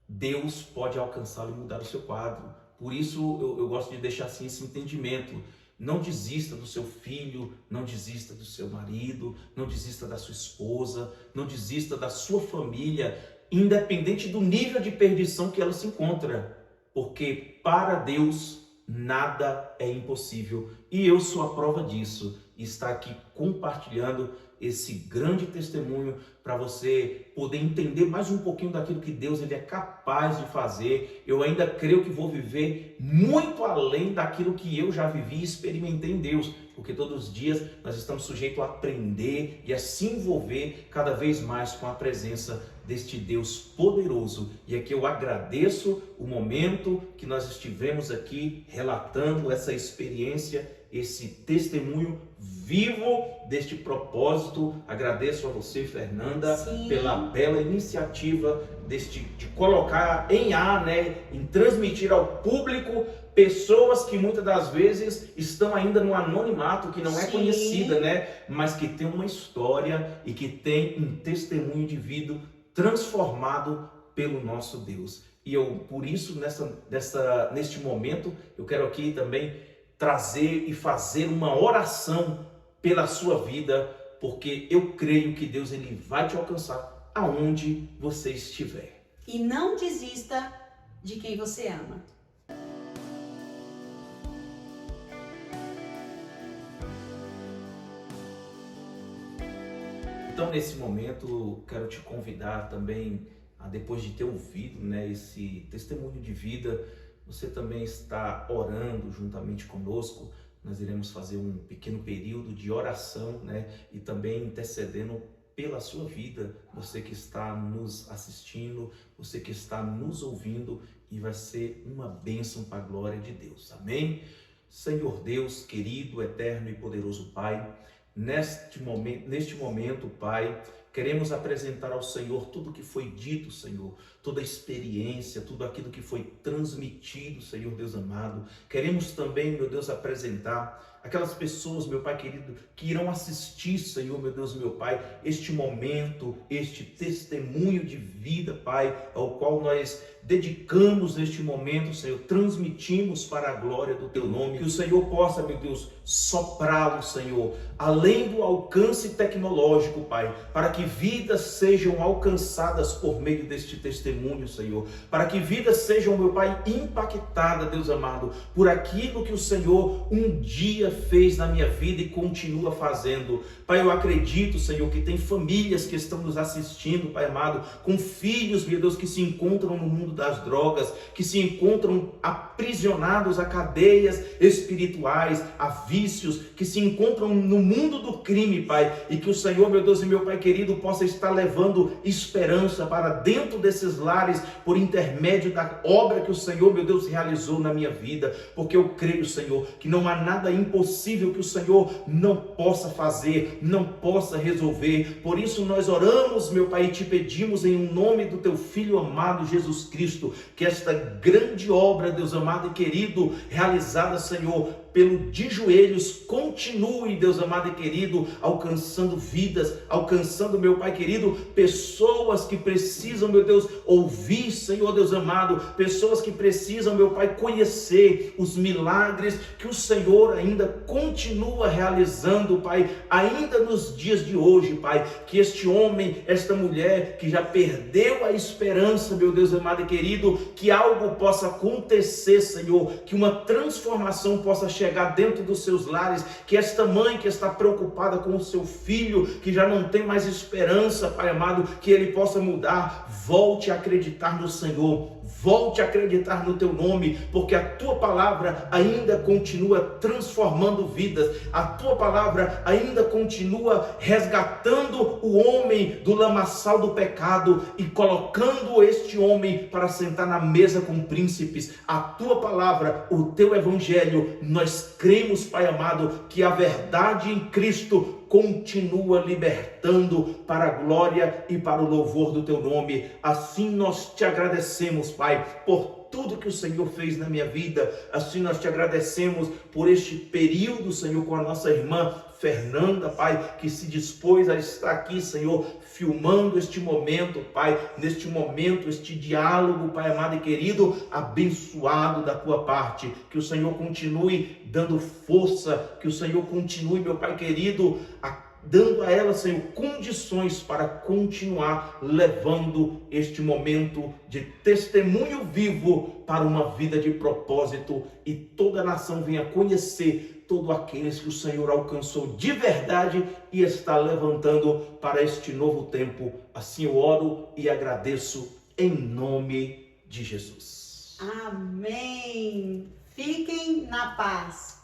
Deus pode alcançá-lo e mudar o seu quadro. Por isso eu gosto de deixar assim esse entendimento. Não desista do seu filho, não desista do seu marido, não desista da sua esposa, não desista da sua família, independente do nível de perdição que ela se encontra. Porque para Deus nada é impossível. E eu sou a prova disso. E estar aqui compartilhando esse grande testemunho para você poder entender mais um pouquinho daquilo que Deus ele é capaz de fazer. Eu ainda creio que vou viver muito além daquilo que eu já vivi e experimentei em Deus. Porque todos os dias nós estamos sujeitos a aprender e a se envolver cada vez mais com a presença deste Deus poderoso. E aqui eu agradeço o momento que nós estivemos aqui relatando essa experiência, esse testemunho vivo deste propósito. Agradeço a você, Fernanda, Sim. pela bela iniciativa de colocar em ar, né, em transmitir ao público pessoas que muitas das vezes estão ainda no anonimato, que não é Sim. conhecida, né, mas que tem uma história e que tem um testemunho de vida transformado pelo nosso Deus. E eu, por isso, neste momento, eu quero aqui também trazer e fazer uma oração pela sua vida, porque eu creio que Deus ele vai te alcançar aonde você estiver. E não desista de quem você ama. Então, nesse momento, quero te convidar também a, depois de ter ouvido, né, esse testemunho de vida, você também está orando juntamente conosco. Nós iremos fazer um pequeno período de oração, né, e também intercedendo pela sua vida, você que está nos assistindo, você que está nos ouvindo, e vai ser uma bênção para a glória de Deus. Amém? Senhor Deus, querido, eterno e poderoso Pai, neste momento, Pai, queremos apresentar ao Senhor tudo que foi dito, Senhor, toda a experiência, tudo aquilo que foi transmitido, Senhor Deus amado. Queremos também, meu Deus, apresentar aquelas pessoas, meu Pai querido, que irão assistir, Senhor, meu Deus, meu Pai, este momento, este testemunho de vida, Pai, ao qual nós dedicamos neste momento, Senhor, transmitimos para a glória do Teu nome, que o Senhor possa, meu Deus, soprá-lo, Senhor, além do alcance tecnológico, Pai, para que vidas sejam alcançadas por meio deste testemunho, Senhor, para que vidas sejam, meu Pai, impactadas, Deus amado, por aquilo que o Senhor um dia fez na minha vida e continua fazendo. Pai, eu acredito, Senhor, que tem famílias que estão nos assistindo, Pai amado, com filhos, meu Deus, que se encontram no mundo das drogas, que se encontram aprisionados a cadeias espirituais, a vícios, que se encontram no mundo do crime, Pai, e que o Senhor, meu Deus e meu Pai querido, possa estar levando esperança para dentro desses lares, por intermédio da obra que o Senhor, meu Deus, realizou na minha vida, porque eu creio, Senhor, que não há nada impossível que o Senhor não possa fazer, não possa resolver. Por isso nós oramos, meu Pai, e te pedimos em nome do Teu Filho amado Jesus Cristo, que esta grande obra, Deus amado e querido, realizada, Senhor, pelo de joelhos, continue, Deus amado e querido, alcançando vidas, alcançando, meu Pai querido, pessoas que precisam, meu Deus, ouvir, Senhor Deus amado, pessoas que precisam, meu Pai, conhecer os milagres que o Senhor ainda continua realizando, Pai, ainda nos dias de hoje, Pai, que este homem, esta mulher que já perdeu a esperança, meu Deus amado e querido, que algo possa acontecer, Senhor, que uma transformação possa chegar dentro dos seus lares, que esta mãe que está preocupada com o seu filho, que já não tem mais esperança, Pai amado, que ele possa mudar, volte a acreditar no Senhor, volte a acreditar no Teu nome, porque a Tua palavra ainda continua transformando vidas, a Tua palavra ainda continua resgatando o homem do lamaçal do pecado e colocando este homem para sentar na mesa com príncipes. A Tua palavra, o Teu evangelho, nós cremos, Pai amado, que a verdade em Cristo continua libertando para a glória e para o louvor do Teu nome. Assim nós te agradecemos, Pai, por tudo que o Senhor fez na minha vida. Assim nós te agradecemos por este período, Senhor, com a nossa irmã Fernanda, Pai, que se dispôs a estar aqui, Senhor, filmando este momento, Pai, neste momento, este diálogo, Pai amado e querido, abençoado da Tua parte. Que o Senhor continue dando força, que o Senhor continue, meu Pai querido, dando a ela, Senhor, condições para continuar levando este momento de testemunho vivo para uma vida de propósito, e toda a nação venha conhecer todos aqueles que o Senhor alcançou de verdade e está levantando para este novo tempo. Assim eu oro e agradeço em nome de Jesus. Amém. Fiquem na paz.